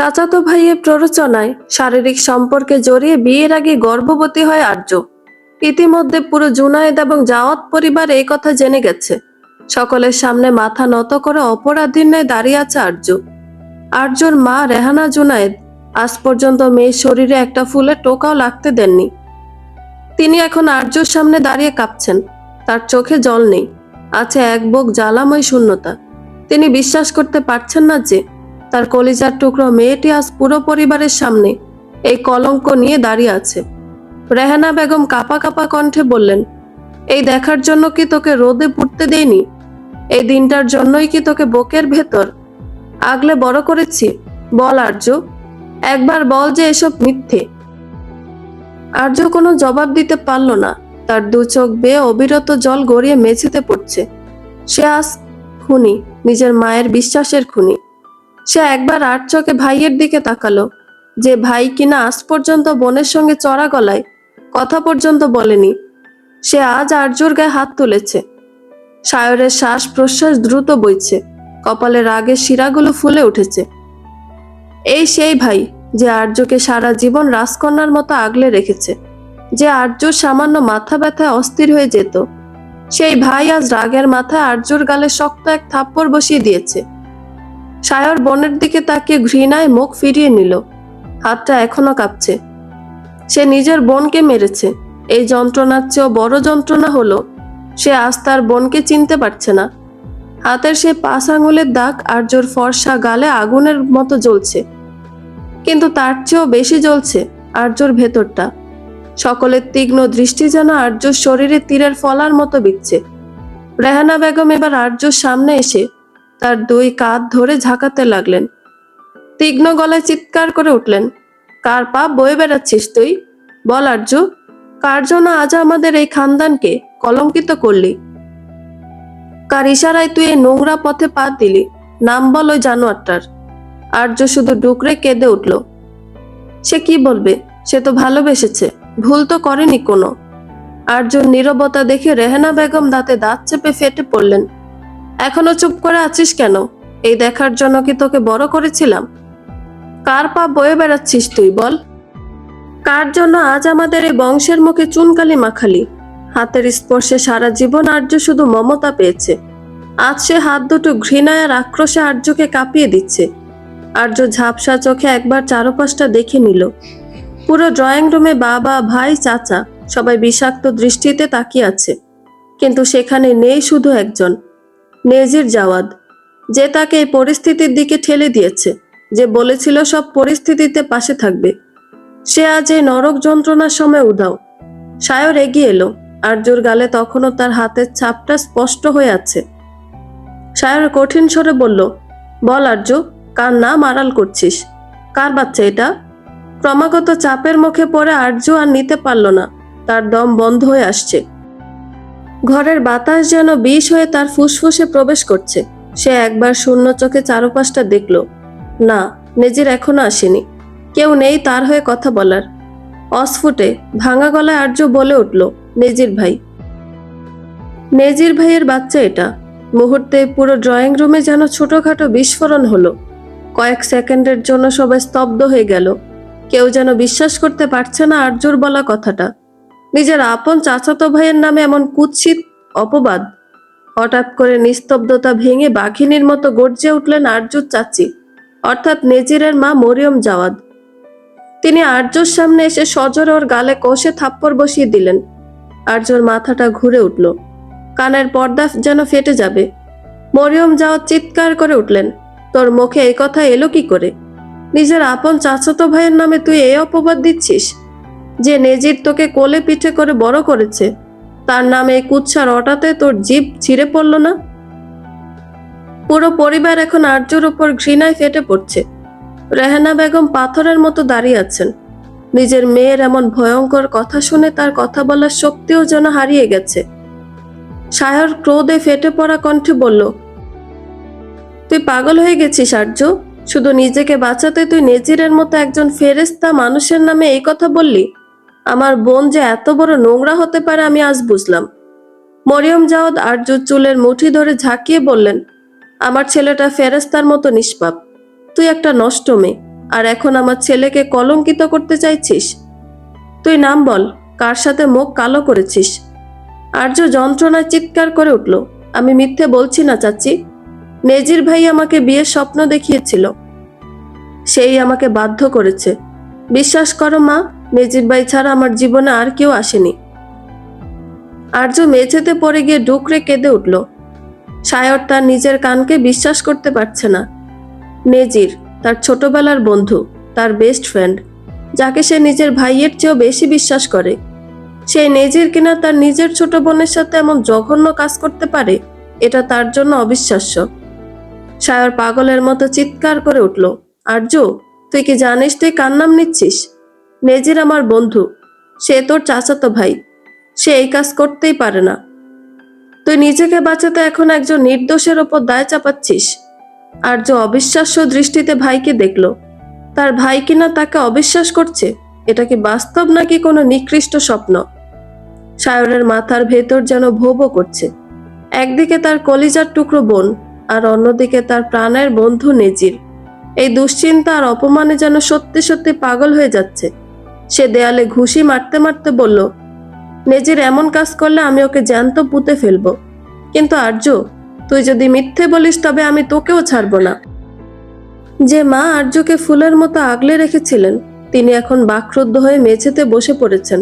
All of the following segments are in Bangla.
চাচাতো ভাইয়ের প্ররোচনায় শারীরিক সম্পর্কে জড়িয়ে বিয়ের আগে গর্ভবতী হয় আর্য। ইতিমধ্যে পুরো জুনায়েদ এবং জাওয়াত পরিবার এই কথা জেনে গেছে। সকলের সামনে মাথা নত করে অপরাধীর ন্যায় দাঁড়িয়ে আছে আর্য। আর্যর মা রেহানা জুনায়েদ আজ পর্যন্ত মেয়ের শরীরে একটা ফুলের টোকাও লাগতে দেননি। তিনি এখন আর্যর সামনে দাঁড়িয়ে কাঁপছেন। তার চোখে জল নেই, আছে এক বুক জ্বালাময় শূন্যতা। তিনি বিশ্বাস করতে পারছেন না যে তার কলিজার টুকরো মেয়েটি আজ পুরো পরিবারের সামনে এই কলঙ্ক নিয়ে দাঁড়িয়ে আছে। রেহানা বেগম কাঁপা কাঁপা কণ্ঠে বললেন, এই দেখার জন্য কি তোকে রোদে পুড়তে দেয়নি? এই দিনটার জন্যই কি তোকে বুকের ভেতর আগলে বড় করেছি? বল আর্য, একবার বল যে এসব মিথ্যে। আর্য কোনো জবাব দিতে পারল না। তার দু চোখ বেয়ে অবিরত জল গড়িয়ে মেঝেতে পড়ছে। সে আজ খুনি, নিজের মায়ের বিশ্বাসের খুনি। সে একবার আর চোখে ভাইয়ের দিকে তাকালো, যে ভাই কিনা আজ পর্যন্ত বোনের সঙ্গে চড়া গলায় কথা পর্যন্ত বলেনি। সে আজ আর্যর গায়ে হাত তুলেছে। সায়রের শ্বাস প্রশ্বাস দ্রুত বইছে, কপালে রাগের শিরাগুলো ফুলে উঠেছে। এই সেই ভাই যে আর্যকে সারা জীবন রাজকন্যার মতো আগলে রেখেছে, যে আর্যর সামান্য মাথা ব্যথায় অস্থির হয়ে যেত। সেই ভাই আজ রাগের মাথায় আর্যর গালে শক্ত এক থাপ্পড় বসিয়ে দিয়েছে। সায়র বোনের দিকে তাকিয়ে ঘৃণায় মুখ ফিরিয়ে নিল। হাতটা এখনো কাঁপছে। সে নিজের বোনকে মেরেছে। এই যন্ত্রণার চেয়েও বড় যন্ত্রণা হলো সে আজ তার বোনকে চিনতে পারছে না। হাতের সে 5 আঙুলের দাগ আর্যর ফর্সা গালে আগুনের মতো জ্বলছে, কিন্তু তার চেয়েও বেশি জ্বলছে আর্যর ভেতরটা। সকলের তীক্ষ্ণ দৃষ্টি যেন আর্যর শরীরে তীরের ফলার মতো বিচ্ছে। রেহানা বেগম এবার আর্যর সামনে এসে তার 2 কাঁধ ধরে ঝাঁকাতে লাগলেন। তীক্ষ্ণ গলায় চিৎকার করে উঠলেন, কার পা বয়ে বেড়াচ্ছিস তুই? বল আর্য, কার জন্য আজ আমাদের এই খানদানকে কলঙ্কিত করলি? কার ইশারায় তুই এই নোংরা পথে পা দিলি? নাম বল ওই জানোয়ারটার। আর্য শুধু ডুকরে কেঁদে উঠল। সে কি বলবে? সে তো ভালোবেসেছে, ভুল তো করেনি কোনো। আর্যর নীরবতা দেখে রেহানা বেগম দাঁতে দাঁত চেপে ফেটে পড়লেন। এখনো চুপ করে আছিস কেন? এই দেখার জন্য কি তোকে বড় করেছিলাম? কার পা বয়ে বেড়াচ্ছিস তুই বল? কার জন্য আজ আমাদের এই বংশের মুখে চুনকালি মাখালি? হাতের স্পর্শে সারা জীবন আর্য শুধু মমতা পেয়েছে। আজ সে হাত দুটো ঘৃণায় আর আক্রোশে আর্যকে কাঁপিয়ে দিচ্ছে। আর্য ঝাপসা চোখে একবার চারপাশটা দেখে নিল। পুরো ড্রয়িং রুমে বাবা, ভাই, চাচা সবাই বিষাক্ত দৃষ্টিতে তাকিয়ে আছে, কিন্তু সেখানে নেই শুধু একজন, নেজির জাওয়াদ, যে তাকে এই পরিস্থিতির দিকে ঠেলে দিয়েছে, যে বলেছিল সব পরিস্থিতিতে পাশে থাকবে। সে আজ এই নরক যন্ত্রণার সময় উধাও। সায়র এগিয়ে এলো। আর্যর গালে তখনও তার হাতের ছাপটা স্পষ্ট হয়ে আছে। সায়র কঠিন স্বরে বলল, বল আর্য, কার নাম আড়াল করছিস? কার বাচ্চা এটা? ক্রমাগত চাপের মুখে পড়ে আর্য আর নিতে পারল না। তার দম বন্ধ হয়ে আসছে। ঘরের বাতাস যেন বিষ হয়ে তার ফুসফুসে প্রবেশ করছে। সে একবার শূন্য চোখে চারপাশটা দেখল। না, নেজির এখনো আসেনি। কেউ নেই তার হয়ে কথা বলার। অস্ফুটে ভাঙা গলায় আর্য বলে উঠল, নেজির ভাই। নেজির ভাইয়ের বাচ্চা এটা। মুহূর্তে পুরো ড্রয়িং রুমে যেন ছোটখাটো বিস্ফোরণ হলো। কয়েক সেকেন্ডের জন্য সবাই স্তব্ধ হয়ে গেল। কেউ যেন বিশ্বাস করতে পারছে না আর্যর বলা কথাটা। নিজের আপন চাচাতো ভাইয়ের নামে এমন কুৎসিত অপবাদ। হঠাৎ করে নিস্তব্ধতা ভেঙে বাঘিনীর মতো গর্জে উঠলেন আর্যর চাচি, অর্থাৎ নেজিরের মা মরিয়ম জাওয়াদ। তিনি আর্যর সামনে এসে সজোরে ওর গালে কষে থাপ্পড় বসিয়ে দিলেন। আর্যর মাথাটা ঘুরে উঠল, কানের পর্দা যেন ফেটে যাবে। মরিয়ম জাওয়াদ চিৎকার করে উঠলেন, তোর মুখে এই কথা এলো কি করে? নিজের আপন চাচাতো ভাইয়ের নামে তুই এই অপবাদ দিচ্ছিস? যে নেজির তোকে কোলে পিঠে করে বড় করেছে, তার নামে এই কুৎসা রটাতে তোর জিভ ছিঁড়ে পড়ল না? পুরো পরিবার এখন আর্যর উপর ঘৃণায় ফেটে পড়ছে। রেহানা বেগম পাথরের মতো দাঁড়িয়ে আছেন। নিজের মেয়ের এমন ভয়ঙ্কর কথা শুনে তার কথা বলার শক্তিও যেন হারিয়ে গেছে। সায়র ক্রোধে ফেটে পড়া কণ্ঠে বলল, তুই পাগল হয়ে গেছিস আর্য? শুধু নিজেকে বাঁচাতে তুই নেজিরের মতো একজন ফেরেশতা মানুষের নামে এই কথা বললি? আমার বোন যে এত বড় নোংরা হতে পারে আমি আজ বুঝলাম। মরিয়ম জাওয়াদ আর্যর চুলের মুঠি ধরে ঝাঁকিয়ে বললেন, আমার ছেলেটা ফেরেশতার মতো নিষ্পাপ। তুই একটা নষ্ট মেয়ে। আর এখন আমার ছেলেকে কলঙ্কিত করতে চাইছিস? তুই নাম বল, কার সাথে মুখ কালো করেছিস? আর্য যন্ত্রণায় চিৎকার করে উঠল, আমি মিথ্যে বলছি না চাচি। নেজির ভাই আমাকে বিয়ের স্বপ্ন দেখিয়েছিল, সেই আমাকে বাধ্য করেছে। বিশ্বাস করো মা, নেজির ভাই ছাড়া আমার জীবনে আর কেউ আসেনি। আর্য মেঝেতে পড়ে গিয়ে ডুকরে কেঁদে উঠল। সায়র তার নিজের কানকে বিশ্বাস করতে পারছে না। নেজির, তার ছোটবেলার বন্ধু, তার বেস্ট ফ্রেন্ড, যাকে সে নিজের ভাইয়ের চেয়েও বেশি বিশ্বাস করে, সেই নেজির কিনা তার নিজের ছোট বোনের সাথে এমন জঘন্য কাজ করতে পারে, এটা তার জন্য অবিশ্বাস্য। সায়র পাগলের মতো চিৎকার করে উঠল, আর্য, তুই কি জানিস তুই কার নাম নিচ্ছিস? নেজির আমার বন্ধু, সে তোর চাচাতো ভাই, সে এই কাজ করতেই পারে না। তুই নিজেকে বাঁচাতে এখন একজন নির্দোষের ওপর দায় চাপাচ্ছিস। আর্য অবিশ্বাস্য দৃষ্টিতে ভাইকে দেখল। তার ভাই কিনা তাকে অবিশ্বাস করছে। এটা কি বাস্তব নাকি কোনো নিকৃষ্ট স্বপ্ন? সায়রের মাথার ভেতর যেন ভো ভো করছে। একদিকে তার কলিজার টুকরো বোন, আর অন্যদিকে তার প্রাণের বন্ধু নেজির। এই দুশ্চিন্তা আর অপমানে যেন সত্যি সত্যি পাগল হয়ে যাচ্ছে। সে দেয়ালে ঘুষি মারতে মারতে বলল, নেজির এমন কাজ করলে আমি ওকে জ্যান্ত পুঁতে ফেলবো। কিন্তু আর্য, তুই যদি মিথ্যে বলিস তবে আমি তোকেও ছাড়বো না। যে মা আর্যকে ফুলের মতো আগলে রেখেছিলেন, তিনি এখন বাকরুদ্ধ হয়ে মেঝেতে বসে পড়েছেন।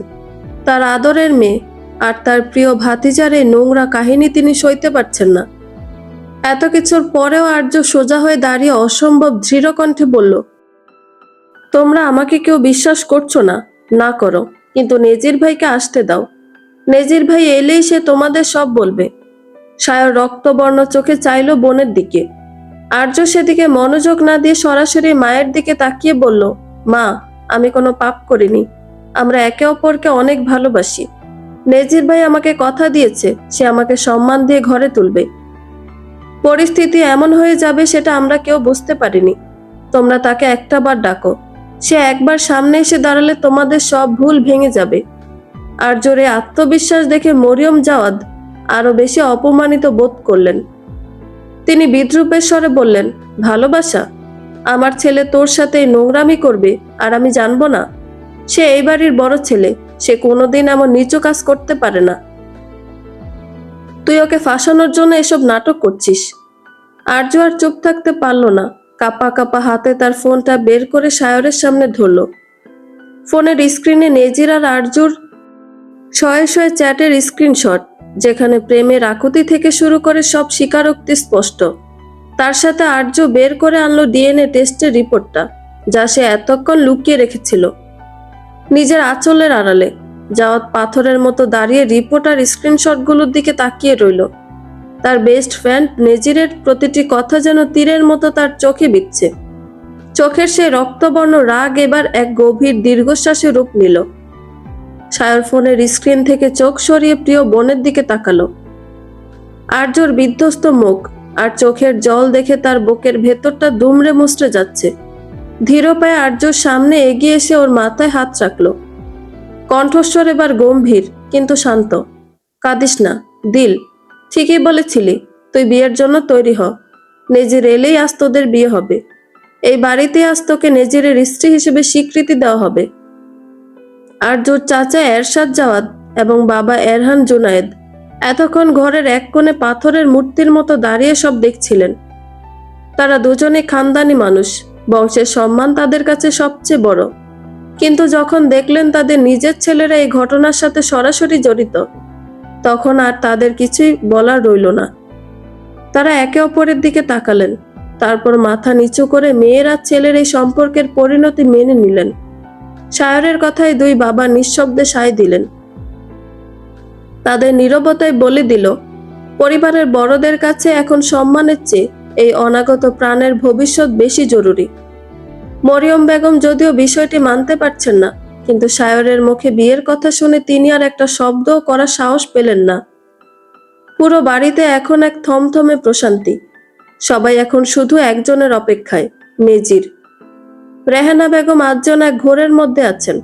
তার আদরের মেয়ে আর তার প্রিয় ভাতিজার এই নোংরা কাহিনী তিনি সইতে পারছেন না। এত কিছুর পরেও আর্য সোজা হয়ে দাঁড়িয়ে অসম্ভব দৃঢ় কণ্ঠে বলল, তোমরা আমাকে কেউ বিশ্বাস করছো না, না করো, কিন্তু নেজির ভাইকে আসতে দাও। নেজির ভাই এলেই সে তোমাদের সব বলবে। সায়র রক্তবর্ণ চোখে চাইল বোনের দিকে। আর্য সেদিকে মনোযোগ না দিয়ে সরাসরি মায়ের দিকে তাকিয়ে বলল, মা, আমি কোনো পাপ করিনি। আমরা একে অপরকে অনেক ভালোবাসি। নেজির ভাই আমাকে কথা দিয়েছে সে আমাকে সম্মান দিয়ে ঘরে তুলবে। পরিস্থিতি এমন হয়ে যাবে সেটা আমরা কেউ বুঝতে পারিনি। তোমরা তাকে একটা বার ডাকো, সে একবার সামনে এসে দাঁড়ালে তোমাদের সব ভুল ভেঙে যাবে। আর জোরে আত্মবিশ্বাস দেখে মরিয়ম জাওয়াদ আরো বেশি অপমানিত বোধ করলেন। তিনি বিদ্রূপের স্বরে বললেন, ভালোবাসা? আমার ছেলে তোর সাথে এই নোংরামি করবে আর আমি জানবো না? সে এই বাড়ির বড় ছেলে, সে কোনোদিন এমন নিচু কাজ করতে পারে না। তুই ওকে ফাঁসানোর জন্য এসব নাটক করছিস। আর্য আর চুপ থাকতে পারল না। কাপা কাপা হাতে তার ফোনটা বের করে সায়রের সামনে ধরল। ফোনের স্ক্রিনে নেজির আর আর্যুর শয়ে শয়ে চ্যাটের স্ক্রিনশট, যেখানে প্রেমের আকুতি থেকে শুরু করে সব স্বীকারোক্তি স্পষ্ট। তার সাথে আর্য বের করে আনলো ডিএনএ টেস্টের রিপোর্টটা, যা সে এতক্ষণ লুকিয়ে রেখেছিল নিজের আঁচলের আড়ালে। জাওয়াত পাথরের মতো দাঁড়িয়ে রিপোর্ট আর স্ক্রিনশটগুলোর দিকে তাকিয়ে রইল। তার বেস্ট ফ্রেন্ড নেজিরের প্রতিটি কথা যেন তীরের মতো তার চোখে বিচ্ছে। চোখের সেই রক্তবর্ণ রাগ এবার এক গভীর দীর্ঘশ্বাসে রূপ নিল। সায়র ফোনের স্ক্রিন থেকে চোখ সরিয়ে প্রিয় বোনের দিকে তাকালো। আর্যর বিধ্বস্ত মুখ আর চোখের জল দেখে তার বুকের ভেতরটা দুমড়ে মুচড়ে যাচ্ছে। ধীর পায়ে আর্যর সামনে এগিয়ে এসে ওর মাথায় হাত রাখলো। কণ্ঠস্বর এবার গম্ভীর কিন্তু শান্ত। কাঁদিস না দিল, ঠিকই বলেছিলি, তুই বিয়ের জন্য তৈরি হ। নেজির এলেই আজ তোদের বিয়ে হবে। এই বাড়িতে আজ তোকে নেজিরের স্ত্রী হিসেবে স্বীকৃতি দেওয়া হবে। আর্যর চাচা এরশাদ জাওয়াদ এবং বাবা এরহান জুনায়েদ এতক্ষণ ঘরের এক কোণে পাথরের মূর্তির মতো দাঁড়িয়ে সব দেখছিলেন। তারা দুজনে খানদানি মানুষ, বংশের সম্মান তাদের কাছে সবচেয়ে বড়। কিন্তু যখন দেখলেন তাদের নিজের ছেলেরা এই ঘটনার সাথে সরাসরি জড়িত, তখন আর তাদের কিছুই বলার রইল না। তারা একে অপরের দিকে তাকালেন, তারপর মাথা নিচু করে মেয়ের আর ছেলের এই সম্পর্কের পরিণতি মেনে নিলেন। সায়রের কথায় দুই বাবা নিঃশব্দে সায় দিলেন। তাদের নীরবতায় বলে দিল, পরিবারের বড়দের কাছে এখন সম্মানের চেয়ে এই অনাগত প্রাণের ভবিষ্যৎ বেশি জরুরি। মরিয়ম বেগম যদিও বিষয়টি মানতে পারছেন না, কিন্তু সায়রের মুখে বিয়ের কথা শুনে তিনি আর একটা শব্দও করার সাহস পেলেন না। পুরো বাড়িতে এখন এক থমথমে প্রশান্তি। সবাই এখন শুধু একজনের অপেক্ষায়, নেজির। রেহানা বেগম আজ যেন এক ঘোরের মধ্যে আছেন।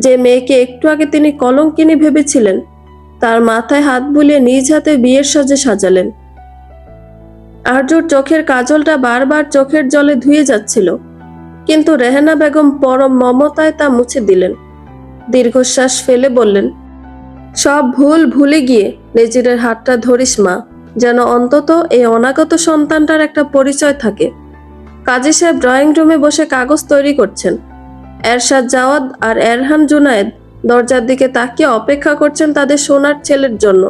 যে মেয়েকে একটু আগে তিনি কলঙ্কিনী ভেবেছিলেন, তার মাথায় হাত বুলিয়ে নিজ হাতে বিয়ের সাজে সাজালেন। আর্যর চোখের কাজলটা বারবার চোখের জলে ধুয়ে যাচ্ছিল। কিন্তু রেহানা বেগম পরম মমতায় তা মুছে দিলেন। দীর্ঘশ্বাস ফেলে বললেন, সব ভুল ভুলে গিয়ে নেজিরের হাতটা ধরিস মা, যেন অন্তত এই অনাগত সন্তানটার একটা পরিচয় থাকে। কাজী সাহেব ড্রয়িং রুমে বসে কাগজ তৈরি করছেন। এরশাদ জাওয়াদ আর এরহান জুনায়েদ দরজার দিকে তাকিয়ে অপেক্ষা করছেন তাদের সোনার ছেলের জন্য।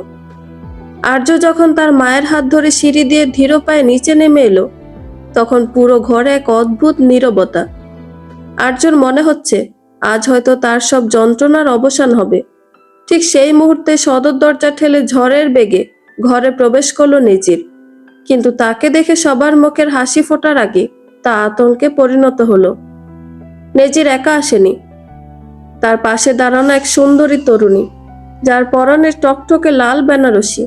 আর্য যখন তার মায়ের হাত ধরে সিঁড়ি দিয়ে ধীর পায়ে নিচে নেমে এলো, তখন পুরো ঘরে এক অদ্ভুত নীরবতা। আর্যর মনে হচ্ছে আজ হয়তো তার সব যন্ত্রণার অবসান হবে। ঠিক সেই মুহূর্তে সদর দরজা ঠেলে ঝড়ের বেগে ঘরে প্রবেশ করলো নেজির। কিন্তু তাকে দেখে সবার মুখের হাসি ফোটার আগে তা আতঙ্কে পরিণত হলো। নেজির একা আসেনি, তার পাশে দাঁড়ানো এক সুন্দরী তরুণী, যার পরনে টকটকে লাল বেনারসি।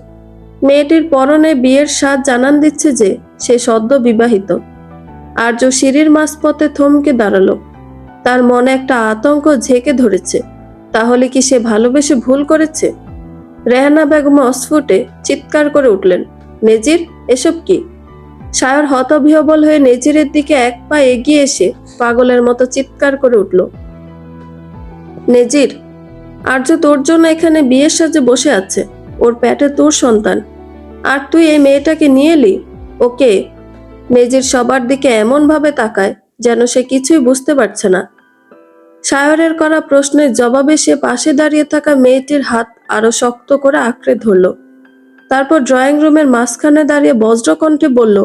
মেয়েটির পরনে বিয়ের সাজ জানান দিচ্ছে যে সে সদ্য বিবাহিত। আর্য সিঁড়ির মাঝপথে থমকে দাঁড়ালো। তার মনে একটা আতঙ্ক ঝেঁকে ধরেছে। তাহলে কি সে ভালোবেসে ভুল করেছে? রেহানা বেগম অস্ফুটে চিৎকার করে উঠলেন, নেজির, এসব কি? সায়র হতবিহ্বল হয়ে নেজিরের দিকে এক পা এগিয়ে এসে পাগলের মতো চিৎকার করে উঠল, নেজির, আর্য তোর জন্য এখানে বিয়ের সাজে বসে আছে। ওর পেটে তোর সন্তান, আর তুই এই মেয়েটাকে নিয়ে এলি? ওকে। নেজির সবার দিকে এমন ভাবে তাকায় যেন সে কিছুই বুঝতে পারছে না। সায়রের করা প্রশ্নের জবাবে সে পাশে দাঁড়িয়ে থাকা মেয়েটির হাত আরো শক্ত করে আঁকড়ে ধরল। তারপর ড্রয়িং রুমের মাঝখানে দাঁড়িয়ে বজ্রকণ্ঠে বলল,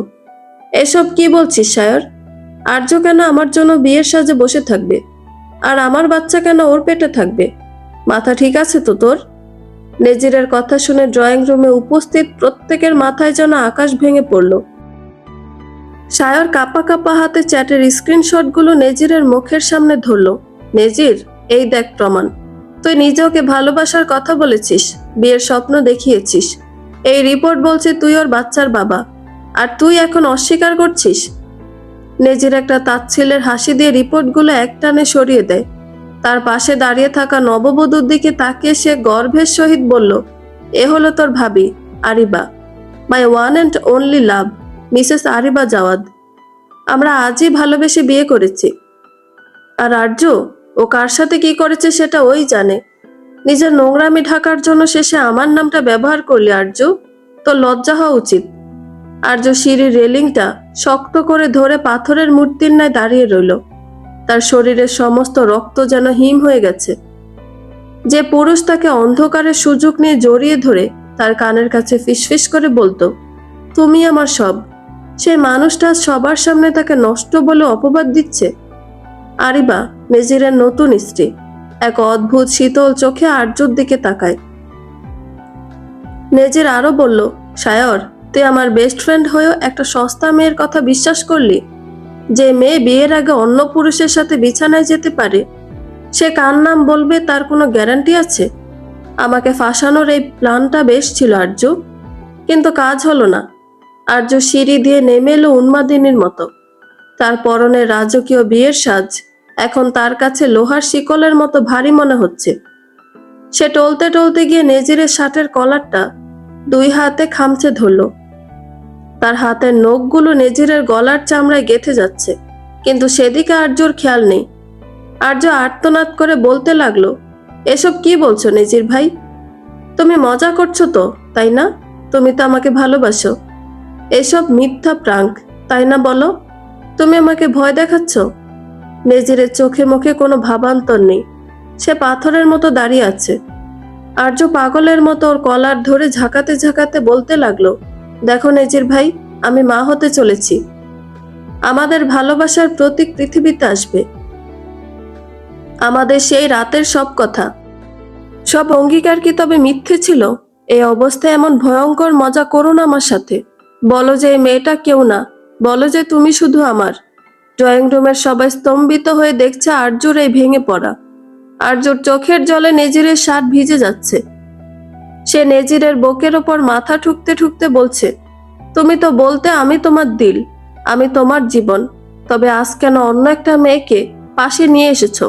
এসব কি বলছিস সায়র? আর্য কেন আমার জন্য বিয়ের সাজে বসে থাকবে? আর আমার বাচ্চা কেন ওর পেটে থাকবে? মাথা ঠিক আছে তো তোর? নেজিরের কথা শুনে ড্রয়িং রুমে উপস্থিত প্রত্যেকের মাথায় যেন আকাশ ভেঙে পড়ল। সায়র কাঁপা কাঁপা হাতে চ্যাটের স্ক্রিনশটগুলো নেজিরের মুখের সামনে ধরল। নেজির, এই দেখ প্রমাণ। তুই নিজে ওকে ভালোবাসার কথা বলেছিস, বিয়ের স্বপ্ন দেখিয়েছিস। এই রিপোর্ট বলছে তুই ওর বাচ্চার বাবা, আর তুই এখন অস্বীকার করছিস? নেজির একটা তাচ্ছিল্যের হাসি দিয়ে রিপোর্টগুলো একটানে সরিয়ে দেয়। তার পাশে দাঁড়িয়ে থাকা নববধূর দিকে তাকিয়ে সে গর্বের সহিত বলল, এ হলো তোর ভাবি, Ariba, my one and only love, Mrs Ariba Jawad. আমরা আজই ভালোবেসে বিয়ে করেছি। আর আর্য, ও কার সাথে কি করেছে সেটা ওই জানে। নিজের নোংরামি ঢাকার জন্য শেষে আমার নামটা ব্যবহার করলি আর্য, তোর লজ্জা হওয়া উচিত। আর্য সিঁড়ির রেলিংটা শক্ত করে ধরে পাথরের মূর্তির ন্যায় দাঁড়িয়ে রইল। তার শরীরের সমস্ত রক্ত যেন হিম হয়ে গেছে। যে পুরুষ তাকে অন্ধকারের সুযোগ নিয়ে জড়িয়ে ধরে তার কানের কাছে ফিসফিস করে বলতো, তুমি আমার সব, সেই মানুষটা সবার সামনে তাকে নষ্ট বলে অপবাদ দিচ্ছে। আরিবা, নেজিরের নতুন স্ত্রী, এক অদ্ভুত শীতল চোখে আর্যর দিকে তাকায়। নেজির আরো বলল, সায়র, তুই আমার বেস্ট ফ্রেন্ড হয়েও একটা সস্তা মেয়ের কথা বিশ্বাস করলি? যে মেয়ে বিয়ের আগে অন্য পুরুষের সাথে বিছানায় যেতে পারে, সে কার নাম বলবে তার কোনো গ্যারান্টি আছে? আমাকে ফাঁসানোর এই প্ল্যানটা বেশ ছিল আর্য, কিন্তু কাজ হলো না। আর্য সিঁড়ি দিয়ে নেমে এলো উন্মাদিনীর মতো। তার পরনে রাজকীয় বিয়ের সাজ এখন তার কাছে লোহার শিকলের মতো ভারী মনে হচ্ছে। সে টলতে টলতে গিয়ে নেজিরের শার্টের কলারটা দুই হাতে খামচে ধরল। তার হাতের নখগুলো নেজিরের গলার চামড়ায় গেঁথে যাচ্ছে, কিন্তু সেদিকে আর্যর খেয়াল নেই। আর্য আর্তনাদ করে বলতে লাগলো, এসব কি বলছো নেজির ভাই? তুমি মজা করছো তো, তাই না? তুমি তো আমাকে ভালোবাসো। এসব মিথ্যা প্রাঙ্ক, তাই না বলো? তুমি আমাকে ভয় দেখাচ্ছ? নেজিরের চোখে মুখে কোনো ভাবান্তর নেই। সে পাথরের মতো দাঁড়িয়ে আছে। আর্য পাগলের মতো ওর কলার ধরে ঝাঁকাতে ঝাঁকাতে বলতে লাগলো, দেখো নেজির ভাই, আমি মা হতে চলেছি। আমাদের ভালোবাসার প্রতীক পৃথিবীতে আসবে। আমাদের সেই রাতের সব কথা, সব অঙ্গীকার কি তবে মিথ্যে ছিল? এই অবস্থায় এমন ভয়ঙ্কর মজা করো না আমার সাথে। বলো যে এই মেয়েটা কেউ না, বলো যে তুমি শুধু আমার। ড্রয়িং রুমের সবাই স্তম্ভিত হয়ে দেখছে আর্যর এই ভেঙে পড়া। আর্যর চোখের জলে নেজিরের শার্ট ভিজে যাচ্ছে। সে নেজিরের বুকের ওপর মাথা ঠুকতে ঠুকতে বলছে, তুমি তো বলতে আমি তোমার দিল, আমি তোমার জীবন, তবে আজ কেন অন্য একটা মেয়েকে পাশে নিয়ে এসেছো?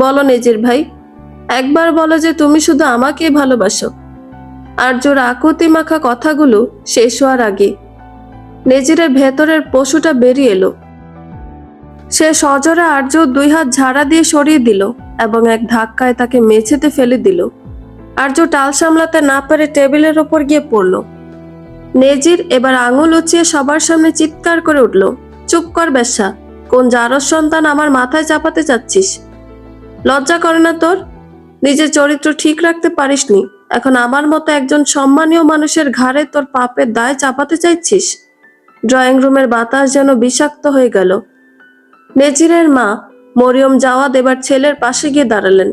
বলো নেজির ভাই, একবার বলো যে তুমি শুধু আমাকেই ভালোবাসো। আর্যর আকুতি মাখা কথাগুলো শেষ হওয়ার আগে নেজিরের ভেতরের পশুটা বেরিয়ে এলো। সে সজোরে আর্য 2 হাত ঝাড়া দিয়ে সরিয়ে দিল এবং এক ধাক্কায় তাকে মেঝেতে ফেলে দিল। আর্য টাল সামলাতে না পেরে টেবিলের ওপর গিয়ে পড়ল। নেজির এবার আঙুল উঁচিয়ে সবার সামনে চিৎকার করে উঠল, চুপ কর বেশ্যা, কোন জারজ সন্তান আমার মাথায় চাপাতে চাচ্ছিস? লজ্জা করে না তোর? নিজের চরিত্র ঠিক রাখতে পারিসনি, এখন আমার মতো একজন সম্মানীয় মানুষের ঘাড়ে তোর পাপের দায় চাপাতে চাইছিস? ড্রয়িং রুমের বাতাস যেন বিষাক্ত হয়ে গেল। নেজিরের মা মরিয়ম জাওয়াদ এবার ছেলের পাশে গিয়ে দাঁড়ালেন,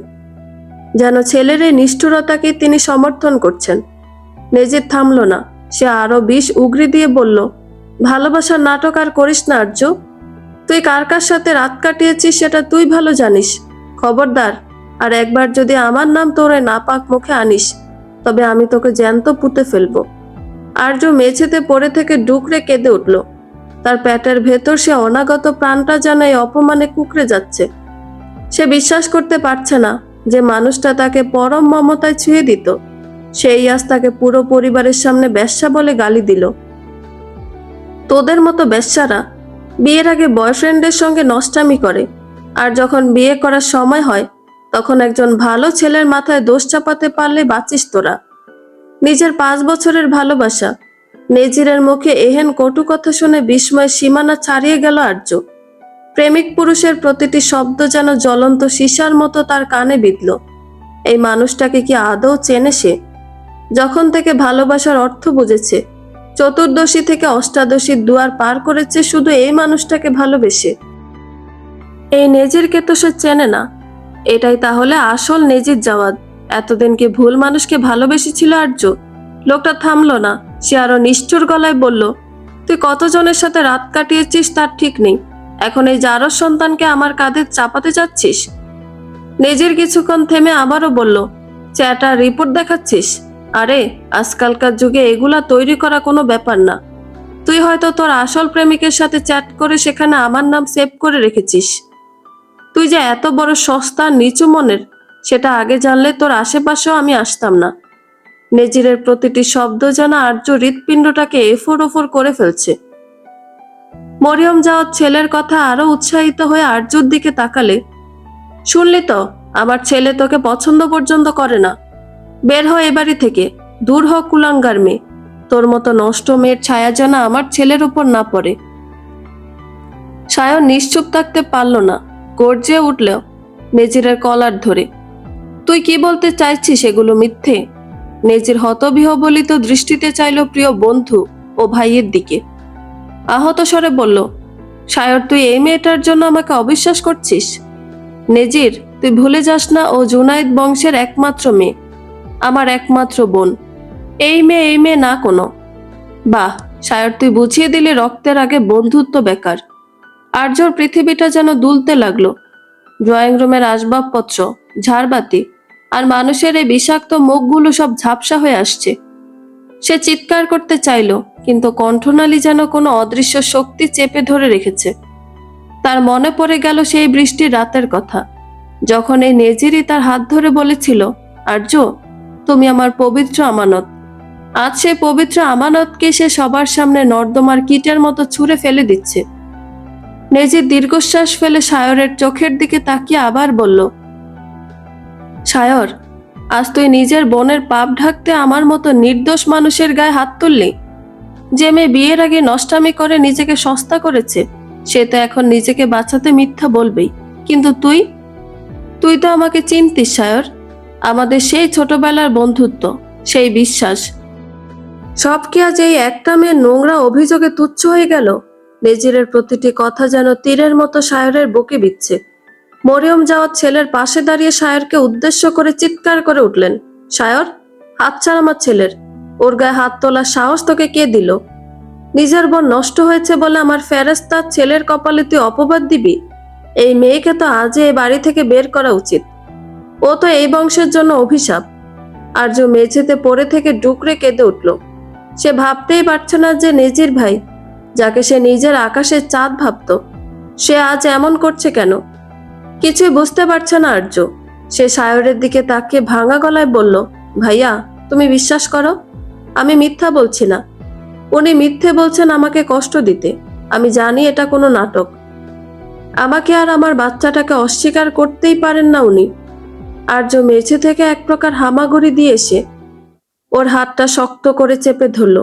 যেন ছেলের এই নিষ্ঠুরতাকে তিনি সমর্থন করছেন। নেজির থামল না, সে আরো বিষ উগরি দিয়ে বলল, ভালোবাসার নাটক আর করিস না আর্য। তুই কার কার সাথে রাত কাটিয়েছিস সেটা তুই ভালো জানিস। খবরদার, আর একবার যদি আমার নাম তোরে নাপাক মুখে আনিস তবে আমি তোকে জ্যান্ত পুঁতে ফেলবো। আর্য মেঝেতে পড়ে থেকে ডুকরে কেঁদে উঠল। তার পেটের ভেতর সে অনাগত প্রাণটা যেন এই অপমানে কুঁকড়ে যাচ্ছে। সে বিশ্বাস করতে পারছে না যে মানুষটা তাকে পরম মমতায় ছুঁয়ে দিত, সেই আজ তাকে পুরো পরিবারের সামনে বেশ্যা বলে গালি দিল। তোদের মতো বেশ্যারা বিয়ের আগে বয়ফ্রেন্ডের সঙ্গে নষ্টামি করে, আর যখন বিয়ে করার সময় হয় তখন একজন ভালো ছেলের মাথায় দোষ চাপাতে পারলে বাঁচিস তোরা। নিজের 5 বছরের ভালোবাসা নেজিরের মুখে এহেন কটু কথা শুনে বিস্ময় সীমানা ছাড়িয়ে গেল আর্য। প্রেমিক পুরুষের প্রতিটি শব্দ যেন জ্বলন্ত সীসার মতো তার কানে বিঁধল। এই মানুষটাকে কি আদৌ চেনে সে? যখন থেকে ভালোবাসার অর্থ বুঝেছে, চতুর্দশী থেকে অষ্টাদশীর দুয়ার পার করেছে শুধু এই মানুষটাকে ভালোবেসে। এই নেজিরকে তো সে চেনে না। এটাই তাহলে আসল নেজির জাওয়াদ? এতদিন কি ভুল মানুষকে ভালোবেসেছিল আর্য? লোকটা থামলো না, সে আরো নিষ্ঠুর গলায় বলল, তুই কতজনের সাথে রাত কাটিয়েছিস তার ঠিক নেই, এখন এই জারজ সন্তানকে আমার কাঁধে চাপাতে যাচ্ছিস? নেজির কিছুক্ষণ থেমে আবারও বলল, চ্যাটার রিপোর্ট দেখাচ্ছিস? আরে আজকালকার যুগে এগুলা তৈরি করা কোনো ব্যাপার না। তুই হয়তো তোর আসল প্রেমিকের সাথে চ্যাট করে সেখানে আমার নাম সেভ করে রেখেছিস। তুই যে এত বড় সস্তা নিচু মনের সেটা আগে জানলে তোর আশেপাশেও আমি আসতাম না। নেজিরের প্রতিটি শব্দ যেন আর্য হৃৎপিণ্ডটাকে এফোর ওফোর করে ফেলছে। মরিয়ম জাওয়াদ ছেলের কথা আরো উৎসাহিত হয়ে আর্যর দিকে তাকালে, শুনলি তো, আমার ছেলে তোকে পছন্দ পর্যন্ত করে না। বের হ এ বাড়ি থেকে, দূর হ কুলাঙ্গার মেয়ে। তোর মতো নষ্ট মেয়ের ছায়া যেন আমার ছেলের উপর না পড়ে। সায়ন নিশ্চুপ থাকতে পারল না, গর্জে উঠল নেজিরের কলার ধরে, তুই কি বলতে চাইছিস এগুলো মিথ্যে? নেজির হতবিহ্বলিত দৃষ্টিতে চাইল প্রিয় বন্ধু ও ভাইয়ের দিকে। আহত স্বরে বলল, সায়র, তুই এই মেয়েটার জন্য আমাকে অবিশ্বাস করছিস? নেজির, তুই ভুলে যাস না ও জুনাইদ বংশের একমাত্র মেয়ে, আমার একমাত্র বোন। এই মেয়ে না কোনো। বাহ সায়র, তুই বুঝিয়ে দিলে রক্তের আগে বন্ধুত্ব বেকার। আর্যর পৃথিবীটা যেন দুলতে লাগলো। ড্রয়িং রুমের আসবাবপত্র, ঝাড়বাতি আর মানুষের এই বিষাক্ত মুখগুলো সব ঝাপসা হয়ে আসছে। সে চিৎকার করতে চাইল, কিন্তু কণ্ঠনালী যেন কোনো অদৃশ্য শক্তি চেপে ধরে রেখেছে। তার মনে পড়ে গেল সেই বৃষ্টির রাতের কথা, যখন এই নেজিরই তার হাত ধরে বলেছিল, আর্য, তুমি আমার পবিত্র আমানত। আজ সেই পবিত্র আমানতকে সে সবার সামনে নর্দমার কীটের মতো ছুঁড়ে ফেলে দিচ্ছে। নেজির দীর্ঘশ্বাস ফেলে সায়রের চোখের দিকে তাকিয়ে আবার বলল, সায়র, আজ তুই নিজের বোনের পাপ ঢাকতে আমার মতো নির্দোষ মানুষের গায়ে হাত তুললি। যে মেয়ে বিয়ের আগে নষ্টামি করে নিজেকে সস্তা করেছে, সে তো এখন নিজেকে বাঁচাতে মিথ্যা বলবেই। কিন্তু তুই তুই তো আমাকে চিনতিস সায়র, আমাদের সেই ছোটবেলার বন্ধুত্ব, সেই বিশ্বাস, সব কি আজ এই একটা মেয়ের নোংরা অভিযোগে তুচ্ছ হয়ে গেল? নেজিরের প্রতিটি কথা যেন তীরের মতো সায়রের বুকে বিচ্ছে। মরিয়ম জাওয়াদ ছেলের পাশে দাঁড়িয়ে সায়রকে উদ্দেশ্য করে চিৎকার করে উঠলেন, সায়র, হাত ছাড় আমার ছেলের। ওর গায়ে হাত তোলার সাহস তোকে কে দিল? নিজের বোন নষ্ট হয়েছে বলে আমার ফেরেশতা ছেলের কপালে তুই অপবাদ দিবি? এই মেয়েকে তো আজই এই বাড়ি থেকে বের করা উচিত। ও তো এই বংশের জন্য অভিশাপ। আর্য মেঝেতে পড়ে থেকে ডুকরে কেঁদে উঠল। সে ভাবতেই পারছে না যে নেজির ভাই, যাকে সে নিজের আকাশের চাঁদ ভাবত, সে আজ এমন করছে কেন। কিছুই বুঝতে পারছে না আর্য। সে সায়রের দিকে তাকিয়ে ভাঙা গলায় বলল, ভাইয়া, তুমি বিশ্বাস করো, আমি মিথ্যা বলছি না। উনি মিথ্যে বলছেন আমাকে কষ্ট দিতে। আমি জানি এটা কোনো নাটক। আমাকে আর আমার বাচ্চাটাকে অস্বীকার করতেই পারেন না উনি। আর্য মেঝে থেকে এক প্রকার হামাগুড়ি দিয়ে এসে ওর হাতটা শক্ত করে চেপে ধরল।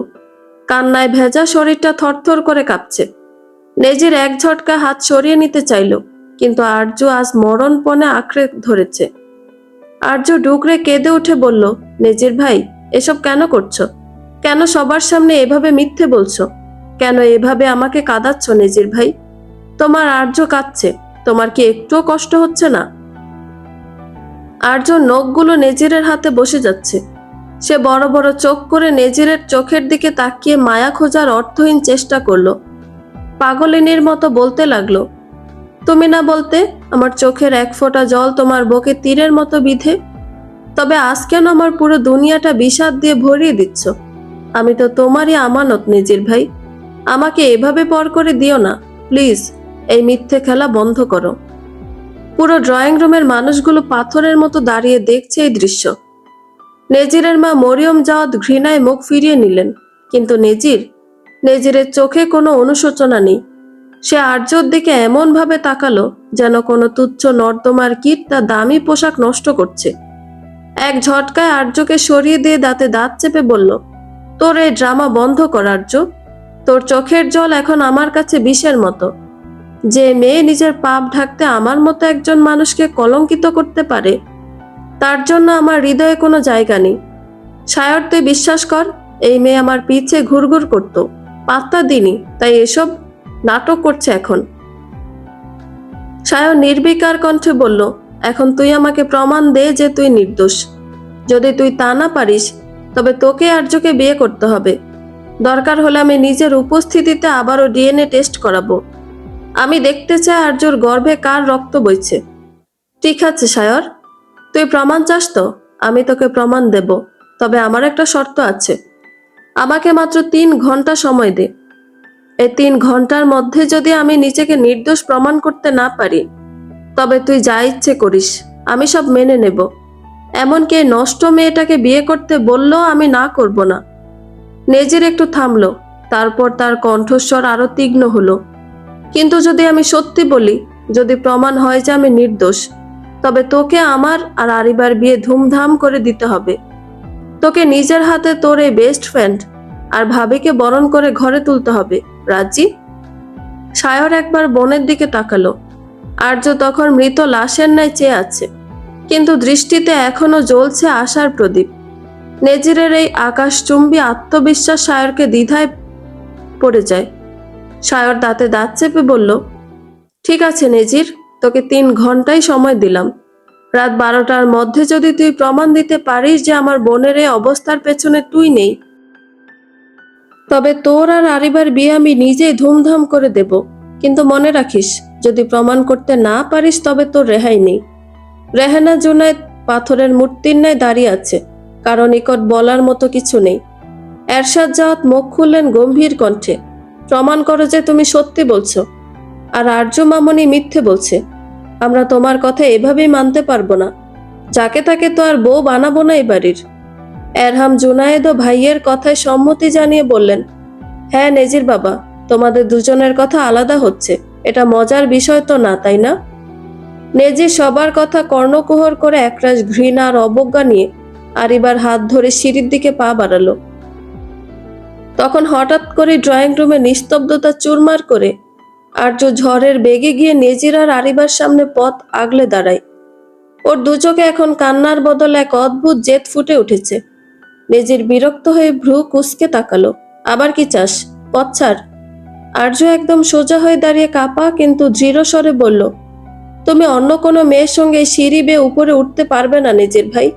কান্নায় ভেজা শরীরটা থরথর করে কাঁপছে। নেজির এক ঝটকা হাত সরিয়ে নিতে চাইল, কিন্তু আর্য আজ মরণপণে আঁকড়ে ধরেছে। আর্য ডুকরে কেঁদে উঠে বলল, নেজির ভাই, এসব কেন করছো? কেন সবার সামনে এভাবে মিথ্যে বলছো? কেন এভাবে আমাকে কাঁদাচ্ছ নেজির ভাই? তোমার আর্য কাঁদছে, তোমার কি একটুও কষ্ট হচ্ছে না? আর্যর নখগুলো নেজিরের হাতে বসে যাচ্ছে। সে বড় বড় চোখ করে নেজিরের চোখের দিকে তাকিয়ে মায়া খোঁজার অর্থহীন চেষ্টা করলো। পাগলিনীর মতো বলতে লাগলো, তুমি না বলতে আমার চোখের এক ফোঁটা জল তোমার বুকে তীরের মতো বিধে? তবে আজ কেন আমার পুরো দুনিয়াটা বিষাদ দিয়ে ভরিয়ে দিচ্ছ? আমি তো তোমারই আমানত নেজির ভাই। আমাকে এভাবে পর করে দিও না প্লিজ। এই মিথ্যে খেলা বন্ধ করো। পুরো ড্রয়িং রুমের মানুষগুলো পাথরের মতো দাঁড়িয়ে দেখছে এই দৃশ্য। নেজিরের মা মরিয়ম জাওয়াত ঘৃণায় মুখ ফিরিয়ে নিলেন, কিন্তু নেজিরের চোখে কোনো অনুশোচনা নেই। সে আর্যর দিকে এমন ভাবে তাকালো যেন কোনো তুচ্ছ নর্দমার কীট তার দামি পোশাক নষ্ট করছে। এক ঝটকায় আর্যকে সরিয়ে দিয়ে দাঁতে দাঁত চেপে বলল, তোর এই ড্রামা বন্ধ কর আর্য। তোর চোখের জল এখন আমার কাছে বিষের মতো। যে মেয়ে নিজের পাপ ঢাকতে আমার মতো একজন মানুষকে কলঙ্কিত করতে পারে, তার জন্য আমার হৃদয়ে কোনো জায়গা নেই। সায়র, তুই বিশ্বাস কর, এই মেয়ে আমার পিছে ঘুরঘুর করতো, পাত্তা দিনি, তাই এসব নাটক করছে এখন। সায়র নির্বিকার কণ্ঠে বলল, এখন তুই আমাকে প্রমাণ দে যে তুই নির্দোষ। যদি তুই তা না পারিস, তবে তোকে আর্যকে বিয়ে করতে হবে। দরকার হলে আমি নিজের উপস্থিতিতে আবারও ডিএনএ টেস্ট করাবো। আমি দেখতে চাই আর্যর গর্ভে কার রক্ত বইছে। ঠিক আছে সায়র, তুই প্রমাণ চাস তো? আমি তোকে প্রমাণ দেব, তবে আমার একটা শর্ত আছে। আমাকে মাত্র 3 ঘন্টা সময় দে। এই 3 ঘন্টার মধ্যে যদি আমি নিজেকে নির্দোষ প্রমাণ করতে না পারি, তবে তুই যা ইচ্ছে করিস, আমি সব মেনে নেব। এমনকি এই নষ্ট মেয়েটাকে বিয়ে করতে বললেও আমি না করব না। নেজির একটু থামলো, তারপর তার কণ্ঠস্বর আরো তীক্ষ্ণ হলো। কিন্তু যদি আমি সত্যি বলি, যদি প্রমাণ হয় যে আমি নির্দোষ, তবে তোকে আমার আর আরিবার বিয়ে ধুমধাম করে দিতে হবে। তোকে নিজের হাতে তোর এই বেস্ট ফ্রেন্ড আর ভাবিকে বরণ করে ঘরে তুলতে হবে। রাজি? সায়র একবার বোনের দিকে তাকালো। আর্য তখন মৃত লাশের ন্যায় চেয়ে আছে, কিন্তু দৃষ্টিতে এখনো জ্বলছে আশার প্রদীপ। নেজিরের এই আকাশচুম্বী আত্মবিশ্বাস সায়রকে দ্বিধায় পড়ে যায়। সায়র দাঁতে দাঁত চেপে বলল, ঠিক আছে নেজির, তোকে 3 ঘন্টাই সময় দিলাম। রাত 12টার মধ্যে যদি তুই প্রমাণ দিতে পারিস যে আমার বোনের এই অবস্থার পেছনে তুই নেই, তবে তোর আর আরিবার বিয়ে আমি নিজেই ধুমধাম করে দেব। কিন্তু মনে রাখিস, যদি প্রমাণ করতে না পারিস তবে তোর রেহাই নেই। রেহানা জুনায়েদ পাথরের মূর্তির ন্যায় দাঁড়িয়ে আছে, কারণ নিকট বলার মতো কিছু নেই। এরশাদ জাওয়াত মুখ খুললেন গম্ভীর কণ্ঠে, প্রমাণ করো যে তুমি সত্যি বলছো আর আর্য মামনি মিথ্যে বলছে। আমরা তোমার কথা এভাবেই মানতে পারবো না। যাকে তাকে তো আর বউ বানাবো না এই বাড়ির। এরহাম জুনায়েদ ও ভাইয়ের কথায় সম্মতি জানিয়ে বললেন, হ্যাঁ নেজির বাবা, তোমাদের দুজনের কথা আলাদা হচ্ছে, এটা মজার বিষয় তো না, তাই না? নেজির সবার কথা কর্ণকুহর করে একরাশ ঘৃণা আর অবজ্ঞা নিয়ে আরিবার হাত ধরে সিঁড়ির দিকে পা বাড়ালো। তখন হঠাৎ করে ড্রয়িং রুমে নিস্তব্ধতা চুরমার করে আর্য ঝড়ের বেগে গিয়ে নেজির আর আরিবার সামনে পথ আগলে দাঁড়ায়। ওর দু চোখে এখন কান্নার বদলে এক অদ্ভুত জেদ ফুটে উঠেছে। নেজির বিরক্ত হয়ে ভ্রু কুঁচকে তাকালো, আবার কি চাস? পথ ছাড়। আর্য একদম সোজা হয়ে দাঁড়িয়ে কাঁপা কিন্তু দৃঢ় স্বরে বলল, তুমি অন্য কোনো মেয়ের সঙ্গে সিঁড়ি বেয়ে উপরে উঠতে পারবে না নেজির ভাই।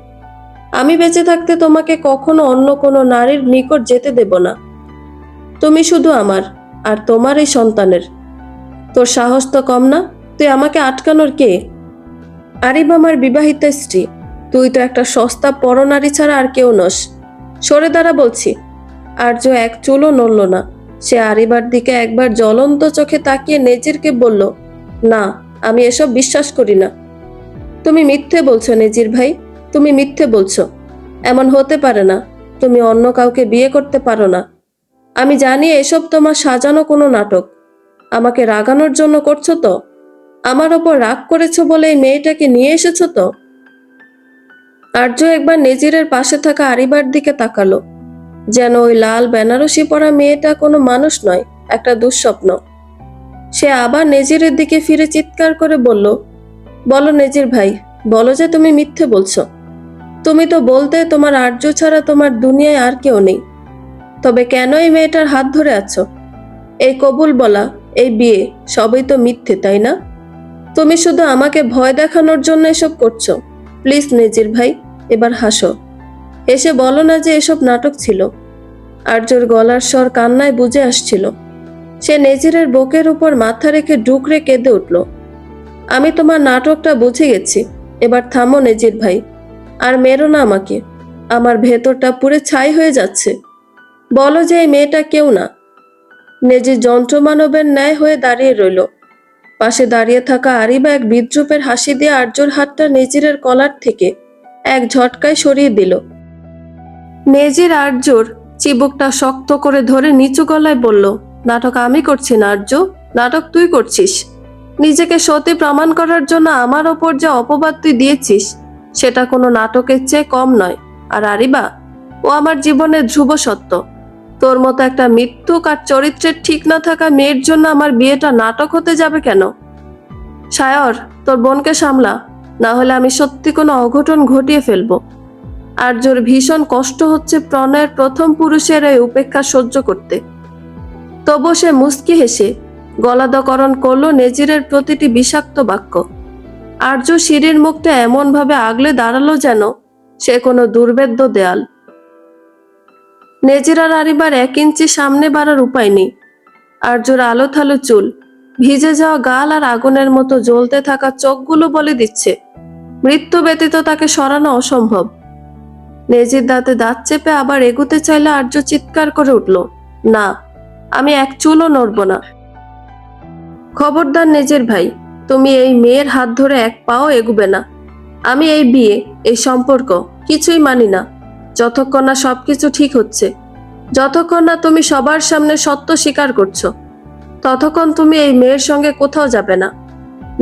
আমি বেঁচে থাকতে তোমাকে কখনো অন্য কোনো নারীর নিকট যেতে দেব না। তুমি শুধু আমার আর তোমার এই সন্তানের। তোর সাহস তো কম না? তুই আমাকে আটকানোর কে? আরিব আমার বিবাহিতা স্ত্রী, তুই তো একটা সস্তা পরনারী ছাড়া আর কেউ নস। সরে দাঁড়া বলছি। আর্য এক চুলও নড়ল না। সে আরিবার দিকে একবার জ্বলন্ত চোখে তাকিয়ে নেজিরকে বলল, না, আমি এসব বিশ্বাস করি না। তুমি মিথ্যে বলছো নেজির ভাই, তুমি মিথ্যে বলছো। এমন হতে পারে না, তুমি অন্য কাউকে বিয়ে করতে পারো না। আমি জানি এসব তোমার সাজানো কোনো নাটক। আমাকে রাগানোর জন্য করছো তো? আমার ওপর রাগ করেছো বলে এই মেয়েটাকে নিয়ে এসেছো তো? আর্য একবার নেজিরের পাশে থাকা আরিবার দিকে তাকালো, যেন ওই লাল বেনারসি পরা মেয়েটা কোনো মানুষ নয়, একটা দুঃস্বপ্ন। সে আবার নেজিরের দিকে ফিরে চিৎকার করে বলল, বলো নেজির ভাই, বলো যে তুমি মিথ্যে বলছো। তুমি তো বলতে তোমার আর্য ছাড়া তোমার দুনিয়ায় আর কেউ নেই। তবে কেন এই মেয়েটার হাত ধরে আছো? এই কবুল বলা, এই বিয়ে, সবই তো মিথ্যে, তাই না? তুমি শুধু আমাকে ভয় দেখানোর জন্য এসব করছো। প্লিজ নেজির ভাই, এবার হাসো। এসে বলো না যে এসব নাটক ছিল। আর্যর গলার স্বর কান্নায় বুঝে আসছিল। সে নেজিরের বুকের উপর মাথা রেখে ডুকরে কেঁদে উঠল। আমি তোমার নাটকটা বুঝে গেছি। এবার থামো নেজির ভাই, আর মেরো না আমাকে। আমার ভেতরটা পুরে ছাই হয়ে যাচ্ছে। বলো যে এই মেয়েটা কেউ না। নেজির যন্ত্রমানবের ন্যায় হয়ে দাঁড়িয়ে রইল। পাশে দাঁড়িয়ে থাকা আরিবা এক বিদ্রুপের হাসি দিয়ে আর্যর হাতটা নেজিরের কলার থেকে এক ঝটকায় সরিয়ে দিল। নেজির আর্যর চিবুকটা শক্ত করে ধরে নিচু গলায় বলল, নাটক আমি করছি না আর্য, নাটক তুই করছিস। নিজেকে সতী প্রমাণ করার জন্য আমার ওপর যে অপবাদ তুই দিয়েছিস, সেটা কোনো নাটকের চেয়ে কম নয়। আর আরিবা, ও আমার জীবনের ধ্রুব সত্য। তোর মতো একটা মিথ্যুক আর চরিত্রের ঠিক না থাকা মেয়ের জন্য আমার বিয়েটা নাটক হতে যাবে কেন? সায়র, তোর বোনকে সামলা, না হলে আমি সত্যি কোনো অঘটন ঘটিয়ে ফেলবো। আর্যর ভীষণ কষ্ট হচ্ছে প্রণয়ের প্রথম পুরুষের এই উপেক্ষা সহ্য করতে। তবু সে মুচকি হেসে গলাধকরণ করলো নেজিরের প্রতিটি বিষাক্ত বাক্য। আর্য সিঁড়ির মুখটা এমন ভাবে আগলে দাঁড়ালো যেন সে কোনো দুর্ভেদ্য দেয়াল। নেজির আর আরিবার 1 ইঞ্চি সামনে বাড়ার উপায় নেই। আর্যর আলো থালো চুল, ভিজে যাওয়া গাল আর আগুনের মতো জ্বলতে থাকা চোখগুলো বলে দিচ্ছে মৃত্যু ব্যতীত তাকে সরানো অসম্ভব। নেজির দাঁতে দাঁত চেপে আবার এগুতে চাইলে আর্য চিৎকার করে উঠল, না, আমি এক চুলও নড়ব না। খবরদার নেজির ভাই, তুমি এই মেয়ের হাত ধরে এক পাও এগুবে না। আমি এই বিয়ে, এই সম্পর্ক কিছুই মানি না, যতক্ষণ না সবকিছু ঠিক হচ্ছে। যতক্ষণ না তুমি সবার সামনে সত্য স্বীকার করছো, ততক্ষণ তুমি এই মেয়ের সঙ্গে কোথাও যাবে না।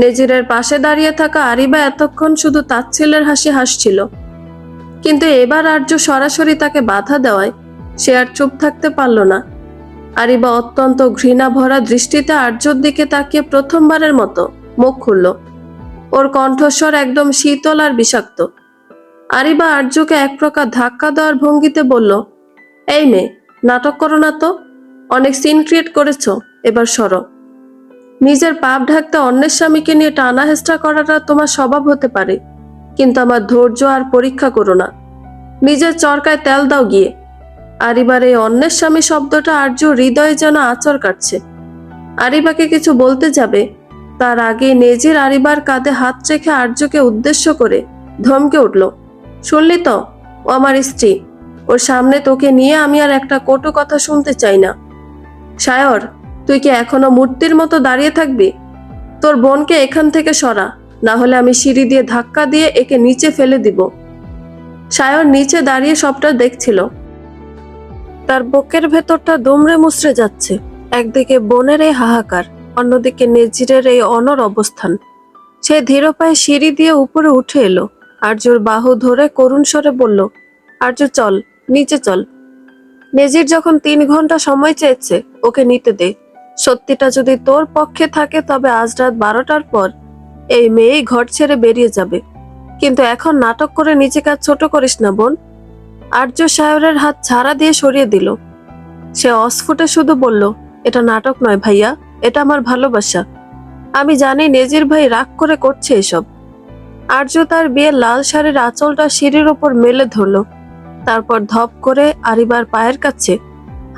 নেজিরের পাশে দাঁড়িয়ে থাকা আরিবা এতক্ষণ শুধু তাচ্ছিল্যের হাসি হাসছিল, কিন্তু এবার আর্য সরাসরি তাকে বাধা দেওয়ায় সে আর চুপ থাকতে পারল না। আরিবা অত্যন্ত ঘৃণা ভরা দৃষ্টিতে আর্যর দিকে তাকিয়ে প্রথমবারের মতো মুখ খুলল। ওর কণ্ঠস্বর একদম শীতল আর বিষাক্ত। আরিবা আর্যকে এক প্রকার ধাক্কা দেওয়ার ভঙ্গিতে বলল, এই মেয়ে, নাটক করো না তো। অনেক সিন ক্রিয়েট করেছো, এবার সরো। নিজের পাপ ঢাকতে অন্যের স্বামীকে নিয়ে টানা হেঁচড়া করাটা তোমার স্বভাব হতে পারে, কিন্তু আমার ধৈর্য আর পরীক্ষা করো না। নিজের চরকায় তেল দাও গিয়ে। আরিবার এই অন্যের স্বামী শব্দটা আর্য হৃদয়ে যেন আঁচড় কাটছে। আরিবাকে কিছু বলতে যাবে, তার আগে নেজির আরিবার কাঁধে হাত রেখে আর্যকে উদ্দেশ্য করে ধমকে উঠল, শুনলি তো, ও আমার স্ত্রী। ওর সামনে তোকে নিয়ে আমি আর একটা কটু কথা শুনতে চাই না। সায়র, তুই কি এখনো মূর্তির মতো দাঁড়িয়ে থাকবি? তোর বোনকে এখান থেকে সরা, না হলে আমি সিঁড়ি দিয়ে ধাক্কা দিয়ে একে নিচে ফেলে দিব। সায়র নিচে দাঁড়িয়ে সবটা দেখছিল। তার বুকের ভেতরটা দুমড়ে মুচড়ে যাচ্ছে। একদিকে বোনের এই হাহাকার, অন্যদিকে নেজিরের এই অনড় অবস্থান। সে ধীর পায়ে সিঁড়ি দিয়ে উপরে উঠে এলো। আর্যর বাহু ধরে করুণ স্বরে বলল, আর্য চল, নিচে চল। নেজির যখন 3 ঘন্টা সময় চেয়েছে, ওকে নিতে দে। সত্যিটা যদি তোর পক্ষে থাকে তবে আজ রাত 12টার পর এই মেয়েই ঘর ছেড়ে বেরিয়ে যাবে। কিন্তু এখন নাটক করে নিজেকে আর ছোট করিস না বোন। আর্য সায়রের হাত ছাড়া দিয়ে সরিয়ে দিল। সে অস্ফুটে শুধু বলল, এটা নাটক নয় ভাইয়া, এটা আমার ভালোবাসা। আমি জানি নেজির ভাই রাগ করে করছে এসব। আর্য তার বিয়ের লাল শাড়ির আঁচলটা সিঁড়ির ওপর মেলে ধরল, তারপর ধপ করে আরিবার পায়ের কাছে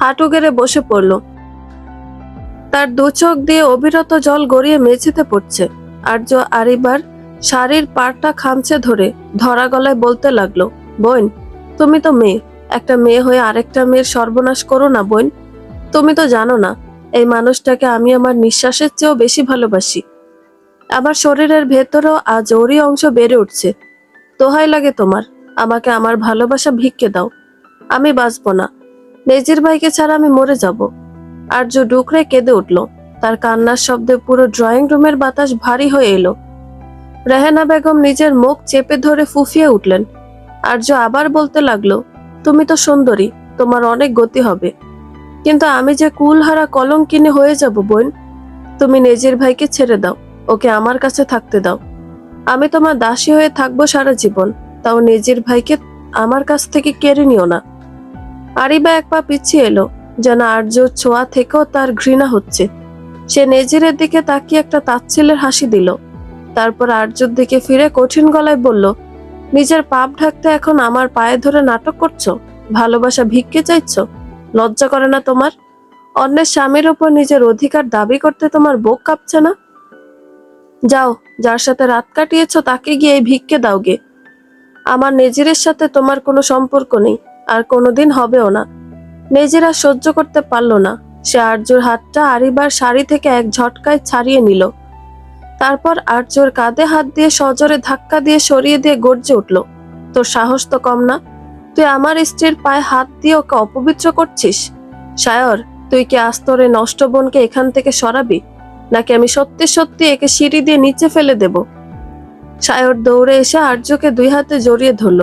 হাঁটু গেড়ে বসে পড়ল। তার দু চোখ দিয়ে অবিরত জল গড়িয়ে মেঝেতে পড়ছে। আর্য আরিবার শাড়ির পাড়টা খামচে ধরে ধরা গলায় বলতে লাগলো, বোন, তুমি তো মেয়ে, একটা মেয়ে হয়ে আরেকটা মেয়ের সর্বনাশ করো না বোন। তুমি তো জানো না, এই মানুষটাকে আমি আমার নিঃশ্বাসের চেয়েও বেশি ভালোবাসি। আমার শরীরের ভেতরেও আজ ওরই অংশ বেড়ে উঠছে। দোহাই লাগে তোমার, আমাকে আমার ভালোবাসা ভিক্ষে দাও। আমি বাঁচবো না, নেজির ভাইকে ছাড়া আমি মরে যাব। আর্য ডুকরে কেঁদে উঠল। তার কান্নার শব্দে পুরো ড্রয়িং রুমের বাতাস ভারী হয়ে এলো। রেহেনা বেগম নিজের মুখ চেপে ধরে ফুঁফিয়ে উঠলেন। আর্য আবার বলতে লাগলো, তুমি তো সুন্দরী, তোমার অনেক গতি হবে, কিন্তু আমি যে কুলহারা কলঙ্কিনী হয়ে যাব বোন। তুমি নিজের ভাইকে ছেড়ে দাও, ওকে আমার কাছে থাকতে দাও। আমি তোমার দাসী হয়ে থাকবো সারা জীবন, তাও নিজের ভাইকে আমার কাছ থেকে কেড়ে নিও না। আরিবা এক পা পিছিয়ে এলো, যেন আর্যর ছোঁয়া থেকেও তার ঘৃণা হচ্ছে। সে নেজিরের দিকে তাকিয়ে একটা তাচ্ছিল্যের হাসি দিল, তারপর আর্যর দিকে ফিরে কঠিন গলায় বলল, নিজের পাপ ঢাকতে এখন আমার পায়ে ধরে নাটক করছো? ভালোবাসা ভিক্ষে চাইছো? লজ্জা করে না তোমার? অন্যের স্বামীর উপর নিজের অধিকার দাবি করতে তোমার বুক কাঁপছে না? যাও, যার সাথে রাত কাটিয়েছো তাকে গিয়ে এই ভিক্ষে দাও গে। আমার নেজিরের সাথে তোমার কোনো সম্পর্ক নেই, আর কোনোদিন হবেও না। নেজির আর সহ্য করতে পারল না। সে আর্যর হাতটা আরিবার শাড়ি থেকে এক ঝটকায় ছাড়িয়ে নিল। তারপর আর্যর কাঁধে হাত দিয়ে সজোরে ধাক্কা দিয়ে সরিয়ে দিয়ে গর্জে উঠল, তোর সাহস তো কম না? তুই আমার স্ত্রীর পায়ে হাত দিয়ে ওকে অপবিত্র করছিস? সায়র, তুই কি আস্তরে নষ্ট বোনকে এখান থেকে সরাবি, নাকি আমি সত্যি সত্যি একে সিঁড়ি দিয়ে নিচে ফেলে দেব? সায়র দৌড়ে এসে আর্যকে দুই হাতে জড়িয়ে ধরল।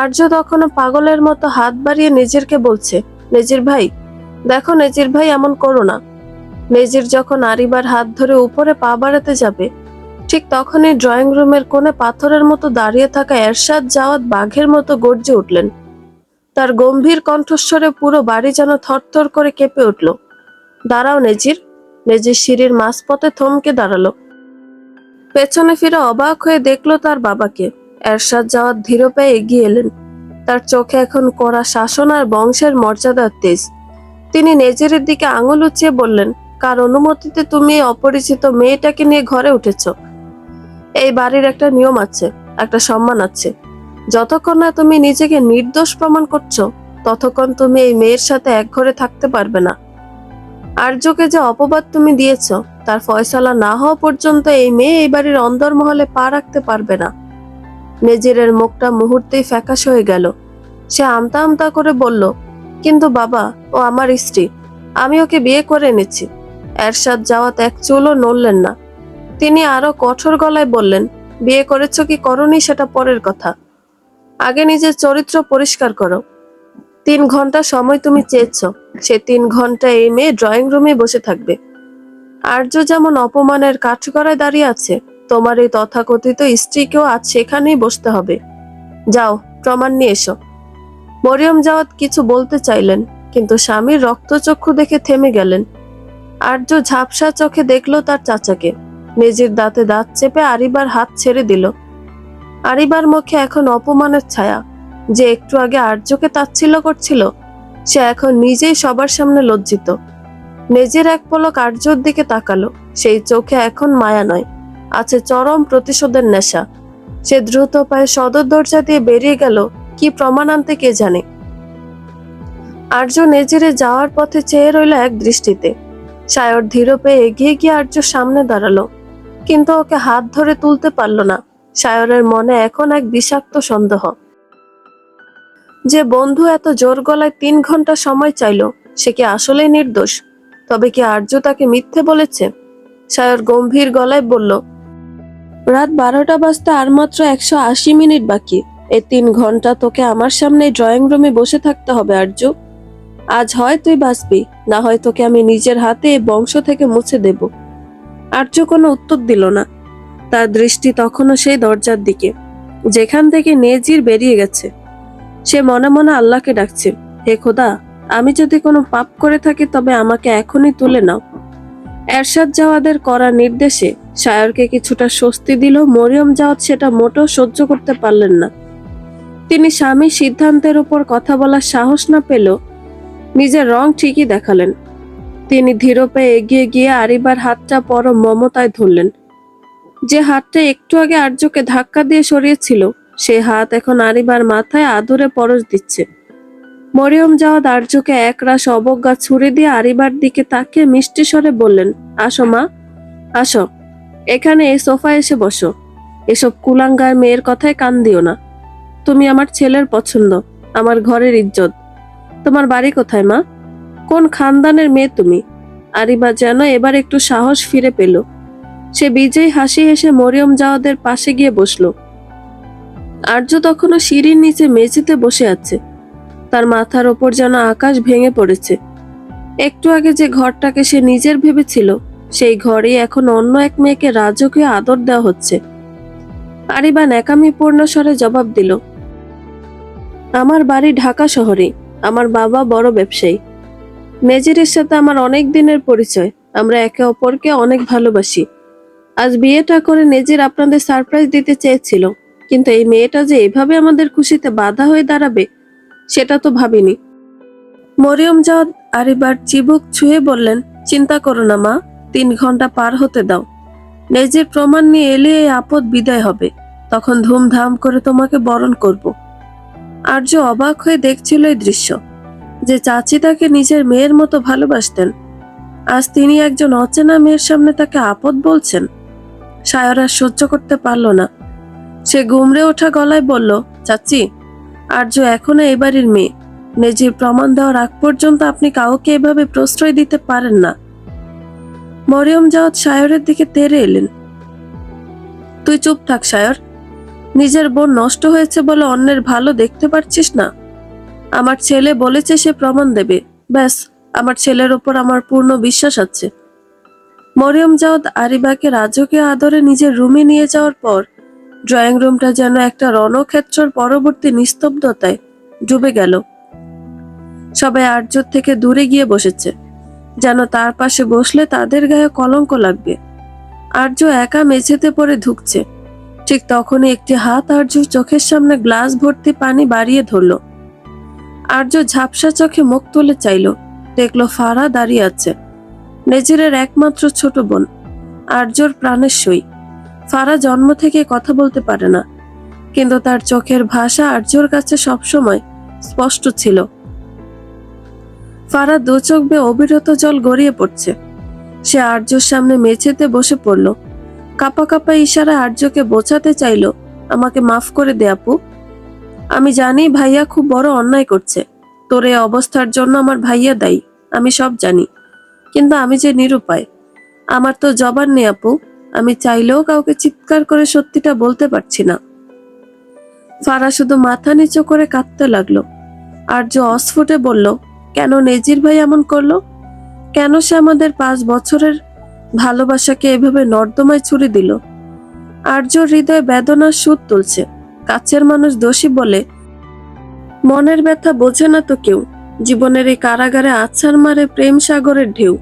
আর্য তখনও পাগলের মতো হাত বাড়িয়ে নেজিরকে বলছে, নেজির ভাই দেখো, নেজির ভাই এমন করো না। নেজির যখন আরিবার হাত ধরে উপরে পা বাড়াতে যাবে, ঠিক তখনই ড্রয়িং রুমের কোণে পাথরের মতো দাঁড়িয়ে থাকা এরশাদ জাওয়াত বাঘের মতো গর্জে উঠলেন। তার গম্ভীর কণ্ঠস্বরে পুরো বাড়ি যেন থরথর করে কেঁপে উঠল। দাঁড়াও নেজির। নেজির সিঁড়ির মাঝপথে থমকে দাঁড়ালো। পেছনে ফিরে অবাক হয়ে দেখলো তার বাবাকে। এরশাদ জাওয়াত ধীর পায়ে এগিয়ে এলেন। তার চোখে এখন কড়া শাসন আর বংশের মর্যাদার তেজ। তিনি নেজিরের দিকে আঙুল উঁচিয়ে বললেন, কার অনুমতিতে তুমি এই অপরিচিত মেয়েটাকে নিয়ে ঘরে উঠেছ? এই বাড়ির একটা নিয়ম আছে, একটা সম্মান আছে। যতক্ষণ না তুমি নিজেকে নির্দোষ প্রমাণ করছো, ততক্ষণ তুমি এই মেয়ের সাথে এক ঘরে থাকতে পারবে না। আর্যকে যে অপবাদ তুমি দিয়েছ, তার ফয়সালা না হওয়া পর্যন্ত এই মেয়ে এই বাড়ির অন্দরমহলে পা রাখতে পারবে না। নেজিরের মুখটা মুহূর্তেই ফ্যাকাশ হয়ে গেল। সে আমতা আমতা করে বলল, কিন্তু বাবা, ও আমার স্ত্রী, আমি ওকে বিয়ে করে এনেছি। এরশাদ জাওয়াত এক চুলও নড়লেন না। তিনি আরো কঠোর গলায় বললেন, বিয়ে করেছ কি করনি সেটা পরের কথা, আগে নিজের চরিত্র পরিষ্কার করো। 3 ঘন্টা সময় তুমি চেয়েছ, সে 3 ঘন্টা এই মেয়ে ড্রয়িং রুমে বসে থাকবে। আর্য যেমন অপমানের কাঠগড়ায় দাঁড়িয়ে আছে, তোমার এই তথাকথিত স্ত্রীকেও আজ সেখানেই বসতে হবে। যাও, প্রমাণ নিয়ে এসো। মরিয়ম জাওয়াত কিছু বলতে চাইলেন, কিন্তু স্বামীর রক্তচক্ষু দেখে থেমে গেলেন। আর্য ঝাপসা চোখে দেখলো তার চাচাকে। নিজের দাঁতে দাঁত চেপে আরিবার হাত ছেড়ে দিল। আরিবার মুখে এখন অপমানের ছায়া। যে একটু আগে আর্যকে তাচ্ছিল্য করছিল, সে এখন নিজেই সবার সামনে লজ্জিত। নিজের এক পলক আর্যর দিকে তাকালো। সেই চোখে এখন মায়া নয়, আছে চরম প্রতিশোধের নেশা। সে দ্রুত পায়ে সদর দরজা দিয়ে বেরিয়ে গেল, কি প্রমাণ আনতে কে জানে। আর্য নেজিরে যাওয়ার পথে চেয়ে রইল এক দৃষ্টিতে। সায়র ধীর পেয়ে এগিয়ে গিয়ে আর্যর সামনে দাঁড়ালো, কিন্তু ওকে হাত ধরে তুলতে পারল না। সায়রের মনে এখন এক বিষাক্ত সন্দেহ। যে বন্ধু এত জোর গলায় 3 ঘন্টা সময় চাইলো, সে কি আসলেই নির্দোষ? তবে কি আর্য তাকে মিথ্যে বলেছে? সায়র গম্ভীর গলায় বলল, রাত 12টা বাজতে আর মাত্র 180 মিনিট বাকি। এই 3 ঘন্টা তোকে আমার সামনে ড্রয়িং রুমে বসে থাকতে হবে আর্য। আজ হয় তুই বাঁচবি, না হয় তোকে আমি নিজের হাতে এই বংশ থেকে মুছে দেব। আর্য কোনো উত্তর দিল না। তার দৃষ্টি তখনও সেই দরজার দিকে, যেখান থেকে নেজির বেরিয়ে গেছে। সে মনে মনে আল্লাহকে ডাকছে, হে খোদা, আমি যদি কোনো পাপ করে থাকি তবে আমাকে এখনই তুলে নাও। এরশাদ জাওয়াদের করা নির্দেশে সায়রকে কিছুটা স্বস্তি দিল মরিয়ম জাওয়াত সেটা মোটেও সহ্য করতে পারলেন না। তিনি স্বামীর সিদ্ধান্তের উপর কথা বলার সাহস না পেলেও নিজের রং ঠিকই দেখালেন। তিনি ধীর পায়ে এগিয়ে গিয়ে আরিবার হাতটা পরম মমতায় ধরলেন। যে হাতটা একটু আগে আর্যকে ধাক্কা দিয়ে সরিয়েছিল, সে হাত এখন আরিবার মাথায় আদরে পরশ দিচ্ছে। মরিয়ম জাওয়াত আর্যকে একরাশ অবজ্ঞা ছুড়ে দিয়ে আরিবার দিকে তাকিয়ে মিষ্টি স্বরে বললেন, আসো মা, আসো, এখানে এই সোফায় এসে বসো। এসব কুলাঙ্গার মেয়ের কথায় কান দিও না। তুমি আমার ছেলের পছন্দ, আমার ঘরের ইজ্জত। তোমার বাড়ি কোথায় মা? কোন খানদানের মেয়ে তুমি? আরিবা যেন এবার একটু সাহস ফিরে পেল। সে বিজয়ী হাসি হেসে মরিয়ম জাওয়াদের পাশে গিয়ে বসলো। আর্য তখনও সিঁড়ির নিচে মেঝেতে বসে আছে। তার মাথার ওপর যেন আকাশ ভেঙে পড়েছে। একটু আগে যে ঘরটাকে সে নিজের ভেবেছিল, সেই ঘরেই এখন অন্য এক মেয়েকে রাজকীয় আদর দেওয়া হচ্ছে। আরিবা ন্যাকামিপূর্ণ স্বরে জবাব দিল, আমার বাড়ি ঢাকা শহরে, আমার বাবা বড় ব্যবসায়ী। নেজিরের সাথে আমার অনেক দিনের পরিচয়, আমরা একে অপরকে অনেক ভালোবাসি। আজ বিয়েটা করে নেজির আপনাদের সারপ্রাইজ দিতে চেয়েছিল, কিন্তু এই মেয়েটা যে এভাবে আমাদের খুশিতে বাধা হয়ে দাঁড়াবে সেটা তো ভাবিনি। মরিয়ম জাওয়াদ আরিবার চিবুক ছুঁয়ে বললেন, চিন্তা করো না মা, 3 ঘন্টা পার হতে দাও। নেজির প্রমাণ নিয়ে এলে এই আপদ বিদায় হবে, তখন ধুমধাম করে তোমাকে বরণ করব। আর্য অবাক হয়ে দেখছিল এই দৃশ্য। যে চাচি তাকে নিজের মেয়ের মতো ভালোবাসতেন, আজ তিনি একজন অচেনা মেয়ের সামনে তাকে আপদ বলছেন। সায়রা সহ্য করতে পারল না। সে গুমড়ে ওঠা গলায় বলল, চাচি, আর্য এখনো এই বাড়ির মেয়ে। নেজির প্রমাণ দেওয়ার আগ পর্যন্ত আপনি কাউকে এভাবে প্রশ্রয় দিতে পারেন না। মরিয়ম জাওয়াদ সায়রের দিকে তেড়ে এলেন। তুই চুপ থাক সায়র, নিজের বোন নষ্ট হয়েছে বলে অন্যের ভালো দেখতে পারছিস না? আমার ছেলে বলেছে সে প্রমাণ দেবে, ব্যাস, আমার ছেলের ওপর আমার পূর্ণ বিশ্বাস আছে। মরিয়ম জাওয়াদ আরিবাকে রাজকীয় আদরে নিজের রুমে নিয়ে যাওয়ার পর ড্রয়িং রুমটা যেন একটা রণক্ষেত্রের পরবর্তী নিস্তব্ধতায় ডুবে গেল। সবাই আর্যর থেকে দূরে গিয়ে বসেছে, যেন তার পাশে বসলে তাদের গায়ে কলঙ্ক লাগবে। আর্য একা মেঝেতে পড়ে ধুকছে। ঠিক তখনই একটি হাত আর্যর চোখের সামনে গ্লাস ভর্তি পানি বাড়িয়ে ধরল। আর্য ঝাপসা চোখে মুখ তুলে চাইল, দেখলো ফারা দাঁড়িয়ে আছে, নেজিরের একমাত্র ছোট বোন, আর্যর প্রাণের সই। ফারা জন্ম থেকে কথা বলতে পারে না, কিন্তু তার চোখের ভাষা আর্যর কাছে সবসময় স্পষ্ট ছিল। ফারা দু চোখ বেয়ে অবিরত জল গড়িয়ে পড়ছে। সে আর্যর সামনে মেঝেতে বসে পড়ল। কাপা কাপা ইশারা আর্যকে বোঝাতে চাইল, আমাকে মাফ করে দে আপু। আমি জানি ভাইয়া খুব বড় অন্যায় করছে, তোর এই অবস্থার জন্য আমার ভাইয়া দায়ী, আমি সব জানি, কিন্তু আমি যে নিরুপায়, আমার তো জবান নেই আপু। আমি চাইলেও কাউকে চিৎকার করে সত্যিটা বলতে পারছি না। ফারা শুধু মাথা নিচু করে কাঁদতে লাগলো। আর্য অস্ফুটে বলল, কেন নেজির ভাই এমন করলো? কেন সে আমাদের 5 বছরের ভালোবাসাকে এভাবে নর্দমায় ছুড়ে দিল? আর্যর হৃদয়ে বেদনার সুর তুলছে। কাছের মানুষ দোষী বলে মনের ব্যথা বোঝে না তো কেউ। জীবনের এই কারাগারে আছাড় মারে প্রেম সাগরের ঢেউ।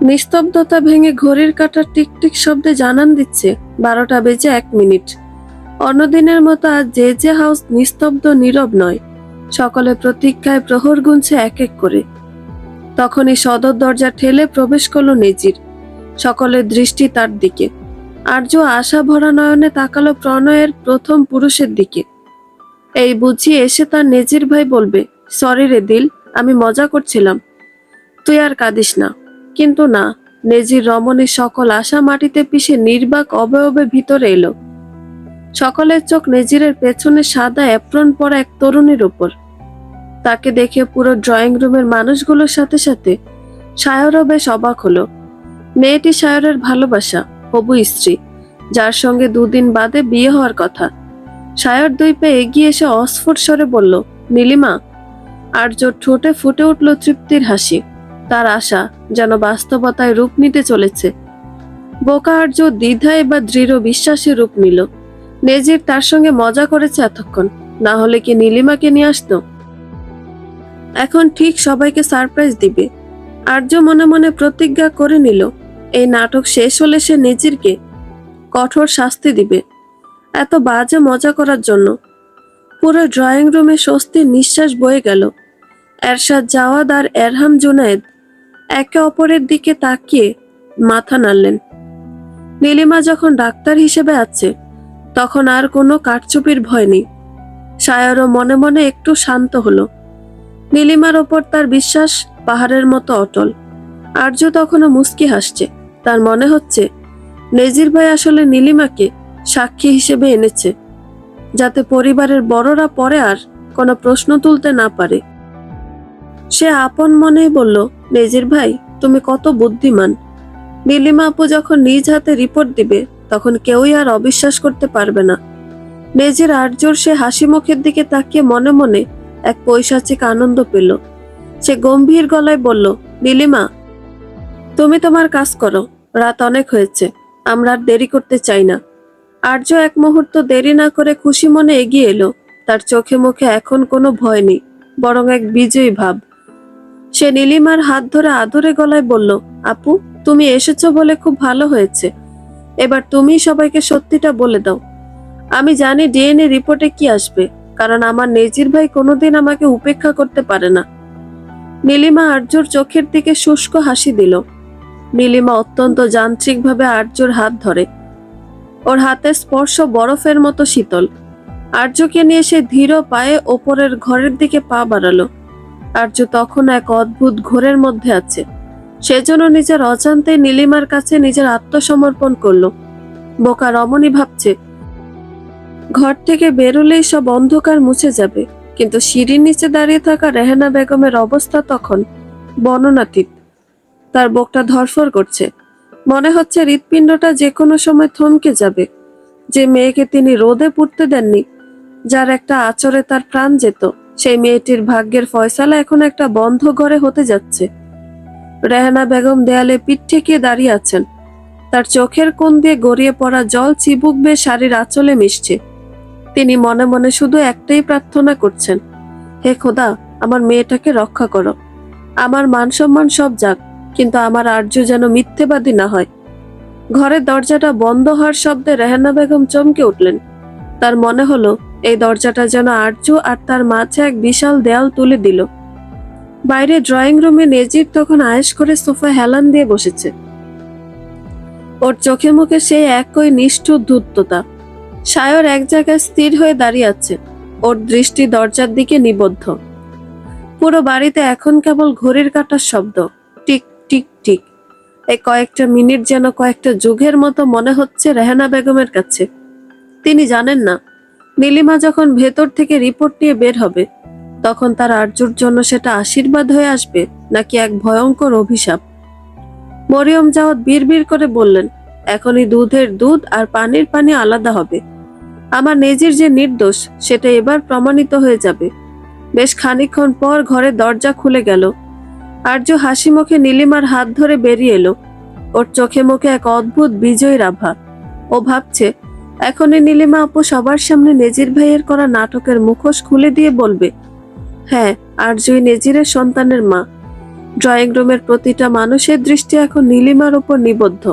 নিস্তব্ধতা ভেঙে ঘড়ির কাঁটার টিকটিক শব্দে জানান দিচ্ছে 12টা বেজে 1 মিনিট। অন্যদিনের মতো আজ যে হাউস নিস্তব্ধ নীরব নয়, সকলে প্রতীক্ষায় প্রহর গুনছে এক এক করে। তখনই সদর দরজা ঠেলে প্রবেশ করলো নেজির। সকলের দৃষ্টি তার দিকে। আর্য আশা ভরা নয়নে তাকালো প্রণয়ের প্রথম পুরুষের দিকে। এই বুঝি এসে তার নেজির ভাই বলবে, সরি রে দিল, আমি মজা করছিলাম, তুই আর কাঁদিস না। কিন্তু না, নেজির রমণীর সকল আশা মাটিতে পিষে নির্বাক অবয়বে ভিতরে এলো। সকলের চোখ নেজিরের পেছনে সাদা অ্যাপ্রন পরা এক তরুণীর উপর। তাকে দেখে পুরো ড্রয়িং রুমের মানুষগুলোর সাথে সাথে সায়রও বেশ অবাক হলো। মেয়েটি সায়রের ভালোবাসা, হবু স্ত্রী, যার সঙ্গে 2 দিন বাদে বিয়ে হওয়ার কথা। সায়র 2 পা এগিয়ে এসে অস্ফুট স্বরে বলল, নীলিমা। আর্যর ঠোঁটে ফুটে উঠল তৃপ্তির হাসি। তার আশা যেন বাস্তবতায় রূপ নিতে চলেছে। বোকা আর্য দ্বিধায় বা দৃঢ় বিশ্বাসে রূপ নিল। নেজির তার সঙ্গে মজা করেছে এতক্ষণ, না হলে কি নীলিমাকে নিয়ে আসতো? এখন ঠিক সবাইকে সারপ্রাইজ দিবে। আর্য মনে মনে প্রতিজ্ঞা করে নিল, এই নাটক শেষ হলে সে নেজিরকে কঠোর শাস্তি দিবে, এত বাজে মজা করার জন্য। পুরো ড্রয়িং রুমে স্বস্তির নিঃশ্বাস বয়ে গেল। এরশাদ জাওয়াদ আর এরহাম জুনায়েদ একে অপরের দিকে তাকিয়ে মাথা নাড়লেন। নীলিমা যখন ডাক্তার হিসেবে আছে, তখন আর কোনো কারচুপির ভয় নেই। সায়রও মনে মনে একটু শান্ত হলো। নীলিমার ওপর তার বিশ্বাস পাহাড়ের মতো অটল। আর্য তখনও মুস্কি হাসছে। তার মনে হচ্ছে নেজির ভাই আসলে নীলিমাকে সাক্ষী হিসেবে এনেছে, যাতে পরিবারের বড়রা পরে আর কোনো প্রশ্ন তুলতে না পারে। সে আপন মনেই বলল, নেজির ভাই তুমি কত বুদ্ধিমান। নীলিমা আপু যখন নিজ হাতে রিপোর্ট দিবে তখন কেউই আর অবিশ্বাস করতে পারবে না। নেজির আর্যর সে হাসি মুখের দিকে তাকিয়ে মনে মনে এক পৈশাচিক আনন্দ পেল। সে গম্ভীর গলায় বলল, নীলিমা তুমি তোমার কাজ করো, রাত অনেক হয়েছে, আমরা আর দেরি করতে চাই না। আর্য এক মুহূর্ত দেরি না করে খুশি মনে এগিয়ে এলো। তার চোখে মুখে এখন কোনো ভয় নেই, বরং এক বিজয়ী ভাব। সে নীলিমার হাত ধরে আদরে গলায় বলল, আপু তুমি এসেছো বলে খুব ভালো হয়েছে। এবার তুমি সবাইকে সত্যিটা বলে দাও। আমি জানি ডিএনএ রিপোর্টে কি আসবে, কারণ আমার নেজির ভাই কোনোদিন আমাকে উপেক্ষা করতে পারে না। নীলিমা আর্যর চোখের দিকে শুষ্ক হাসি দিল। নীলিমা অত্যন্ত যান্ত্রিকভাবে আর্যর হাত ধরে। ওর হাতের স্পর্শ বরফের মতো শীতল। আর্যকে নিয়ে সে ধীর পায়ে ওপরের ঘরের দিকে পা বাড়ালো। আর্য তখন এক অদ্ভুত ঘোরের মধ্যে আছে। সেজন্য নিজের অজান্তে নীলিমার কাছে নিজের আত্মসমর্পণ করলো। বোকা রমণী ভাবছে ঘর থেকে বেরোলেই সব অন্ধকার মুছে যাবে, কিন্তু সিঁড়ির নিচে দাঁড়িয়ে থাকা রেহেনা বেগমের অবস্থা তখন বর্ণনাতীত। তার বুকটা ধড়ফড় করছে, মনে হচ্ছে হৃৎপিণ্ডটা যে কোনো সময় থমকে যাবে। যে মেয়েকে তিনি রোদে পুড়তে দেননি, যার একটা আচরে তার প্রাণ যেত, সেই মেয়েটির ভাগ্যের ফয়সালা এখন একটা বন্ধ ঘরে হতে যাচ্ছে। রেহানা বেগম দেয়ালে পিঠ ঠেকিয়ে দাঁড়িয়ে আছেন। তার চোখের কোণ দিয়ে গড়িয়ে পড়া জল চিবুক বেয়ে শাড়ির আঁচলে মিশছে। তিনি মনে মনে শুধু একটাই প্রার্থনা করছেন, হে খোদা, আমার মেয়েটাকে রক্ষা করো। আমার মান সম্মান সব যাক, কিন্তু আমার আর্য যেন মিথ্যেবাদী না হয়। ঘরের দরজাটা বন্ধ হওয়ার শব্দে রেহানা বেগম চমকে উঠলেন। তার মনে হলো এই দরজাটা যেন আর্য আর তার মাঝে এক বিশাল দেয়াল তুলে দিল। বাইরে ড্রয়িং রুমে নেজির তখন আয়েশ করে সোফা হেলান দিয়ে বসেছে। ওর চোখে মুখে সেই একই নিষ্ঠুর ধূর্ততা। সায়র এক জায়গায় স্থির হয়ে দাঁড়িয়ে আছে, ওর দৃষ্টি দরজার দিকে নিবদ্ধ। পুরো বাড়িতে এখন কেবল ঘড়ির কাঁটার শব্দ, টিক টিক টিক। এই কয়েকটা মিনিট যেন কয়েকটা যুগের মতো মনে হচ্ছে রেহানা বেগমের কাছে। তিনি জানেন না নীলিমা যখন ভেতর থেকে রিপোর্ট নিয়ে বের হবে, তখন তার আর্যর জন্য সেটা আশীর্বাদ হয়ে আসবে নাকি এক ভয়ঙ্কর অভিশাপ। মরিয়ম জাওয়াত বিড়বিড় করে বললেন, এখনই দুধের দুধ আর পানির পানি আলাদা হবে। আমার নেজির যে নির্দোষ সেটা এবার প্রমাণিত হয়ে যাবে। বেশ খানিকক্ষণ পর ঘরের দরজা খুলে গেল। আর্য হাসি মুখে নীলিমার হাত ধরে বেরিয়ে এলো। ওর চোখে মুখে এক অদ্ভুত বিজয়ীর আভা। ও ভাবছে এখনই নীলিমা আপু সবার সামনে নেজির ভাইয়ের করা নাটকের মুখোশ খুলে দিয়ে বলবে, হ্যাঁ আর্যই নেজিরের সন্তানের মা। ড্রয়িং রুমের প্রতিটা মানুষের দৃষ্টি এখন নীলিমার উপর নিবদ্ধ।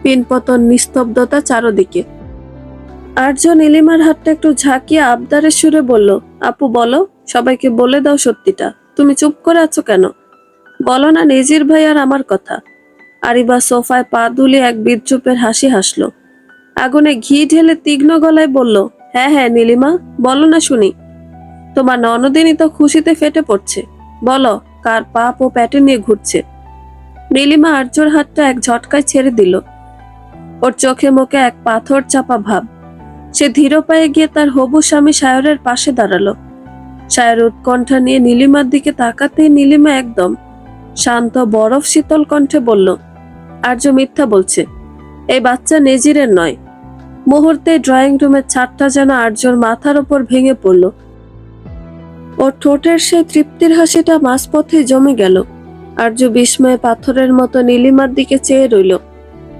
পিনপতন, নিস্তব্ধতা চারদিকে। আর্য নীলিমার হাতটা একটু ঝাঁকিয়ে আবদারের সুরে বলল, আপু বলো, সবাইকে বলে দাও সত্যিটা। তুমি চুপ করে আছো কেন? বলো না নেজির ভাই আর আমার কথা। আরিবা সোফায় পা দুলিয়ে এক বিদ্রুপের হাসি হাসলো। আগুনে ঘি ঢেলে তীক্ষ্ণ গলায় বলল, হ্যাঁ হ্যাঁ নীলিমা, বলো না শুনি। তোমার ননদিনী তো খুশিতে ফেটে পড়ছে। বলো, কার পাপ ও প্যাটে নিয়ে ঘুরছে। নীলিমা আর্যর হাতটা এক ঝটকায় ছেড়ে দিল। ওর চোখে মুখে এক পাথর চাপা ভাব। সে ধীর পায়ে গিয়ে তার হবু স্বামী সায়রের পাশে দাঁড়ালো। সায়র উৎকণ্ঠা নিয়ে নীলিমার দিকে তাকাতেই নীলিমা একদম শান্ত বরফ শীতল কণ্ঠে বলল, আর্য মিথ্যা বলছে, এই বাচ্চা নেজিরের নয়। মুহূর্তে ড্রয়িং রুমের ছাদটা যেন আর্যর মাথার উপর ভেঙে পড়ল। ওর ঠোঁটের সেই তৃপ্তির হাসিটা মাঝপথে জমে গেল। আর্য বিস্ময়ে পাথরের মতো নীলিমার দিকে চেয়ে রইল।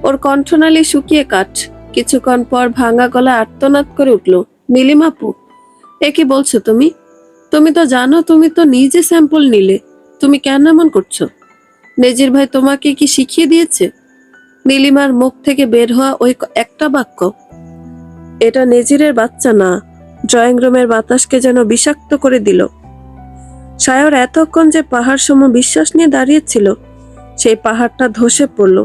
ওর কণ্ঠনালী শুকিয়ে কাঠ। কিছুক্ষণ পর ভাঙা গলায় আর্তনাদ করে উঠল, নীলিমাপু, এ কি বলছো তুমি? তুমি তো জানো তুমি তো নিজে স্যাম্পল নিলে। তুমি কেন এমন করছো? নেজির ভাই তোমাকে কি শিখিয়ে দিয়েছে? নীলিমার মুখ থেকে বের হওয়া ওই একটা বাক্য, এটা নেজিরের বাচ্চা না, ড্রয়িং রুমের বাতাসকে যেন বিষাক্ত করে দিল। সায়র এতক্ষণ যে পাহাড় সম বিশ্বাস নিয়ে দাঁড়িয়েছিল, সেই পাহাড়টা ধসে পড়ল।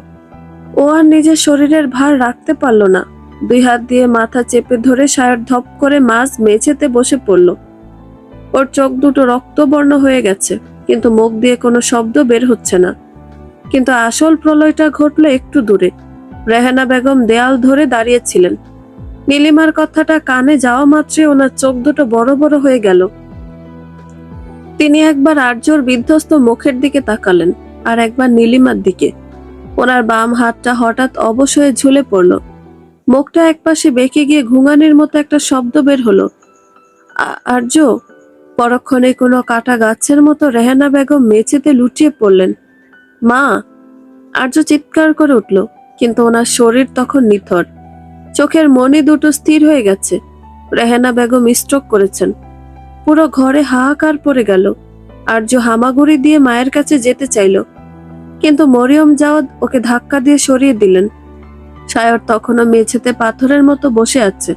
ও আর নিজের শরীরের ভার রাখতে পারল না। দুই হাত দিয়ে মাথা চেপে ধরে সায়র ধপ করে মাঝ মেঝেতে বসে পড়ল। ওর চোখ দুটো রক্তবর্ণ হয়ে গেছে, কিন্তু মুখ দিয়ে কোনো শব্দ বের হচ্ছে না। কিন্তু আসল প্রলয়টা ঘটলো একটু দূরে। রেহানা বেগম দেয়াল ধরে দাঁড়িয়েছিলেন। নীলিমার কথাটা কানে যাওয়া মাত্রই ওনার চোখ দুটো বড় বড় হয়ে গেল। তিনি একবার আর্যর বিধ্বস্ত মুখের দিকে তাকালেন, আর একবার নীলিমার দিকে। ওনার বাম হাতটা হঠাৎ অবশ হয়ে ঝুলে পড়ল। মুখটা একপাশে বেঁকে গিয়ে ঘুঙানির মতো একটা শব্দ বের হলো, আর্য। পরক্ষণে কোনো কাটা গাছের মতো রেহানা বেগম মেঝেতে লুটিয়ে পড়লেন। মা! আর্য চিৎকার করে উঠল, কিন্তু ওনার শরীর তখন নিথর। চোখের মনি দুটো স্থির হয়ে গেছে। রেহানা বেগম স্ট্রোক করেছেন। পুরো ঘরে হাহাকার পড়ে গেল। আর্য হামাগুড়ি দিয়ে মায়ের কাছে যেতে চাইল, কিন্তু মরিয়ম জাওয়াদ ওকে ধাক্কা দিয়ে সরিয়ে দিলেন। সায়র তখনও মেঝেতে পাথরের মতো বসে আছে।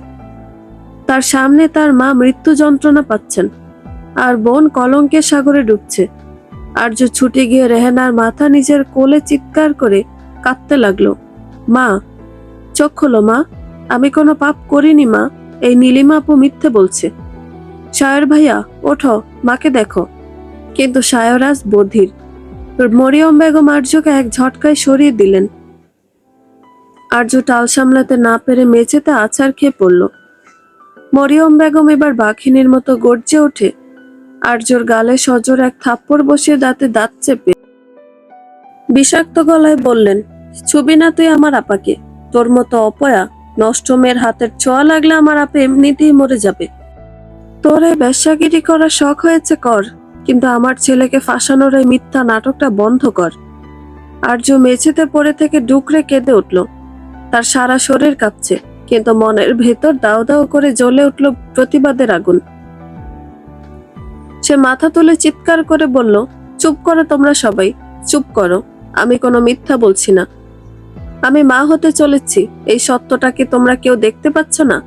তার সামনে তার মা মৃত্যু যন্ত্রণা পাচ্ছেন, আর বোন কলঙ্কের সাগরে ডুবছে। আর্য ছুটে গিয়ে রেহানার মাথা নিজের কোলে চিৎকার করে কাঁদতে লাগলো, মা! চোখ খোলো মা, আমি কোনো পাপ করিনি মা, এই নীলিমা আপু মিথ্যে বলছে। সায়র ভাইয়া ওঠো, মাকে দেখো। কিন্তু সায়র আজ বধির। মরিয়ম বেগম আর্যকে এক ঝটকায় সরিয়ে দিলেন। আর্য টাল সামলাতে না পেরে মেঝেতে আছাড় খেয়ে পড়ল। মরিয়ম বেগম এবার বাঘিনীর মতো গর্জে ওঠে। আর্যর গালে সজোর এক থাপ্পড় বসিয়ে দাঁতে দাঁত চেপে বিষাক্ত গলায় বললেন, ছবি না তুই আমার আপাকে। তোর মতো অপয়া নষ্ট মেয়ের হাতের ছোঁয়া লাগলে আমার আপা এমনিতেই মরে যাবে। তোর এই বেশ্যাগিরি করার শখ হয়েছে কর, কিন্তু আমার ছেলেকে ফাঁসানোর এই মিথ্যা নাটকটা বন্ধ কর। আর্য মেঝেতে পড়ে থেকে ডুকরে কেঁদে উঠল। তার সারা শরীর কাঁপছে, কিন্তু মনের ভেতর দাও দাও করে জ্বলে উঠল প্রতিবাদের আগুন। সে মাথা তুলে চিৎকার করে বলল, চুপ করো তোমরা সবাই, চুপ করো। আমি কোনো মিথ্যা বলছি না। আমি মা হতে চলেছি, এই সত্যটা কি তোমরা কেউ দেখতে পাচ্ছ না?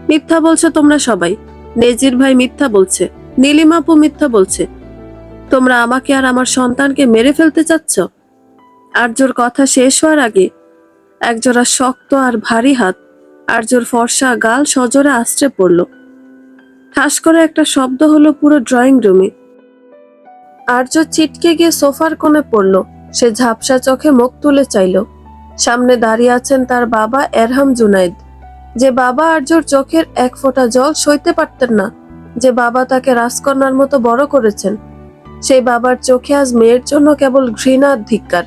মিথ্যা বলছো তোমরা সবাই। নেজির ভাই মিথ্যা বলছে, নীলিমা আপু মিথ্যা বলছে। তোমরা আমাকে আর আমার সন্তানকে মেরে ফেলতে চাচ্ছ। আর্যর কথা শেষ হওয়ার আগে একজোড়া শক্ত আর ভারী হাত আর্যর ফর্সা গাল সজোরে আশ্রে পড়ল। ঠাস করে একটা শব্দ হলো পুরো ড্রয়িং রুমে। আর্য ছিটকে গিয়ে সোফার কোণে পড়ল। সে ঝাপসা চোখে মুখ তুলে চাইল। সামনে দাঁড়িয়ে আছেন তার বাবা এরহাম জুনাইদ, যে বাবা আর্যর চোখের এক ফোঁটা জল সইতে পারতেন না, যে বাবা তাকে রাজকন্যার মতো বড় করেছেন। সেই বাবার চোখে আজ মেয়ের জন্য কেবল ঘৃণা আর ধিক্কার।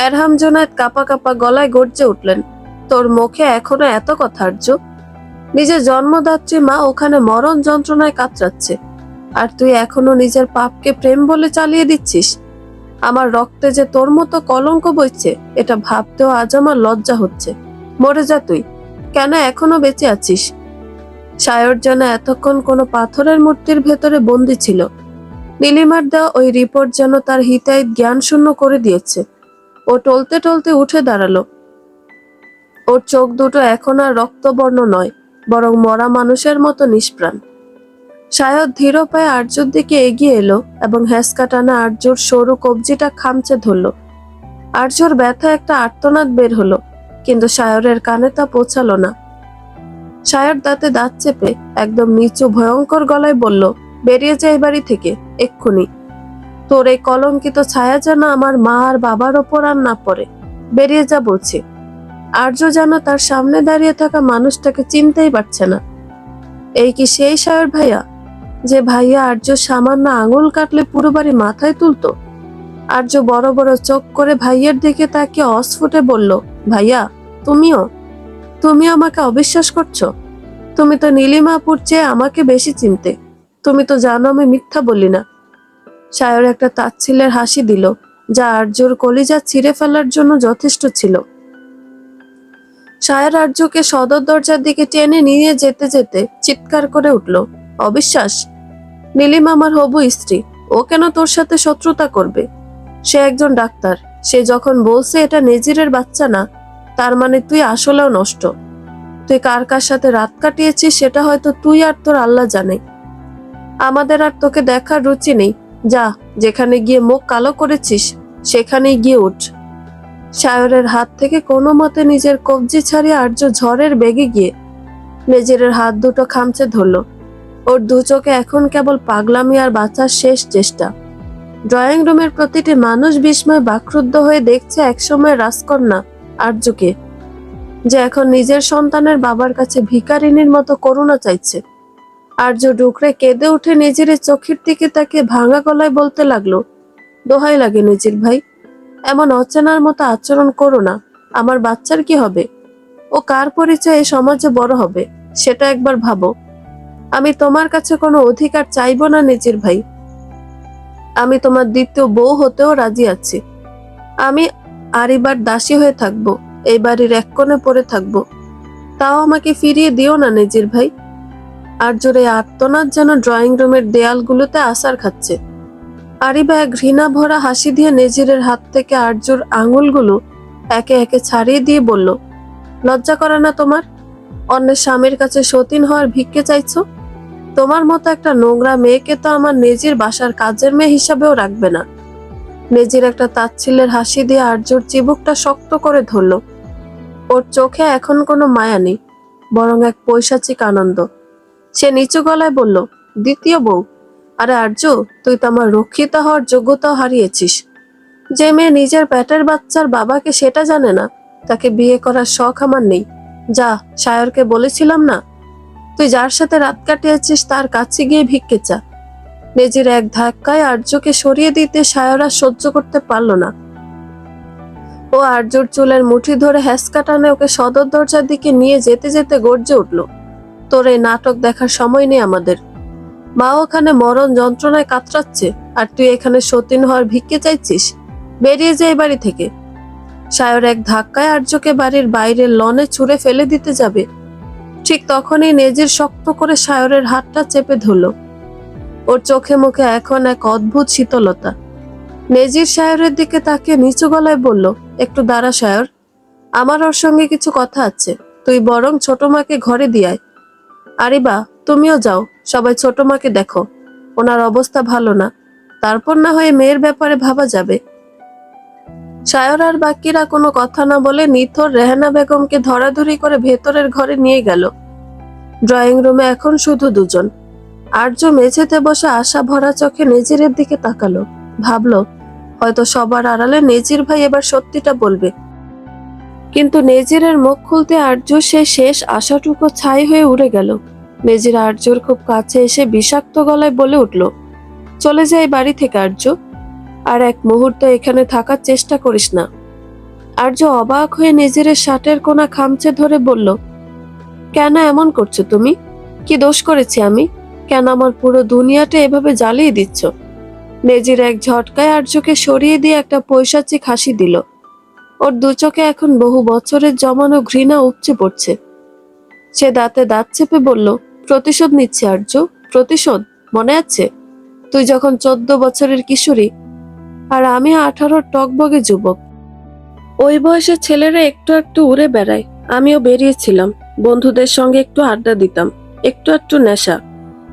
এরহাম জুনাইদ কাঁপা কাঁপা গলায় গর্জে উঠলেন, তোর মুখে এখনো এত কথা আর্য? নিজের জন্মদাত্রী মা ওখানে মরণ যন্ত্রণায় কাতরাচ্ছে, আর তুই এখনো নিজের পাপকে প্রেম বলে চালিয়ে দিচ্ছিস। আমার রক্তে যে তোর মতো কলঙ্ক বইছে, এটা ভাবতেও আজ আমার লজ্জা হচ্ছে। মরে যা তুই, কেন এখনো বেঁচে আছিস? সায়র যেন এতক্ষণ কোনো পাথরের মূর্তির ভেতরে বন্দি ছিল। নীলিমার দেওয়া ওই রিপোর্ট যেন তার হিতাহিত জ্ঞান শূন্য করে দিয়েছে। ও টলতে টলতে উঠে দাঁড়ালো। ওর চোখ দুটো এখন আর রক্তবর্ণ নয়, বরং মরা মানুষের মতো নিষ্প্রাণ। সায়র ধীর পায়ে আর্যর দিকে এগিয়ে এলো এবং হ্যাঁচকা টানা আর্যর সরু কবজিটা খামচে ধরল। আর্যর ব্যথা একটা আর্তনাদ বের হলো, কিন্তু সায়রের কানে তা পৌঁছালো না। সায়র দাঁতে দাঁত চেপে একদম নিচু ভয়ঙ্কর গলায় বলল, বেরিয়ে যা এই বাড়ি থেকে এক্ষুনি। তোর এই কলঙ্কিত ছায়া যেন আমার মা আর বাবার ওপর আর না পড়ে। বেরিয়ে যা বলছি। আর্য যেন তার সামনে দাঁড়িয়ে থাকা মানুষটাকে চিনতেই পারছে না। এই কি সেই সায়র ভাইয়া, যে ভাইয়া আর্য সামান্য আঙুল কাটলে পুরো বাড়ি মাথায় তুলতো? আর্য বড় বড় চোখ করে ভাইয়ের দিকে তাকিয়ে অস্ফুটে বলল, ভাইয়া তুমি আমাকে অবিশ্বাস করছো? তুমি তো নীলিমা আপুর চেয়ে আমাকে বেশি চিনতে। তুমি তো জানো আমি মিথ্যা বলি না। সায়র একটা তাচ্ছিল্যের হাসি দিল, যা আর্যর কলিজা ছিঁড়ে ফেলার জন্য যথেষ্ট ছিল। সায়র আর্যকে সদর দরজার দিকে টেনে নিয়ে যেতে যেতে চিৎকার করে উঠল, অবিশ্বাস? নীলিমা আমার হবু স্ত্রী, ও কেন তোর সাথে শত্রুতা করবে? সে একজন ডাক্তার। সে যখন বলছে এটা নেজিরের বাচ্চা না, তার মানে তুই আসলেও নষ্ট। তুই কার কার সাথে রাত কাটিয়েছিস সেটা হয়তো তুই আর তোর আল্লাহ জানে। আমাদের আর তোকে দেখার রুচি নেই। যা, যেখানে গিয়ে মুখ কালো করেছিস সেখানেই গিয়ে উঠ। সায়রের হাত থেকে কোনো মতে নিজের কবজি ছাড়িয়ে আর্য ঝড়ের বেগে গিয়ে নেজিরের হাত দুটো খামচে ধরল। ওর দু চোখে এখন কেবল পাগলামি আর বাঁচার শেষ চেষ্টা। ড্রয়িং রুমের প্রতিটি মানুষ বিস্ময় বাক্রুদ্ধ হয়ে দেখছে একসময় রাজকন্যা আর্যকে, যে এখন নিজের সন্তানের বাবার কাছে ভিখারিনীর মতো করুণা চাইছে। আর্য ডুকরে কেঁদে উঠে নিজের চোখের দিকে তাকে ভাঙা গলায় বলতে লাগলো, দোহাই লাগে নিজের ভাই, এমন অচেনার মতো আচরণ করো না। আমার বাচ্চার কি হবে? ও কার পরিচয়ে সমাজে বড় হবে সেটা একবার ভাবো। আমি তোমার কাছে কোনো অধিকার চাইবো না নিজের ভাই। আমি তোমার দ্বিতীয় বউ হতেও রাজি আছি। আমি আরিবার দাসী হয়ে থাকবো, এই বাড়ির এক কোণে পড়ে থাকবো, তাও আমাকে ফিরিয়ে দিও না নিজের ভাই। আর্যর এই আর্তনাদ যেন ড্রয়িং রুমের দেয়ালগুলোতে আছাড় খাচ্ছে। আরিবা এক ঘৃণা ভরা হাসি দিয়ে নেজিরের হাত থেকে আর্যর আঙুলগুলো একে একে ছাড়িয়ে দিয়ে বলল, লজ্জা করে না তোমার? অন্যের স্বামীর কাছে সতীন হওয়ার ভিক্ষে চাইছো? তোমার মতো একটা নোংরা মেয়েকে তো আমার নেজির বাসার কাজের মেয়ে হিসাবেও রাখবে না। নেজির একটা তাচ্ছিল্যের হাসি দিয়ে আর্যর চিবুকটা শক্ত করে ধরল। ওর চোখে এখন কোনো মায়া নেই, বরং এক পৈশাচিক আনন্দ। সে নিচু গলায় বলল, দ্বিতীয় বউ? আরে আর্য, তুই তো আমার রক্ষিতা হওয়ার যোগ্যতাও হারিয়েছিস। যে মেয়ে নিজের পেটের বাচ্চার বাবাকে সেটা জানে না, তাকে বিয়ে করার শখ আমার নেই। যা, সায়রকে বলেছিলাম না, তুই যার সাথে রাত কাটিয়েছিস তার কাছে গিয়ে ভিক্ষে চা। নেজির এক ধাক্কায় আর্যকে সরিয়ে দিতে সায়র আর সহ্য করতে পারল না। ও আর্যর চুলের মুঠি ধরে হ্যাঁচকা টানে ওকে সদর দরজার দিকে নিয়ে যেতে যেতে গর্জে উঠল, তোর এই নাটক দেখার সময় নেই আমাদের। মা ওখানে মরণ যন্ত্রণায় কাতরাচ্ছে, আর তুই এখানে সতীন হওয়ার ভিক্ষে চাইছিস? বেরিয়ে যা এই বাড়ি থেকে। সায়র এক ধাক্কায় আর্যকে বাড়ির বাইরের লনে ছুঁড়ে ফেলে দিতে যাবে, ঠিক তখনই নেজির শক্ত করে সায়রের হাতটা চেপে ধরল। ওর চোখে মুখে এখন এক অদ্ভুত শীতলতা। নেজির সায়রের দিকে তাকিয়ে নিচু গলায় বলল, একটু দাঁড়া সায়র, আমার ওর সঙ্গে কিছু কথা আছে। তুই বরং ছোট মাকে ঘরে দিয়ে আয়। আরিবা, তুমিও যাও, সবাই ছোট মাকে দেখো, ওনার অবস্থা ভালো না, তারপর না হয় মেয়ের ব্যাপারে ভাবা যাবে। সায়র আর বাকিরা কোনো কথা না বলে নিথর রেহানা বেগমকে ধরাধরি করে ভেতরের ঘরে নিয়ে গেল। ড্রয়িং রুমে এখন শুধু দুজন। আর্য মেঝেতে বসে আশা ভরা চোখে নেজিরের দিকে তাকালো, ভাবলো হয়তো সবার আড়ালে নেজির ভাই এবার সত্যিটা বলবে। কিন্তু নেজিরের মুখ খুলতে আর্য সেই শেষ আশাটুকু ছাই হয়ে উড়ে গেল। নেজির আর্যর খুব কাছে এসে বিষাক্ত গলায় বলে উঠল, চলে যাই বাড়ি থেকে আর্য, আর এক মুহূর্ত এখানে থাকার চেষ্টা করিস না। আর্য অবাক হয়ে নেজিরের শার্টের কোনা খামচে ধরে বলল, কেন এমন করছো তুমি? কি দোষ করেছি আমি? কেন আমার পুরো দুনিয়াটা এভাবে জ্বালিয়ে দিচ্ছ? নেজির এক ঝটকায় আর্যকে সরিয়ে দিয়ে একটা পৈশাচিক হাসি দিল। ওর দু চোখে এখন বহু বছরের জমানো ঘৃণা উপচে পড়ছে। সে দাঁতে দাঁত চেপে বলল, প্রতিশোধ নিচ্ছে আর্য, প্রতিশোধ। মনে আছে তুই যখন 14 বছরের কিশোরী আর আমি 18 টকবগে যুবক? ওই বয়সে ছেলেরা একটু একটু উড়ে বেড়ায়, আমিও বেরিয়েছিলাম, বন্ধুদের সঙ্গে একটু আড্ডা দিতাম, একটু একটু নেশা।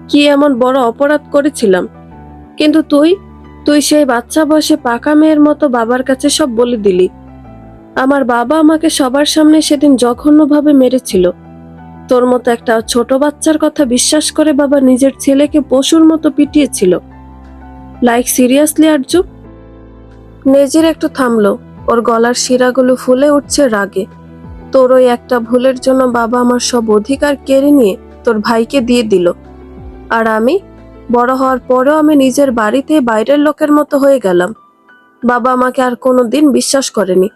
কি এমন বড় অপরাধ করেছিলাম? কিন্তু তুই তুই সেই বাচ্চা বয়সে পাকা মেয়ের মতো বাবার কাছে সব বলে দিলি। আমার বাবা আমাকে সবার সামনে সেদিন জঘন্যভাবে মেরেছিল। তোর মতো একটা ছোট বাচ্চার কথা বিশ্বাস করে বাবা নিজের ছেলেকে পশুর মতো পিটিয়েছিল। লাইক সিরিয়াসলি আর্য? নেজির একটু থামলো, ওর গলার শিরাগুলো ফুলে উঠছে রাগে। তোর ওই একটা ভুলের জন্য বাবা আমার সব অধিকার কেড়ে নিয়ে তোর ভাইকে দিয়ে দিল, আর আমি বড় হওয়ার পরেও আমি নিজের বাড়িতে বাইরের লোকের মতো হয়ে গেলাম। বাবা আমাকে আর কোনো দিন বিশ্বাস করেনি।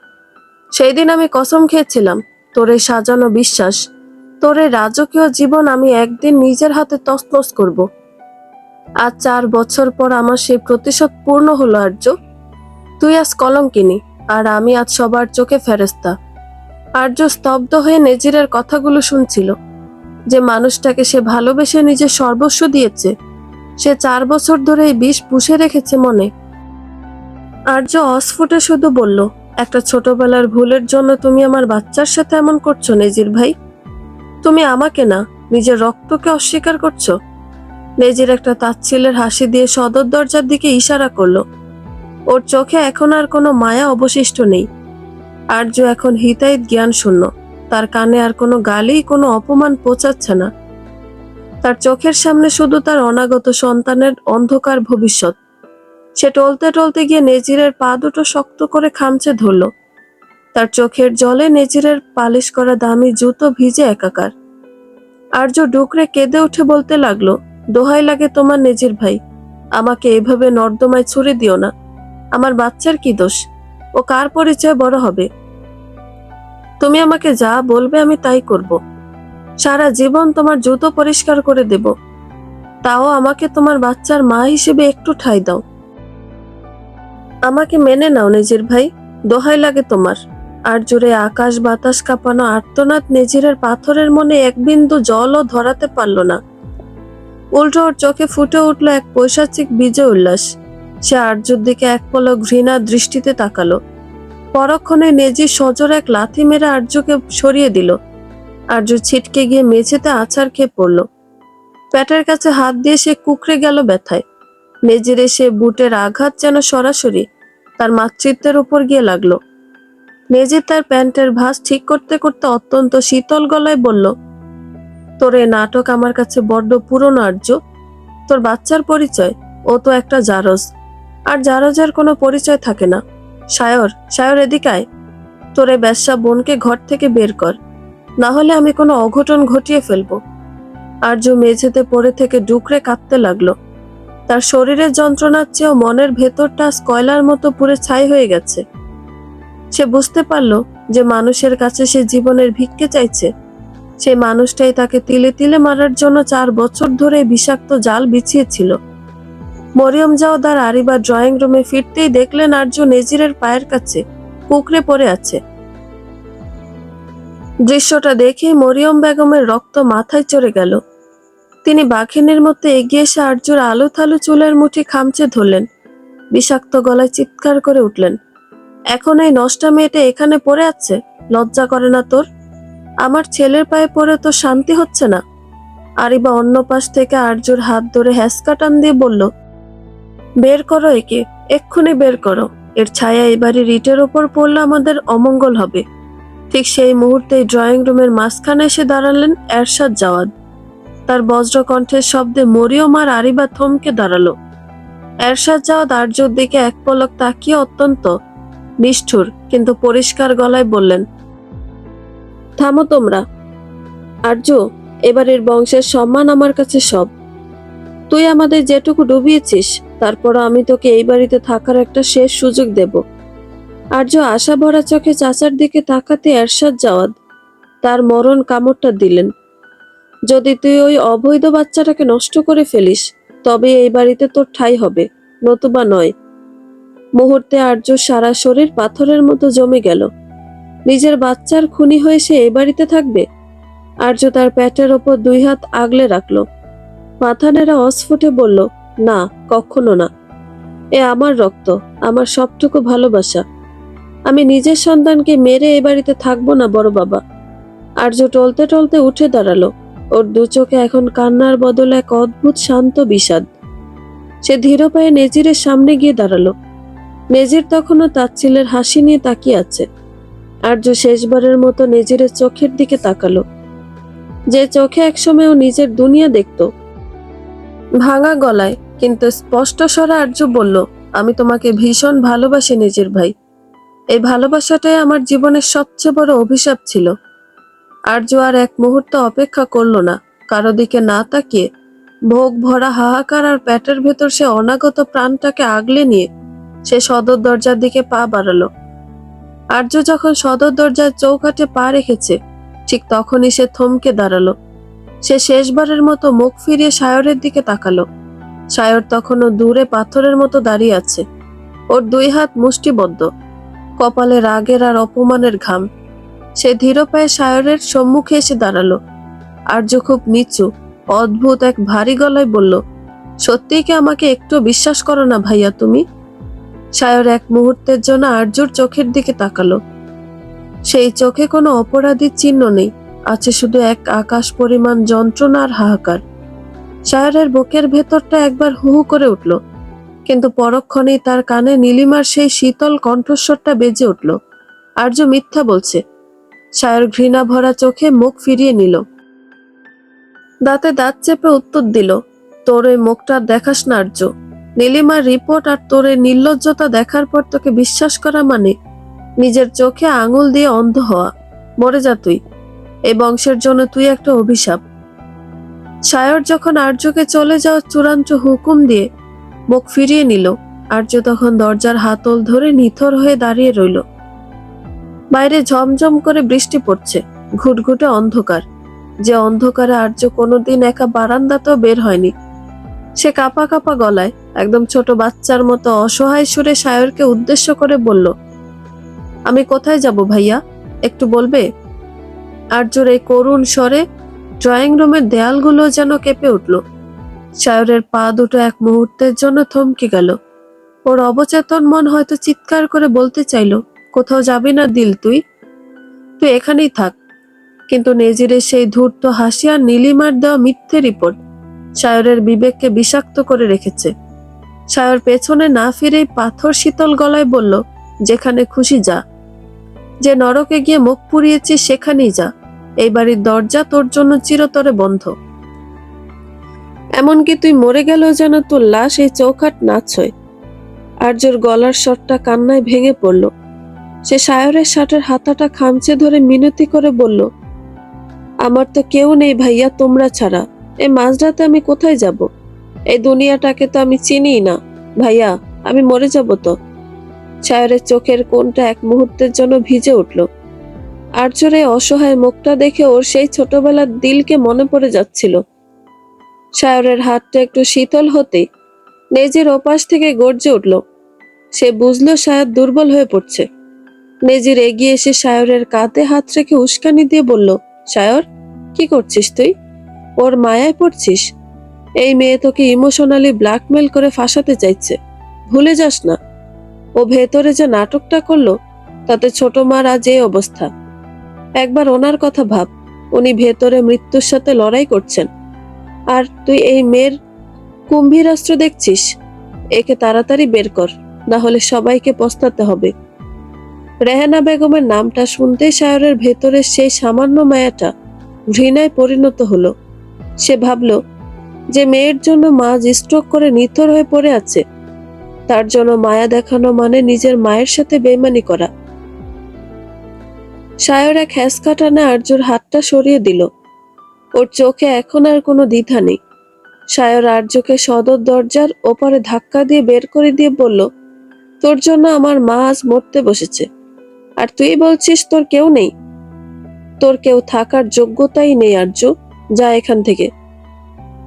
সেই দিন আমি কসম খেয়েছিলাম, তোর এই সাজানো বিশ্বাস, তোর এই রাজকীয় জীবন আমি একদিন নিজের হাতে তছনছ করব। আজ 4 বছর পর আমার সেই প্রতিশোধ পূর্ণ হলো আর্য। তুই আজ কলঙ্কিনী, আর আমি আজ সবার চোখে ফেরেস্তা। আর্য স্তব্ধ হয়ে নেজিরের কথাগুলো শুনছিল। যে মানুষটাকে সে ভালোবেসে নিজের সর্বস্ব দিয়েছে, সে 4 বছর ধরে এই বিষ পুষে রেখেছে মনে। আর্য অস্ফুটে শুধু বলল, একটা ছোটবেলার ভুলের জন্য তুমি আমার বাচ্চার সাথে এমন করছো নেজির ভাই? তুমি আমাকে না, নিজের রক্তকে অস্বীকার করছো। নেজির একটা তাচ্ছিল্যের হাসি দিয়ে সদর দরজার দিকে ইশারা করলো। ওর চোখে এখন আর কোনো মায়া অবশিষ্ট নেই। আর্য এখন হিতাহিত জ্ঞান শূন্য, তার কানে আর কোনো গালি, কোনো অপমান পৌঁছাচ্ছে না। তার চোখের সামনে শুধু তার অনাগত সন্তানের অন্ধকার ভবিষ্যৎ। সে টলতে টলতে গিয়ে নেজিরের পা দুটো শক্ত করে খামচে ধরল। তার চোখের জলে নেজিরের পালিশ করা দামি জুতো ভিজে একাকার। আর্য ডুকরে কেঁদে উঠে বলতে লাগলো, দোহাই লাগে তোমার নিজের ভাই, আমাকে এভাবে নর্দমায় ছুড়ে দিও না। আমার বাচ্চার কি দোষ? ও কার পরিচয় বড় হবে? তুমি আমাকে যা বলবে আমি তাই করব। সারা জীবন তোমার জুতো পরিষ্কার করে দেব, তাও আমাকে তোমার বাচ্চার মা হিসেবে একটু ঠাঁই দাও। আমাকে মেনে নাও নিজের ভাই, দোহাই লাগে তোমার। আর জোরে আকাশ বাতাস কাঁপানো আর্তনাদ নেজিরের পাথরের মনে এক বিন্দু জলও ধরাতে পারল না। উল্টো ওর চোখে ফুটে উঠল এক পৈশাচিক বিজয় উল্লাস। সে আর্যর দিকে এক পলক ঘৃণা দৃষ্টিতে তাকালো। পরক্ষণে নেজি সজোর এক লাথি মেরে আর্যকে সরিয়ে দিল। আর্য ছিটকে গিয়ে মেঝেতে আছাড় খেয়ে পড়ল। পেটের কাছে হাত দিয়ে সে কুকড়ে গেল ব্যথায়। নেজির এসে বুটের আঘাত যেন সরাসরি তার মাতৃত্বের উপর গিয়ে লাগলো। নেজির তার প্যান্টের ভাঁজ ঠিক করতে করতে অত্যন্ত শীতল গলায় বলল, তোর এ নাটক আমার কাছে বড্ড পুরনো আর্য। তোর বাচ্চার পরিচয়? ও তো একটা জারজ, আর জারজের কোনো পরিচয় থাকে না। সায়র, সায়র এদিকে আয়। তোর এ বেশ্যা বোনকে ঘর থেকে বের কর, না হলে আমি কোনো অঘটন ঘটিয়ে ফেলবো। আর্য মেঝেতে পড়ে থেকে ডুকরে কাঁদতে লাগলো। তার শরীরের যন্ত্রণার চেয়েও মনের ভেতরটা কয়লার মতো পুড়ে ছাই হয়ে গেছে। সে বুঝতে পারল যে মানুষের কাছে সে জীবনের ভিক্ষে চাইছে, সেই মানুষটাই তাকে তিলে তিলে মারার জন্য 4 বছর ধরে বিষাক্ত জাল বিছিয়েছিল। মরিয়ম জাওদার আরিবা ড্রয়িং রুমে ফিরতেই দেখলেন আর্য নেজিরের পায়ের কাছে কুকড়ে পড়ে আছে। দৃশ্যটা দেখে মরিয়ম বেগমের রক্ত মাথায় চড়ে গেল। তিনি বাঘিনীর মতো এগিয়ে এসে আর্যর আলু থালু চুলের মুঠি খামচে ধরলেন। বিষাক্ত গলায় চিৎকার করে উঠলেন, এখন এই নষ্টা মেয়েটা এখানে পড়ে আছে? লজ্জা করে না তোর? আমার ছেলের পায়ে পড়ে তো শান্তি হচ্ছে না? আরিবা অন্য পাশ থেকে আর্যর হাত ধরে হ্যাসকা টান দিয়ে বলল, বের করো একে, এক্ষুনি বের করো। এর ছায়া এই বাড়ির ইটের ওপর পড়লে আমাদের অমঙ্গল হবে। ঠিক সেই মুহূর্তেই ড্রয়িং রুমের মাঝখানে এসে দাঁড়ালেন এরশাদ জাওয়াদ। তার বজ্রকণ্ঠের শব্দে মরিয়ম আর আরিবা থমকে দাঁড়ালো। এরশাদ জাওয়াদ আর্যর দিকে এক পলক তাকিয়ে অত্যন্ত নিষ্ঠুর কিন্তু পরিষ্কার গলায় বললেন, থামো তোমরা। আর্য, এবারের বংশের সম্মান আমার কাছে সব। তুই আমাদের যেটুকু ডুবিয়েছিস, তারপরও আমি তোকে এই বাড়িতে থাকার একটা শেষ সুযোগ দেব। আর্য আশা ভরা চোখে চাচার দিকে তাকাতে এরশাদ জাওয়াদ তার মরণ কামড়টা দিলেন। যদি তুই ওই অবৈধ বাচ্চাটাকে নষ্ট করে ফেলিস, তবে এই বাড়িতে তোর ঠাঁই হবে, নতুবা নয়। মুহূর্তে আর্য সারা শরীর পাথরের মতো জমে গেল। নিজের বাচ্চার খুনি হয়ে সে এই বাড়িতে থাকবে? আর্য তার পেটের ওপর 2 হাত আগলে রাখলো। মাথা নেড়ে অস্ফুটে বলল, না, কখনো না। এ আমার রক্ত, আমার সবটুকু ভালোবাসা। আমি নিজের সন্তানকে মেরে এই বাড়িতে থাকবো না বড় বাবা। আর্য টলতে টলতে উঠে দাঁড়ালো। ওর 2 চোখে এখন কান্নার বদলে এক অদ্ভুত শান্ত বিষাদ। সে ধীর পায়ে নেজিরের সামনে গিয়ে দাঁড়ালো। নেজির তখনও তাচ্ছিলের হাসি নিয়ে তাকিয়ে আছে। আর্য শেষবারের মতো নেজিরের চোখের দিকে তাকালো, যে চোখে একসময় ও নিজের দুনিয়া দেখত। ভাঙা গলায় কিন্তু স্পষ্ট স্বরে আর্য বলল, আমি তোমাকে ভীষণ ভালোবাসি নেজির ভাই। এই ভালোবাসাটাই আমার জীবনের সবচেয়ে বড় অভিশাপ ছিল। আর্য আর এক মুহূর্ত অপেক্ষা করলো না। কারো দিকে না তাকিয়ে ভোগ ভরা হাহাকার আর পেটের ভেতর সে অনাগত প্রাণটাকে আগলে নিয়ে সে সদর দরজার দিকে পা বাড়ালো। আর্য যখন সদর দরজার চৌকাঠে পা রেখেছে, ঠিক তখনই সে থমকে দাঁড়ালো। সে শেষবারের মতো মুখ ফিরিয়ে সায়রের দিকে তাকালো। সায়র তখনও দূরে পাথরের মতো দাঁড়িয়ে আছে। ওর 2 হাত মুষ্টিবদ্ধ, কপালে রাগের আর অপমানের ঘাম। সে ধীর পায়ে সায়রের সম্মুখে এসে দাঁড়ালো। আর্য খুব নিচু, অদ্ভুত এক ভারী গলায় বলল, সত্যিই কি আমাকে একটু বিশ্বাস করো না ভাইয়া তুমি? সায়র এক মুহূর্তের জন্য আর্যর চোখের দিকে তাকালো। সেই চোখে কোনো অপরাধীর চিহ্ন নেই, আছে শুধু এক আকাশ পরিমাণ যন্ত্রণা আর হাহাকার। সায়রের বুকের ভেতরটা একবার হু হু করে উঠল, কিন্তু পরক্ষণেই তার কানে নীলিমার সেই শীতল কণ্ঠস্বরটা বেজে উঠল, আর্য মিথ্যা বলছে। সায়র ঘৃণা ভরা চোখে মুখ ফিরিয়ে নিল, দাঁতে দাঁত চেপে উত্তর দিল, তোর ওই মুখটা দেখাস না আর্য। নীলিমার রিপোর্ট আর তোর এই নির্লজ্জতা দেখার পর তোকে বিশ্বাস করা মানে নিজের চোখে আঙুল দিয়ে অন্ধ হওয়া। মরে যা তুই। এই বংশের জন্য তুই একটা অভিশাপ। সায়র যখন আর্যকে চলে যাওয়ার চূড়ান্ত হুকুম দিয়ে মুখ ফিরিয়ে নিল, আর্য তখন দরজার হাতল ধরে নিথর হয়ে দাঁড়িয়ে রইল। বাইরে ঝমঝম করে বৃষ্টি পড়ছে, ঘুটঘুটে অন্ধকার, যে অন্ধকারে আর্য কোনোদিন একা বারান্দাতেও বের হয়নি। সে কাঁপা কাঁপা গলায় একদম ছোট বাচ্চার মতো অসহায় সুরে সায়রকে উদ্দেশ্য করে বলল, আমি কোথায় যাব ভাইয়া, একটু বলবে? আর্যর এই করুণ স্বরে ড্রয়িং রুমের দেয়ালগুলো যেন কেঁপে উঠল। সায়রের পা দুটো এক মুহূর্তের জন্য থমকে গেল। ওর অবচেতন মন হয়তো চিৎকার করে বলতে চাইল, কোথাও যাবি না দিল, তুই তুই এখানেই থাক। কিন্তু নেজিরের সেই ধূর্ত হাসি আর নীলিমার দেওয়া মিথ্যে রিপোর্ট সায়রের বিবেককে বিষাক্ত করে রেখেছে। সায়র পেছনে না ফিরেই পাথর শীতল গলায় বলল, যেখানে খুশি যা, যে নরকে গিয়ে মুখ পুড়িয়েছিস সেখানেই যা, এই বাড়ির দরজা তোর জন্য চিরতরে বন্ধ। এমনকি তুই মরে গেলেও যেন তোর লাশ এই চৌখাট না ছয়। আর্যর গলার স্বরটা কান্নায় ভেঙে পড়ল। সে সায়রের শার্টের হাতাটা খামচে ধরে মিনতি করে বলল, আমার তো কেউ নেই ভাইয়া তোমরা ছাড়া। এই মাঝরাতে আমি কোথায় যাব? এই দুনিয়াটাকে তো আমি চিনিই না ভাইয়া, আমি মরে যাব তো। সায়রের চোখের কোণটা এক মুহূর্তের জন্য ভিজে উঠল। আর্যর এই অসহায় মুখটা দেখে ওর সেই ছোটবেলার দিলকে মনে পড়ে যাচ্ছিল। সায়রের হাতটা একটু শীতল হতেই নেজির ওপাশ থেকে গর্জে উঠল। সে বুঝলো সায়র দুর্বল হয়ে পড়ছে। নেজির এগিয়ে এসে সায়রের কাঁধে হাত রেখে উস্কানি দিয়ে বলল, সায়র, কি করছিস তুই? ওর মায়ায় পড়ছিস? এই মেয়ে তোকে ইমোশনালি ব্ল্যাকমেল করে ফাঁসাতে চাইছে, ভুলে যাস না। ও ভেতরে যে নাটকটা করলো তাতে ছোট মার আজ এই অবস্থা। একবার ওনার কথা ভাব, উনি ভেতরে মৃত্যুর সাথে লড়াই করছেন, আর তুই এই মেয়ের কুম্ভীরাস্ত্র দেখছিস। একে তাড়াতাড়ি বের কর, না হলে সবাইকে পস্তাতে হবে। রেহানা বেগমের নামটা শুনতে সায়রের ভেতরের সেই সামান্য মায়াটা ঘৃণায় পরিণত হলো। সে ভাবল, যে মেয়ের জন্য মা স্ট্রোক করে নিথর হয়ে পড়ে আছে, তার জন্য মায়া দেখানো মানে নিজের মায়ের সাথে বেইমানি করা। সায়র এক হ্যাঁচকা টানে আর্যর হাতটা সরিয়ে দিল। ওর চোখে এখন আর কোনো দ্বিধা নেই। সায়র আর্যকে সদর দরজার ওপারে ধাক্কা দিয়ে বের করে দিয়ে বলল, তোর জন্য আমার মা আজ মরতে বসেছে, আর তুই বলছিস তোর কেউ নেই? তোর কেউ থাকার যোগ্যতাই নেই আর্য, যা এখান থেকে।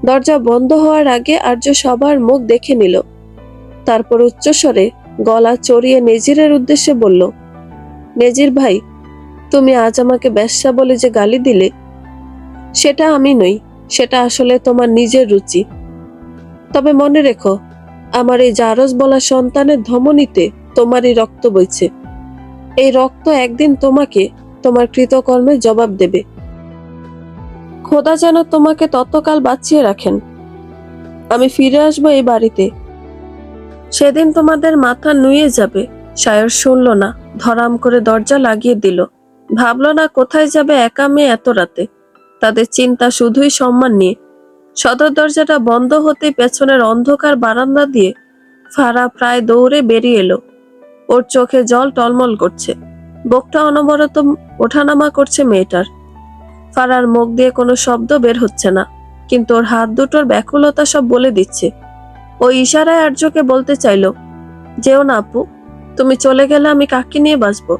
দরজা বন্ধ হওয়ার আগে আর্য সবার মুখ দেখে নিল। তারপর উচ্চস্বরে গলা চড়িয়ে নেজিরের উদ্দেশ্যে বলল, নেজির ভাই, তুমি আজ আমাকে বেশ্যা বলে যে গালি দিলে, সেটা আমি নই, সেটা আসলে তোমার নিজের রুচি। তবে মনে রেখো, আমার এই জারজ বলা সন্তানের ধমনীতে তোমারই রক্ত বইছে। এই রক্ত একদিন তোমাকে তোমার কৃতকর্মের জবাব দেবে। খোদা যেন তোমাকে ততকাল বাঁচিয়ে রাখেন। আমি ফিরে আসবো এই বাড়িতে, সেদিন তোমাদের মাথা নুয়ে যাবে। সায়র শুনল না, ধরাম করে দরজা লাগিয়ে দিল। ভাবল না কোথায় যাবে একা মেয়ে এত রাতে। তাদের চিন্তা শুধুই সম্মান নিয়ে। সদর দরজাটা বন্ধ হতেই পেছনের অন্ধকার বারান্দা দিয়ে ফারা প্রায় দৌড়ে বেরিয়ে এলো। ওর চোখে জল টলমল করছে, বুকটা অনবরত ওঠানামা করছে মেয়েটার। ফারার মুখ দিয়ে কোনো শব্দ বের হচ্ছে না, কিন্তু ওর হাত দুটোর ব্যাকুলতা সব বলে দিচ্ছে। ওই ইশারায় আর্যকে বলতে চাইল, যেও না আপু, তুমি চলে গেলে আমি কাকে নিয়ে বাঁচবো?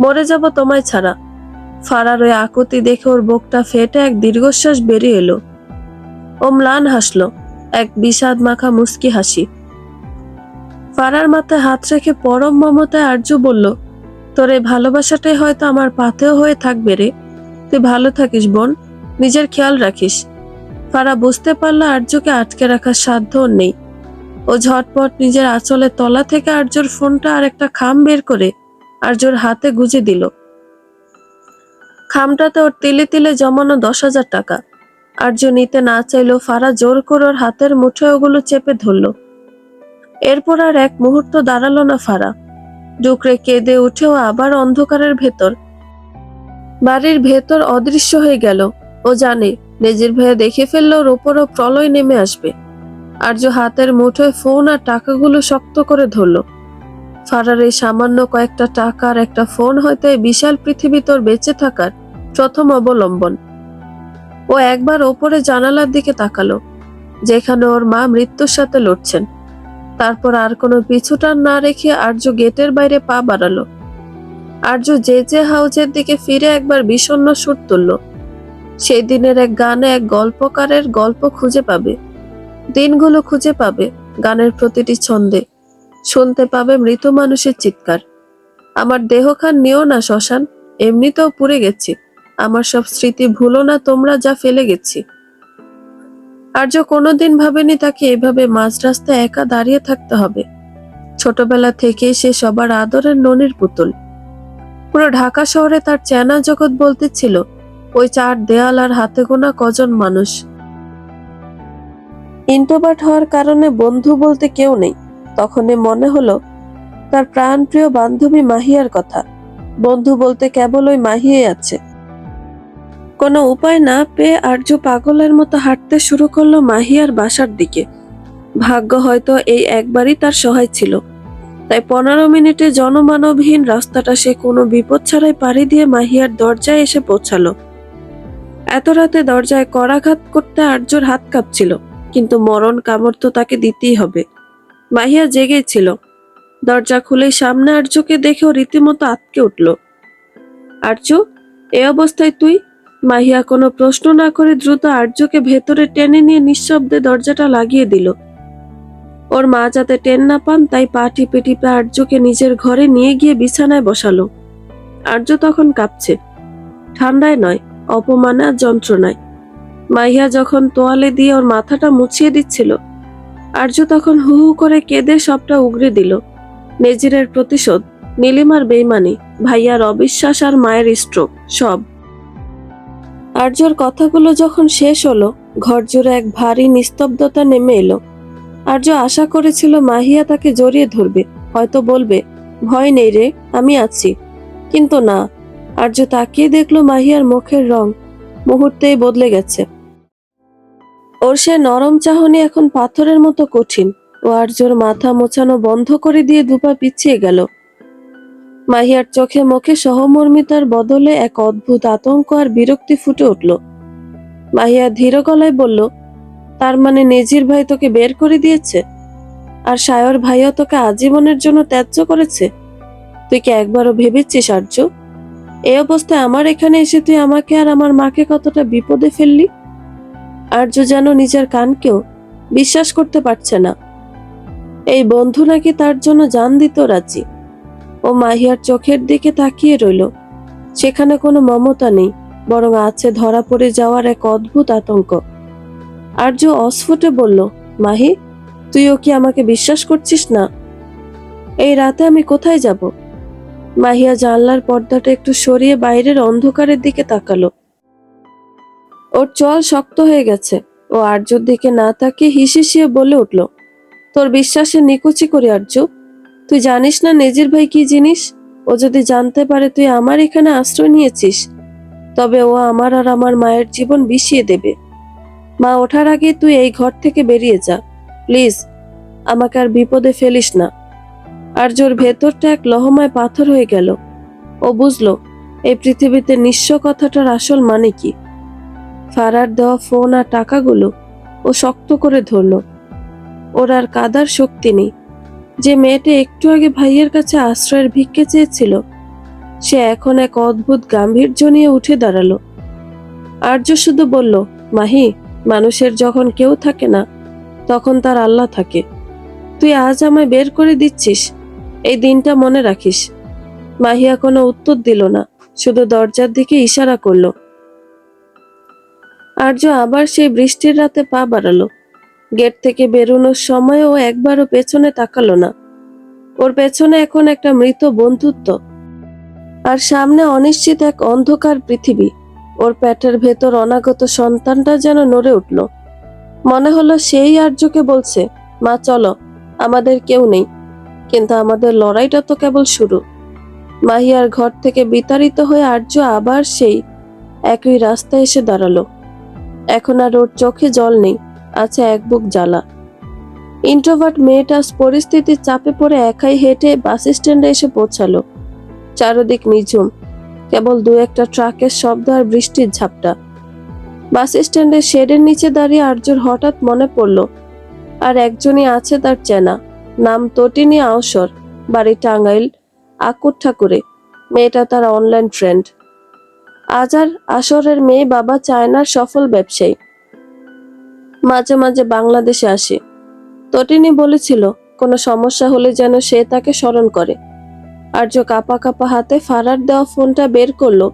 মরে যাব তোমায় ছাড়া। ফারার ওই আকুতি দেখে ওর বুকটা ফেটে এক দীর্ঘশ্বাস বেরিয়ে এলো। ও ম্লান হাসলো, এক বিষাদ মাখা মুস্কি হাসি। ফারার মাথায় হাত রেখে পরম মমতায় আর্য বলল, তোর এই ভালোবাসাটাই হয়তো আমার পাথেয় হয়ে থাকবে রে। তুই ভালো থাকিস বোন, নিজের খেয়াল রাখিস। ফারা বুঝতে পারলো আর্যকে আটকে রাখার সাধ্য ওর নেই। ও ঝটপট নিজের আঁচলের তলা থেকে আর্যর ফোনটা আর একটা খাম বের করে আর্যর হাতে গুজে দিল। খামটাতে ওর তিলে তিলে জমানো 10,000 টাকা। আর্য নিতে না চাইলেও ফারা জোর করে ওর হাতের মুঠোয় ওগুলো চেপে ধরল। এরপর আর এক মুহূর্ত দাঁড়ালো না ফারা। ডুকরে কেঁদে উঠেও আবার অন্ধকারের ভেতর, বাড়ির ভেতর অদৃশ্য হয়ে গেল। ও জানে নেজির ভাইয়া দেখে ফেললে ওর উপরও প্রলয় নেমে আসবে। আর্য হাতের মুঠোয় ফোন আর টাকাগুলো শক্ত করে ধরল। ফারার এই সামান্য কয়েকটা টাকা আর একটা ফোন হয়তো এই বিশাল পৃথিবী তোর বেঁচে থাকার প্রথম অবলম্বন। ও একবার ওপরে জানালার দিকে তাকালো, যেখানে ওর মা মৃত্যুর সাথে লড়ছেন। তারপর আর কোনো পিছুটান না রেখে আর্য গেটের বাইরে পা বাড়ালো। আর্য যে হাউজের দিকে ফিরে একবার বিষণ্ণ সুর তুলল। সেই দিনের এক গানে এক গল্পকারের গল্প খুঁজে পাবে, দিনগুলো খুঁজে পাবে, গানের প্রতিটি ছন্দে শুনতে পাবে মৃত মানুষের চিৎকার। আমার দেহখান নিও না শ্মশান, এমনিতেও পুড়ে গেছি, আমার সব স্মৃতি ভুলো না তোমরা, যা ফেলে গেছি। আর্য কোনোদিন ভাবেনি তাকে এভাবে মাঝ রাস্তায় একা দাঁড়িয়ে থাকতে হবে। ছোটবেলা থেকেই সে সবার আদরের ননির পুতুল। পুরো ঢাকা শহরে তার চেনা জগৎ বলতে ছিল ওই চার দেয়াল আর হাতে গোনা কজন মানুষ। ইন্ট্রোভার্ট হওয়ার কারণে বন্ধু বলতে কেউ নেই। তখনই মনে হলো তার প্রাণপ্রিয় বান্ধবী মাহিয়ার কথা। বন্ধু বলতে কেবল ওই মাহিয়াই আছে। কোনো উপায় না পেয়ে আর্য পাগলের মতো হাঁটতে শুরু করলো মাহিয়ার বাসার দিকে। ভাগ্য হয়তো এই একবারই তার সহায় ছিল, তাই 15 মিনিটে জনমানবহীন রাস্তাটা সে কোনো বিপদ ছাড়াই পাড়ি দিয়ে মাহিয়ার দরজায় এসে পৌঁছালো। এত রাতে দরজায় করাঘাত করতে আর্যর হাত কাঁপছিল, কিন্তু মরণ কামড় তো তাকে দিতেই হবে। মাহিয়া জেগেই ছিল। দরজা খুলেই সামনে আর্যকে দেখেও রীতিমতো আঁতকে উঠল। আর্য, এ অবস্থায় তুই? মাহিয়া কোনো প্রশ্ন না করে দ্রুত আর্যকে ভেতরে টেনে নিয়ে নিঃশব্দে দরজাটা লাগিয়ে দিল। ওর মা যাতে টেন না পান তাই পা টিপে টিপে আর্যকে নিজের ঘরে নিয়ে গিয়ে বিছানায় বসালো। আর্য তখন কাঁপছে, ঠান্ডায় নয়, অপমানে আর যন্ত্রণায়। মাহিয়া যখন তোয়ালে দিয়ে ওর মাথাটা মুছিয়ে দিচ্ছিল, আর্য তখন হু হু করে কেঁদে সবটা উগরে দিল। নেজিরের প্রতিশোধ, নীলিমার বেইমানি, ভাইয়ার অবিশ্বাস আর মায়ের স্ট্রোক, সব। আর্যর কথাগুলো যখন শেষ হলো, ঘর জুড়ে এক ভারী নিস্তব্ধতা নেমে এলো। আর্য আশা করেছিল মাহিয়া তাকে জড়িয়ে ধরবে, হয়তো বলবে, ভয় নেই রে, আমি আছি। কিন্তু না, আর্য তাকিয়ে দেখলো মাহিয়ার মুখের রং মুহূর্তেই বদলে গেছে। ওর সে নরম চাহনি এখন পাথরের মতো কঠিন। ও আর্যর মাথা মোছানো বন্ধ করে দিয়ে দুপা পিছিয়ে গেল। মাহিয়ার চোখে মুখে সহমর্মিতার বদলে এক অদ্ভুত আতঙ্ক আর বিরক্তি ফুটে উঠল। মাহিয়া ধীর গলায় বলল, তার মানে নেজির ভাই তোকে বের করে দিয়েছে? আর সায়র ভাইয়া তোকে আজীবনের জন্য ত্যায্য করেছে? তুই কি একবারও ভেবেছিস আর্য, এই অবস্থায় আমার এখানে এসে তুই আমাকে আর আমার মাকে কতটা বিপদে ফেললি? আর্য যেন নিজের কানকেও বিশ্বাস করতে পারছে না। এই বন্ধু নাকি তার জন্য জান দিত রাজি। ও মাহিয়ার চোখের দিকে তাকিয়ে রইল। সেখানে কোনো মমতা নেই, বরং আছে ধরা পড়ে যাওয়ার এক অদ্ভুত আতঙ্ক। আর্য অস্ফুটে বলল, মাহি, তুইও কি আমাকে বিশ্বাস করছিস না? এই রাতে আমি কোথায় যাব? মাহিয়া জানলার পর্দাটা একটু সরিয়ে বাইরের অন্ধকারের দিকে তাকালো। ওর চল শক্ত হয়ে গেছে। ও আর্যর দিকে না তাকিয়ে হিসিয়ে বলে উঠল, তোর বিশ্বাসে নিকুচি করি আর্য। তুই জানিস না নেজির ভাই কি জিনিস? ও যদি জানতে পারে তুই আমার এখানে আশ্রয় নিয়েছিস, তবে ও আমার আর আমার মায়ের জীবন বিষিয়ে দেবে। মা ওঠার আগে তুই এই ঘর থেকে বেরিয়ে যা, প্লিজ। আমাকে আর বিপদে ফেলিস না। আর্যর ভেতরটা এক লহমায় পাথর হয়ে গেল। ও বুঝলো এই পৃথিবীতে নিঃস্ব কথাটার আসল মানে কি। ফারার দেওয়া ফোন আর টাকাগুলো ও শক্ত করে ধরলো। ওর আর কাদার শক্তি নেই। যে মেয়েটা একটু আগে ভাইয়ের কাছে আশ্রয়ের ভিক্ষে চেয়েছিল, সে এখন এক অদ্ভুত গাম্ভীর্য নিয়ে উঠে দাঁড়ালো। আর্য শুধু বলল, মাহি, মানুষের যখন কেউ থাকে না, তখন তার আল্লাহ থাকে। তুই আজ আমায় বের করে দিচ্ছিস, এই দিনটা মনে রাখিস। মাহিয়া কোনো উত্তর দিল না, শুধু দরজার দিকে ইশারা করলো। আর্য আবার সেই বৃষ্টির রাতে পা বাড়ালো। গেট থেকে বেরোনোর সময় ও একবারও পেছনে তাকালো না। ওর পেছনে এখন একটা মৃত বন্ধুত্ব, আর সামনে অনিশ্চিত এক অন্ধকার পৃথিবী। ওর পেটের ভেতর অনাগত সন্তানটা যেন নড়ে উঠল। মনে হলো সেই আর্যকে বলছে, মা চলো, আমাদের কেউ নেই, কিন্তু আমাদের লড়াইটা তো কেবল শুরু। মাহিয়ার ঘর থেকে বিতাড়িত হয়ে আর্য আবার সেই একই রাস্তায় এসে দাঁড়ালো। এখন আর ওর চোখে জল নেই, আছে এক বুক জ্বালা। ইন্ট্রোভার্ট মেয়েটা পরিস্থিতির চাপে পড়ে একাই হেঁটে বাস স্ট্যান্ডে এসে পৌঁছালো। চারদিক নিঝুম, কেবল দু একটা ট্রাকের শব্দ আর বৃষ্টির ঝাপটা। বাস স্ট্যান্ডের শেডের নিচে দাঁড়িয়ে আর্যর হঠাৎ মনে পড়ল আর একজনই আছে তার চেনা, নাম তটিনী আওসর, বাড়ি টাঙ্গাইল আকুর ঠাকুরে। মেয়েটা তার অনলাইন ফ্রেন্ড। আজ আর আসরের মেয়ে বাবা চায়নার সফল ব্যবসায়ী, মাঝে মাঝে বাংলাদেশে আসে। তটিনী বলেছিল কোনো সমস্যা হলে যেন সে তাকে স্মরণ করে। আর্য কাঁপা কাঁপা হাতে ফারার দেওয়া ফোনটা বের করলো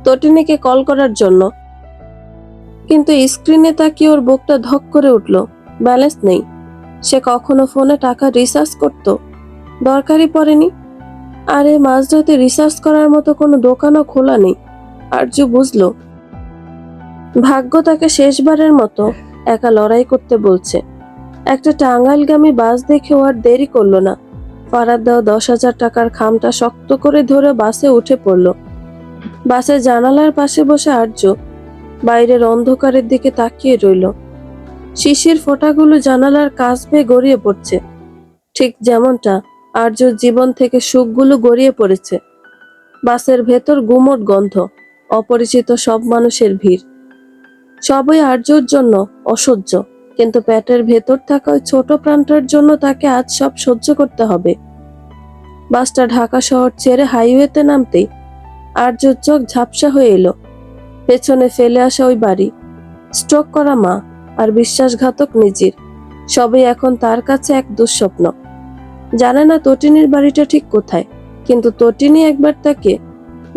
তটিনীকে কল করার জন্য, কিন্তু স্ক্রিনে তাকিয়ে ওর বুকটা ধক করে উঠল। ব্যালেন্স নেই। সে কখনো ফোনে টাকা রিচার্জ করত? দরকারই পড়েনি। আরে মাঝরাতে রিচার্জ করার মতো কোনো দোকানও খোলা নেই। আর্য বুঝলো ভাগ্য তাকে শেষবারের মতো একা লড়াই করতে বলছে। একটা টাঙ্গাইলগামী বাস দেখে ও আর দেরি করলো না। ফারার দেওয়া 10,000 টাকার খামটা শক্ত করে ধরে বাসে উঠে পড়ল। বাসের জানালার পাশে বসে আর্য বাইরের অন্ধকারের দিকে তাকিয়ে রইল। শিশির ফোঁটাগুলো জানালার কাছ বেয়ে গড়িয়ে পড়ছে, ঠিক যেমনটা আর্যর জীবন থেকে সুখগুলো গড়িয়ে পড়েছে। বাসের ভেতর গুমোট গন্ধ, অপরিচিত সব মানুষের ভিড়, সবই আর্যর জন্য অসহ্য। কিন্তু পেটের ভেতর থাকা ওই ছোট প্রাণটার জন্য তাকে আজ সব সহ্য করতে হবে। বাসটা ঢাকা শহর ছেড়ে হাইওয়েতে নামতেই আর্যর চোখ ঝাপসা হয়ে এলো। পেছনে ফেলে আসা ওই বাড়ি, স্ট্রোক করা মা আর বিশ্বাসঘাতক নিজের, সবই এখন তার কাছে এক দুঃস্বপ্ন। জানে না তটিনীর বাড়িটা ঠিক কোথায়, কিন্তু তটিনী একবার তাকে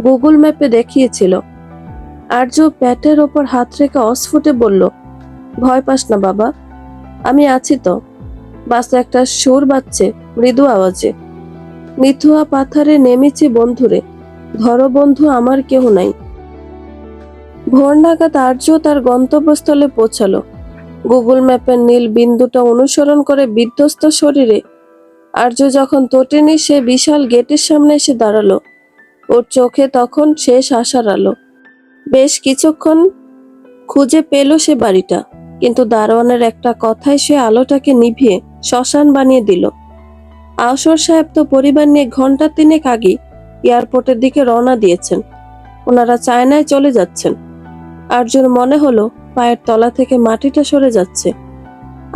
গুগল ম্যাপে দেখিয়েছিল। আর্য পেটের ওপর হাত রেখে অস্ফুটে বলল, ভয় পাস না বাবা, আমি আছি তো। বাসে একটা সুর বাজছে মৃদু আওয়াজে, মিথুয়া পাথারে নেমেছি বন্ধুরে, ধরো বন্ধু আমার কেউ নাই। ভোর নাগাদ আর্য তার গন্তব্যস্থলে পৌঁছালো। গুগল ম্যাপের নীল বিন্দুটা অনুসরণ করে বিধ্বস্ত শরীরে আর্য যখন তটিনী সে বিশাল গেটের সামনে এসে দাঁড়ালো, ওর চোখে তখন শেষ আশার আলো। বেশ কিছুক্ষণ খুঁজে পেল সে বাড়িটা, কিন্তু দারোয়ানের একটা কথায় সে আলোটাকে নিভিয়ে শ্মশান বানিয়ে দিল। আওসর সাহেব তো পরিবার নিয়ে ঘন্টা 3 আগে এয়ারপোর্টের দিকে রওনা দিয়েছেন। ওনারা চায়নায় চলে যাচ্ছেন। আর্যর মনে হলো পায়ের তলা থেকে মাটিটা সরে যাচ্ছে।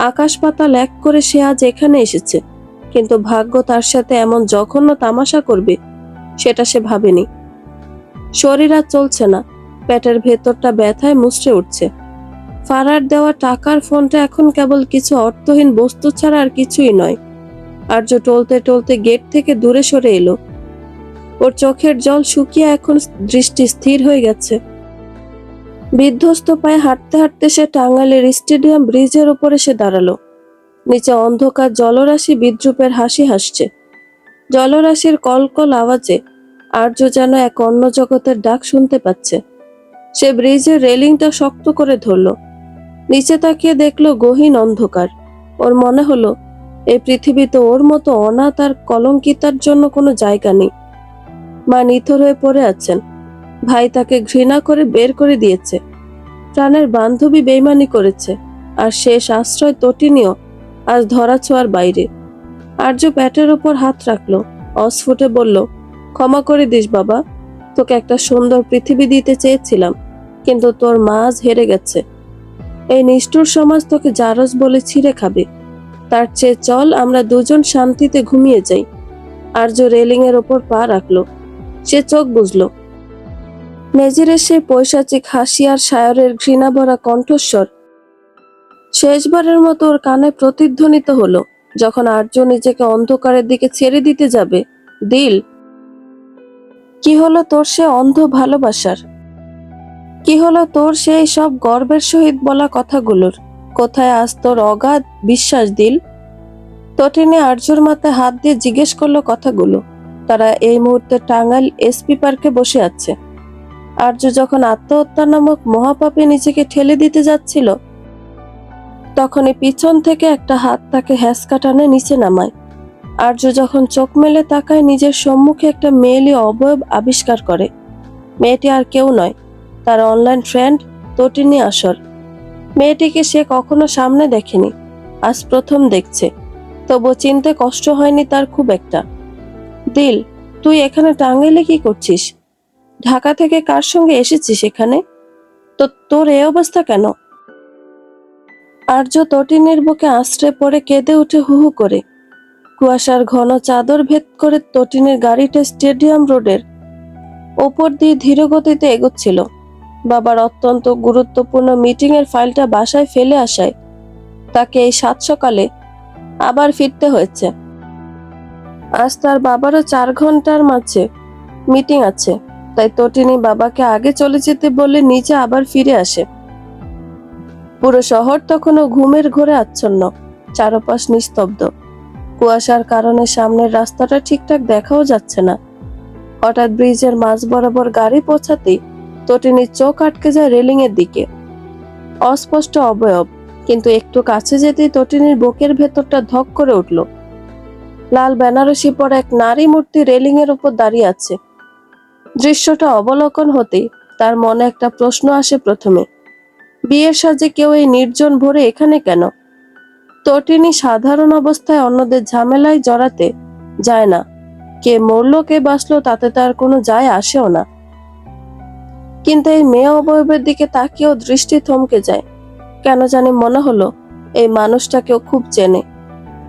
আকাশ পাতাল এক করে সে আজ এখানে এসেছে, কিন্তু ভাগ্য তার সাথে এমন জঘন্য তামাশা করবে সেটা সে ভাবেনি। শরীর আর চলছে না, পেটের ভেতরটা ব্যথায় মুচড়ে উঠছে। ফারার দেওয়া টাকার ফোনটা এখন কেবল কিছু অর্থহীন বস্তু ছাড়া আর কিছুই নয়। আর্য টলতে টলতে গেট থেকে দূরে সরে এলো। ওর চোখের জল শুকিয়ে এখন দৃষ্টি স্থির হয়ে গেছে। বিধ্বস্ত পায়ে হাঁটতে হাঁটতে সে টাঙ্গাইলের স্টেডিয়াম ব্রিজের উপরে সে দাঁড়ালো। নিচে অন্ধকার জলরাশি বিদ্রুপের হাসি হাসছে। জলরাশির কলকল আওয়াজে আর্য যেন এক অন্য জগতের ডাক শুনতে পাচ্ছে। সে ব্রিজের রেলিংটা শক্ত করে ধরল। নিচে তাকিয়ে দেখলো গহীন অন্ধকার। ওর মনে হলো এই পৃথিবীতে ওর মতো অনাথ আর কলঙ্কিতার জন্য কোনো জায়গা নেই। মা নিথর হয়ে পড়ে আছেন। ভাই তাকে ঘৃণা করে বের করে দিয়েছে। প্রাণের বান্ধবী বেইমানি করেছে, আর শেষ আশ্রয় তটিনীও আজ ধরাছোঁয়ার বাইরে। আর্য পেটের উপর হাত রাখলো, অস্ফুটে বলল, ক্ষমা করে দিস বাবা, তোকে একটা সুন্দর পৃথিবী দিতে চেয়েছিলাম, কিন্তু তোর মা আজ হেরে গেছে। এই নিষ্ঠুর সমাজ তোকে জারজ বলে ছিঁড়ে খাবে। তার চেয়ে চল আমরা দুজন শান্তিতে ঘুমিয়ে যাই। আর্য রেলিং এর ওপর পা রাখলো। সে চোখ বুঝলো। মেজিরের সেই পৈশাচিক হাসি আর শায়রের ঘৃণা ভরা কণ্ঠস্বর শেষবারের মতো ওর কানে প্রতিধ্বনিত হলো যখন আর্য নিজেকে অন্ধকারের দিকে ছেড়ে দিতে যাবে। দিল, কি হলো তোর সে অন্ধ ভালোবাসার? কি হলো তোর সেই সব গর্বের সহিত বলা কথাগুলোর? কোথায় আজ তোর অগাধ বিশ্বাস দিল? তটিনী আর্যর মাথায় হাত দিয়ে জিজ্ঞেস করলো কথাগুলো। তারা এই মুহূর্তে টাঙ্গাইল এসপি পার্কে বসে আছে। আর্য যখন আত্মহত্যা নামক মহাপাপে নিজেকে ঠেলে দিতে যাচ্ছিল, তখনই পিছন থেকে একটা হাত তাকে হ্যাঁচকা টানে নিচে নামায়। আর্য যখন চোখ মেলে তাকায়, নিজের সম্মুখে একটা মেয়েলি অবয়ব আবিষ্কার করে। মেয়েটি আর কেউ নয়, তার অনলাইন ফ্রেন্ড তটিনী আসর। মেয়েটিকে সে কখনো সামনে দেখেনি, আজ প্রথম দেখছে। তবু চিনতে কষ্ট হয়নি তার খুব একটা। দিল, তুই এখানে টাঙ্গাইলে কি করছিস? ঢাকা থেকে কার সঙ্গে এসেছিস এখানে? তো তোর এই অবস্থা কেন? আর্য তটিনীর বুকে আশ্রয় পড়ে কেঁদে উঠে হু হু করে। কুয়াশার ঘন চাদর ভেদ করে তটিনীর গাড়িটা স্টেডিয়াম রোডের ওপর দিয়ে ধীর গতিতে এগোচ্ছিল। বাবার অত্যন্ত গুরুত্বপূর্ণ মিটিং এর ফাইলটা বাসায় ফেলে আসায় তাকে এই সাত সকালে আবার ফিরতে হয়েছে। আজ তার বাবারও 4 ঘন্টার মাঝে মিটিং আছে, তাই তটিনী বাবাকে আগে চলে যেতে বলে নিজে আবার ফিরে আসে। পুরো শহর তখনও ঘুমের ঘোরে আচ্ছন্ন, চারপাশ নিস্তব্ধ। কুয়াশার কারণে সামনের রাস্তাটা ঠিকঠাক দেখাও যাচ্ছে না। হঠাৎ ব্রিজের মাঝ বরাবর গাড়ি পৌঁছাতেই তটিনীর চোখ আটকে যায় রেলিং এর দিকে। অস্পষ্ট অবয়ব, কিন্তু একটু কাছে যেতেই তটিনীর বুকের ভেতরটা ধক করে উঠল। লাল বেনারসি পরা এক নারী মূর্তি রেলিং এর উপর দাঁড়িয়ে আছে। দৃশ্যটা অবলোকন হতেই তার মনে একটা প্রশ্ন আসে প্রথমে, বিয়ের সাজে কেউ এই নির্জন ভোরে এখানে কেন? তটিনী সাধারণ অবস্থায় অন্যদের ঝামেলায় জড়াতে যায় না। কে মরলো কে বাঁচলো তাতে তার কোনো যায় আসেও না। কিন্তু এই মেয়ে অবয়বের দিকে তাকিয়েও দৃষ্টি থমকে যায়। কেন জানি মনে হলো এই মানুষটাকেও খুব চেনে।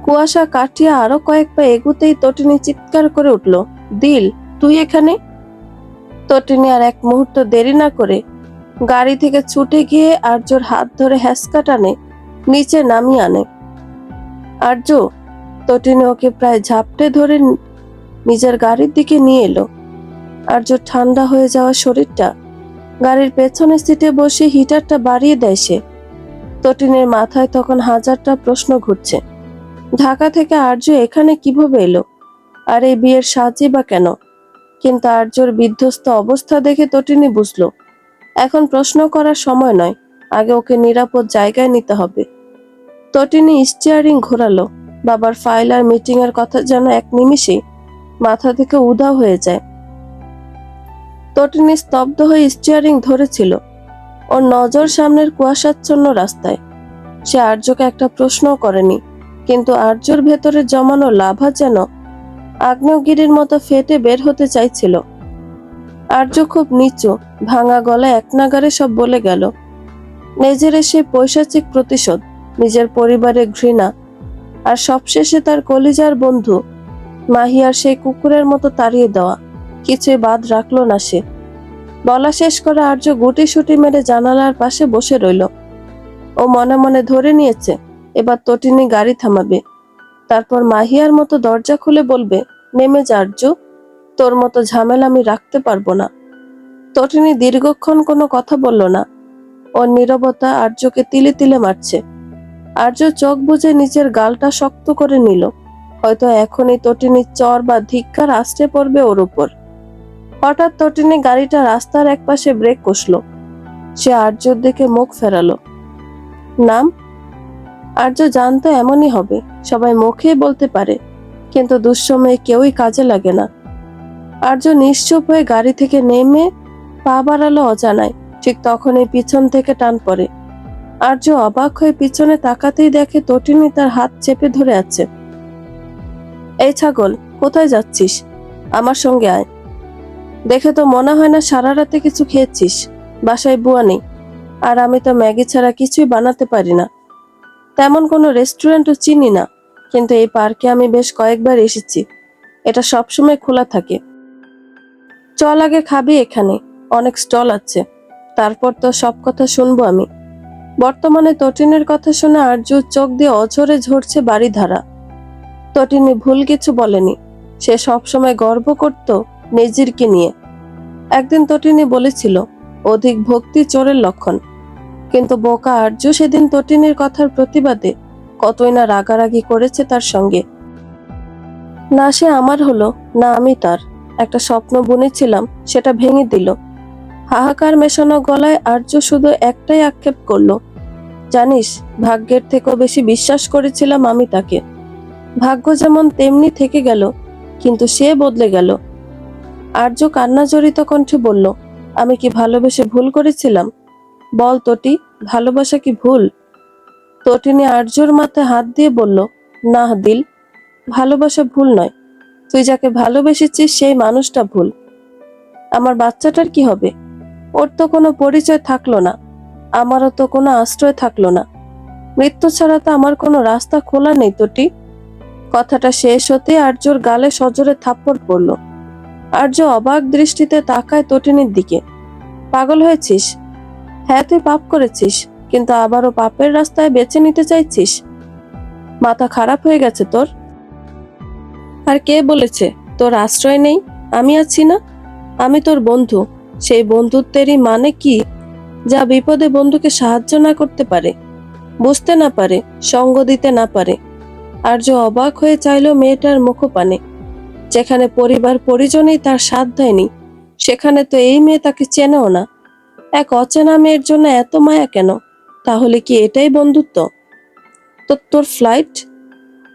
কুয়াশা কাটিয়ে আরো কয়েক পা এগুতেই তটিনী চিৎকার করে উঠল, দিল, তুই এখানে? তটিনী আর এক মুহূর্ত দেরি না করে গাড়ি থেকে ছুটে গিয়ে আর্যর হাত ধরে হ্যাসকা টানে নিচে নামিয়ে আনে। আর্য, তটিনী ওকে প্রায় ঝাপটে ধরে নিজের গাড়ির দিকে নিয়ে এলো। আর্য ঠান্ডা হয়ে যাওয়া শরীরটা গাড়ির পেছনের সিটে বসে হিটারটা বাড়িয়ে দেয় সে। তটিনীর মাথায় তখন হাজারটা প্রশ্ন ঘুরছে। ঢাকা থেকে আর্য এখানে কিভাবে এলো? আর এই বিয়ের সাজই বা কেন? কিন্তু আর্যর বিধ্বস্ত অবস্থা দেখে তটিনী বুঝলো এখন প্রশ্ন করার সময় নয়, আগে ওকে নিরাপদ জায়গায় নিতে হবে। তটিনী স্টিয়ারিং ঘোরালো। বাবার ফাইল আর মিটিং এর কথা যেন এক নিমিষে মাথা থেকে উধাও হয়ে যায়। তটিনী স্তব্ধ হয়ে স্টিয়ারিং ধরেছিল, ওর নজর সামনের কুয়াশাচ্ছন্ন রাস্তায়। সে আর্যকে একটা প্রশ্নও করেনি, কিন্তু আর্যর ভেতরে জমানো লাভা যেন আগ্নেয়গিরির মতো ফেটে বের হতে চাইছিল। আর্য খুব নিচু ভাঙা গলায় এক নাগারে সব বলে গেল। নিজের সে পৈশাচিক প্রতিশোধ, নিজের পরিবারের ঘৃণা, আর সবশেষে তার কলিজার বন্ধু মাহিয়ার সেই কুকুরের মতো তাড়িয়ে দেওয়া, কিছুই বাদ রাখলো না সে। বলা শেষ করে আর্য গুটি সুটি মেরে জানালার পাশে বসে রইল। ও মনে মনে ধরে নিয়েছে এবার তটিনী গাড়ি থামাবে, তারপর মাহিয়ার মতো দরজা খুলে বলবে, নেমে যা আর্য, তোর মতো ঝামেলা আমি রাখতে পারবো না। তটিনী দীর্ঘক্ষণ কোনো কথা বলল না। ওর নীরবতা আর্যকে তিলে তিলে মারছে। আর্য চোখ বুজে নিচের গালটা শক্ত করে নিল। হয়তো এখনই তটিনীর চর বা ধিক্কার আছড়ে পড়বে ওর উপর। হঠাৎ তটিনী গাড়িটা রাস্তার একপাশে ব্রেক কষলো। সে আর্যর দিকে মুখ ফেরালো। নাম? আর্য জানতো এমনই হবে, সবাই মুখেই বলতে পারে, কিন্তু দুঃসময়ে কেউই কাজে লাগে না। আর্য নিশ্চুপ হয়ে গাড়ি থেকে নেমে পা বাড়ালো অজানায়। ঠিক তখনই পিছন থেকে টান পড়ে। আর্য অবাক হয়ে পিছনে তাকাতেই দেখে তটিনী তার হাত চেপে ধরে আছে। এই ছাগল, কোথায় যাচ্ছিস? আমার সঙ্গে আয়। দেখে তো মনে হয় না সারা রাতে কিছু খেয়েছিস। বাসায় বুয়া নেই, আর আমি তো ম্যাগি ছাড়া কিছুই বানাতে পারি না। তেমন কোনো রেস্টুরেন্টও চিনি না, কিন্তু এই পার্কে আমি বেশ কয়েকবার এসেছি। এটা সবসময় খোলা থাকে। চল আগে খাবি, এখানে অনেক স্টল আছে, তারপর তো সব কথা শুনবো আমি। বর্তমানে তটিনের কথা শুনে আরজুর চোখ দিয়ে অঝরে ঝরছে বাড়িধারা। তটিনী ভুল কিছু বলেনি, সে সবসময় গর্ব করত নিজেরকে নিয়ে। একদিন তটিনী বলেছিল অধিক ভক্তি চোরের লক্ষণ, কিন্তু বোকা আরজু সেদিন তটিনীর কথার প্রতিবাদে কতই না রাগারাগি করেছে তার সঙ্গে। না সে আমার হলো, না আমি তার। একটা স্বপ্ন বুনেছিলাম, সেটা ভেঙে দিল। হাহাকার মেশানো গলায় আরজু শুধু একটাই আক্ষেপ করলো, জানিস, ভাগ্যের থেকেও বেশি বিশ্বাস করেছিলাম আমি তাকে। ভাগ্য যেমন তেমনি থেকে গেল, কিন্তু সে বদলে গেল। আরজু কান্না জড়িত কণ্ঠে বলল, আমি কি ভালোবেসে ভুল করেছিলাম? বল তটি, ভালোবাসা কি ভুল? তটিনী আরজুর মাথায় হাত দিয়ে বলল, না দিল, ভালোবাসা ভুল নয়। তুই যাকে ভালোবেসেছিস সেই মানুষটা ভুল। আমার বাচ্চাটার কি হবে? ওর তো কোনো পরিচয় থাকলো না, আমারও তো কোনো আশ্রয় থাকলো না। মৃত্যু ছাড়া তো আমার কোনো রাস্তা খোলা নেই তোটি। কথাটা শেষ হতে আর্যর গালে সজোরে থাপ্পড় পড়ল। আর্য অবাক দৃষ্টিতে তাকায় তটিনীর দিকে। পাগল হয়েছিস? হ্যাঁ, তুই পাপ করেছিস, কিন্তু আবারও পাপের রাস্তায় বেছে নিতে চাইছিস? মাথা খারাপ হয়ে গেছে তোর? আর কে বলেছে তোর আশ্রয় নেই? আমি আছি না? আমি তোর বন্ধু। সেই বন্ধুত্বেরই মানে কি? যা বিপদে বন্ধুকে সাহায্য না করতে পারে, বুঝতে না পারে, সঙ্গ দিতে না পারে। আর্য অবাক হয়ে চাইল মেয়েটার মুখপানে। যেখানে পরিবার পরিজনই তার সাথ দেয়নি, সেখানে তো এই মেয়ে তাকে চেনেও না। এক অচেনা মেয়ের জন্য এত মায়া কেন? তাহলে কি এটাই বন্ধুত্ব? তো তোর ফ্লাইট?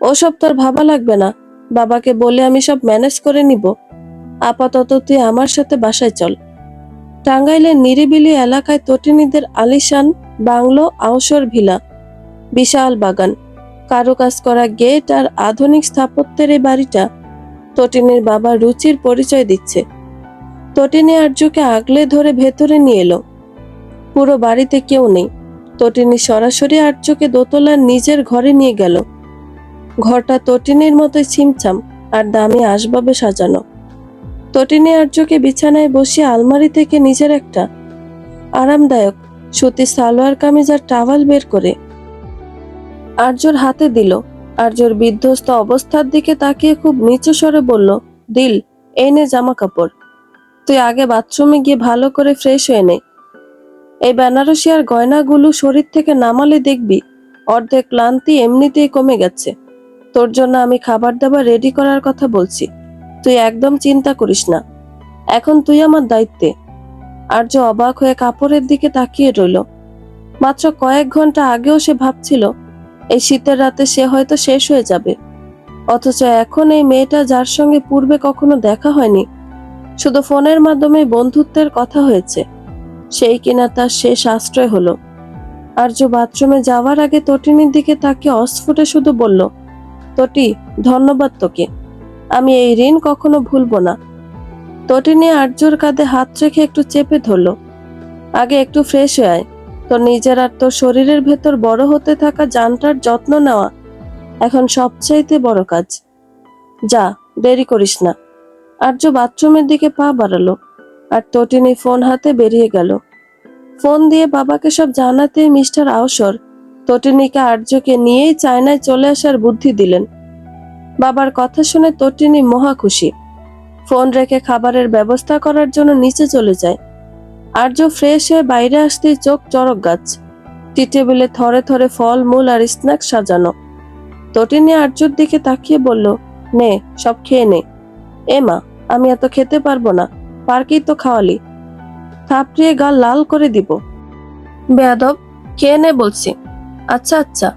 ওসব তোর ভাবা লাগবে না। বাবাকে বলে আমি সব ম্যানেজ করে নিব। আপাতত তুই আমার সাথে বাসায় চল। টাঙ্গাইলের নিরিবিলি এলাকায় তটিনীদের আলিশান বাংলো আউসর ভিলা, বিশাল বাগান, কারুকাজ করা গেট আর আধুনিক স্থাপত্যের এই বাড়িটা তটিনীর বাবা রুচির পরিচয় দিচ্ছে। তটিনী আর্যকে আগলে ধরে ভেতরে নিয়ে এলো। পুরো বাড়িতে কেউ নেই। তটিনী সরাসরি আর্যকে দোতলার নিজের ঘরে নিয়ে গেল। ঘরটা তটিনীর মতোই ছিমছাম আর দামি আসবাবে সাজানো। তটিনী আর্যকে বিছানায় বসিয়ে আলমারি থেকে নিজের একটা আরামদায়ক সুতি সালোয়ার কামিজ আর টাওয়াল বের করে আর্যর হাতে দিল। আর্যর বিধ্বস্ত অবস্থার দিকে তাকিয়ে খুব নিচু স্বরে বলল, দিল, এই নে জামা কাপড়। তুই আগে বাথরুমে গিয়ে ভালো করে ফ্রেশ হয়ে নে। এই বেনারসি আর গয়নাগুলো শরীর থেকে নামালে দেখবি অর্ধেক ক্লান্তি এমনিতেই কমে গেছে। তোর জন্য আমি খাবার দাবার রেডি করার কথা বলছি, তুই একদম চিন্তা করিস না। এখন তুই আমার দায়িত্বে। আর্য অবাক হয়ে কাপড়ের দিকে তাকিয়ে রইল। মাত্র কয়েক ঘন্টা আগেও সে ভাবছিল এই শীতের রাতে সে হয়তো শেষ হয়ে যাবে, অথচ এখন এই মেয়েটা, যার সঙ্গে পূর্বে কখনো দেখা হয়নি, শুধু ফোনের মাধ্যমে বন্ধুত্বের কথা হয়েছে, সেই কিনা তার শেষ আশ্রয় হলো। আর্য বাথরুমে যাওয়ার আগে তটিনীর দিকে তাকিয়ে অস্ফুটে শুধু বলল, তটি, ধন্যবাদ তোকে, আমি এই ঋণ কখনো ভুলবো না। তটিনী আর্যর কাঁধে হাত রেখে একটু চেপে ধরল। আগে একটু ফ্রেশ হয়ে আয়। তোর নিজের আর তোর শরীরের ভেতর বড় হতে থাকা জানটার যত্ন নেওয়া এখন সবচাইতে বড় কাজ। যা, দেরি করিস না। আর্য বাথরুমের দিকে পা বাড়ালো আর তটিনী ফোন হাতে বেরিয়ে গেল। ফোন দিয়ে বাবাকে সব জানাতেই মিস্টার আওসর তটিনীকে আর্যকে নিয়েই চায়নায় চলে আসার বুদ্ধি দিলেন। বাবার কথা শুনে তটিনী মহা খুশি। ফোন রেখে খাবারের ব্যবস্থা করার জন্য নিচে চলে যায়। আর্য ফ্রেশ হয়ে বাইরে আসতেই চোখ চড়ক গাছ, টি টেবিলে থরে থরে ফল মূল আর স্ন্যাক্স সাজানো। তটিনী আর্যর দিকে তাকিয়ে বলল, নে, সব খেয়ে নে। এ মা, আমি এত খেতে পারবো না, পার্কেই তো খাওয়ালি, থাপড়িয়ে গাল লাল করে দিব। বেয়াদব, খেয়ে নে বলছি। আচ্ছা আচ্ছা।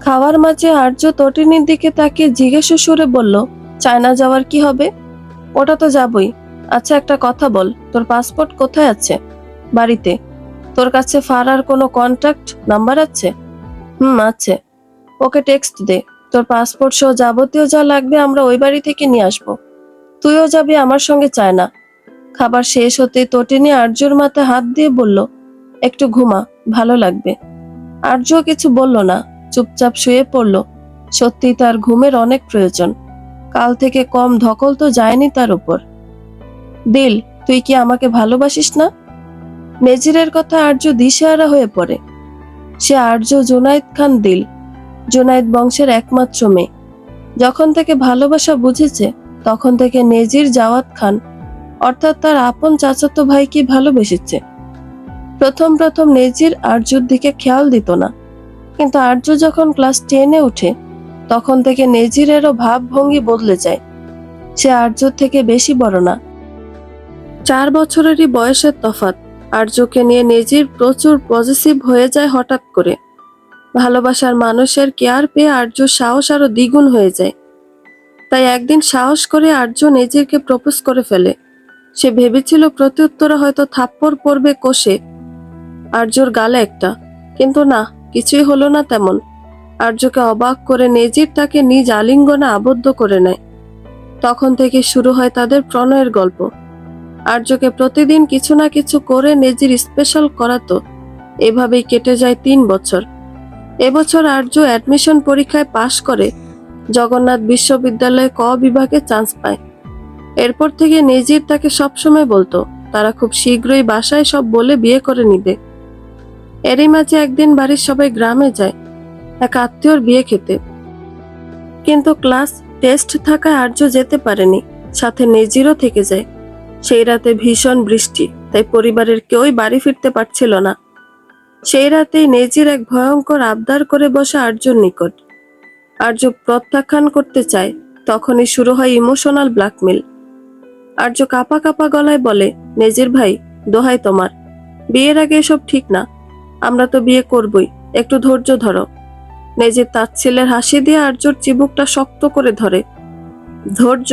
খাওয়ার মাঝে আর্য তটিনীর দিকে তাকিয়ে জিজ্ঞেস সুরে বলল, চায়না যাওয়ার কি হবে? ওটা তো যাবই। আচ্ছা, একটা কথা বল, তোর পাসপোর্ট কোথায় আছে? বাড়িতে। তোর কাছে ফারার কোনো কন্ট্যাক্ট নাম্বার আছে? আছে। ওকে টেক্সট দে। তোর পাসপোর্ট সহ যাবতীয় যা লাগবে আমরা ওই বাড়ি থেকে নিয়ে আসবো। তুইও যাবি আমার সঙ্গে চায়না। খাবার শেষ হতে তটিনী আর্যর মাথায় হাত দিয়ে বলল, একটু ঘুমা, ভালো লাগবে। আর্য কিছু বলল না, চুপচাপ শুয়ে পড়ল। সত্যি তার ঘুমের অনেক প্রয়োজন। কাল থেকে কম ধকল তো যায়নি তার উপর। দিল, তুই কি আমাকে ভালোবাসিস না? নেজিরের কথা আর্য দিশেহারা হয়ে পড়ে। সে আর্য জুনায়েদ খান দিল, জুনায়েদ বংশের একমাত্র মেয়ে। যখন থেকে ভালোবাসা বুঝেছে, তখন থেকে নেজির জাওয়াত খান, অর্থাৎ তার আপন চাচাতো ভাইকে ভালোবেসেছে। প্রথম প্রথম নেজির আর্যর দিকে খেয়াল দিত না, কিন্তু আর্য যখন ক্লাস 10-এ উঠে, তখন থেকে নেজিরেরও ভাবভঙ্গি বদলে যায়। সে আর্যর থেকে বেশি বড় না, 4 বছরেরই বয়সের তফাৎ। আর্যকে নিয়ে নেজির প্রচুর পজিটিভ হয়ে যায় হঠাৎ করে। ভালোবাসার মানুষের কেয়ার পেয়ে আর্যর সাহস আরো দ্বিগুণ হয়ে যায়। তাই একদিন সাহস করে আর্য নেজিরকে প্রপোজ করে ফেলে। সে ভেবেছিল প্রত্যুত্তরে হয়তো থাপ্পড় পড়বে কষে আর্যর গালে একটা, কিন্তু না, কিছুই হলো না তেমন। আর্যকে অবাক করে নেজির তাকে নিজ আলিঙ্গনে আবদ্ধ করে নেয়। তখন থেকে শুরু হয় তাদের প্রণয়ের গল্প। আর্যকে প্রতিদিন কিছু না কিছু করে নেজির স্পেশাল করাতো। এভাবেই কেটে যায় 3 বছর। এবছর আর্য অ্যাডমিশন পরীক্ষায় পাশ করে জগন্নাথ বিশ্ববিদ্যালয়ে ক বিভাগে চান্স পায়। এরপর থেকে নেজির তাকে সবসময় বলতো তারা খুব শীঘ্রই বাসায় সব বলে বিয়ে করে নিবে। এরই মাঝে একদিন বাড়ির সবাই গ্রামে যায় এক আত্মীয়র বিয়ে খেতে, কিন্তু ক্লাস টেস্ট থাকায় আর্য যেতে পারেনি, সাথে নেজিরও থেকে যায়। সেই রাতে ভীষণ বৃষ্টি, তাই পরিবারের কেউই বাড়ি ফিরতে পারছিল না। সেই রাতেই নেজির এক ভয়ঙ্কর আবদার করে বসে আর্যর নিকট। আর্য প্রত্যাখ্যান করতে চায়, তখনই শুরু হয় ইমোশনাল ব্ল্যাকমেল। আর্য কাঁপা কাঁপা গলায় বলে, নেজির ভাই, দোহাই তোমার, বিয়ের আগে এসব ঠিক না, আমরা তো বিয়ে করবই, একটু ধৈর্য ধরো। নেজির তাচ্ছিল্যের হাসি দিয়ে আর্যর চিবুকটা শক্ত করে ধরে। ধৈর্য?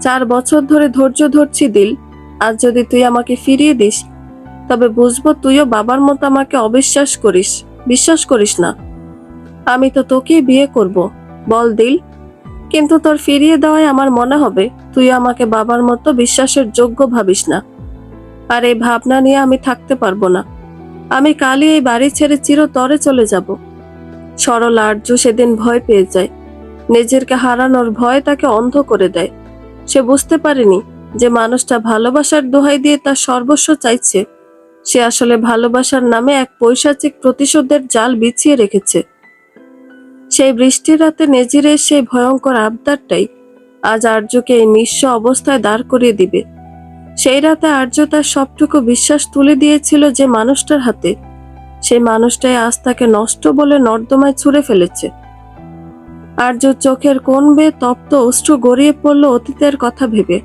4 বছর ধরে ধৈর্য ধরছি দিল। আজ যদি তুই আমাকে ফিরিয়ে দিস, তবে বুঝবো তুইও বাবার মতো আমাকে অবিশ্বাস করিস, বিশ্বাস করিস না। আমি তো তোকেই বিয়ে করব, বল দিল। কিন্তু তোর ফিরিয়ে দেওয়ায় আমার মনে হবে তুই আমাকে বাবার মতো বিশ্বাসের যোগ্য ভাবিস না। আর এই ভাবনা নিয়ে আমি থাকতে পারবো না। আমি কালই এই বাড়ি ছেড়ে চিরতরে চলে যাব। সরল আর্য সেদিন ভয় পেয়ে যায়। নিজেরকে হারানোর ভয় তাকে অন্ধ করে দেয়। সে বুঝতে পারেনি যে মানুষটা ভালোবাসার দোহাই দিয়ে তার সর্বস্ব চাইছে, সে আসলে ভালোবাসার নামে এক পৈশাচিক প্রতিশোধের জাল বিছিয়ে রেখেছে। সেই বৃষ্টির রাতে নেজিরের সেই ভয়ঙ্কর আবদারটাই আজ আর্যকে এই নিঃস্ব অবস্থায় দাঁড় করিয়ে দিবে। সেই রাতে আর্য তার সবটুকু বিশ্বাস তুলে দিয়েছিল যে মানুষটার হাতে, সেই মানুষটাই আজ তাকে নষ্ট বলে নর্দমায় ছুঁড়ে ফেলেছে। আর্য চোখের কোণ বেয়ে তপ্ত অশ্রু গড়িয়ে পড়ল অতীতের কথা ভেবে।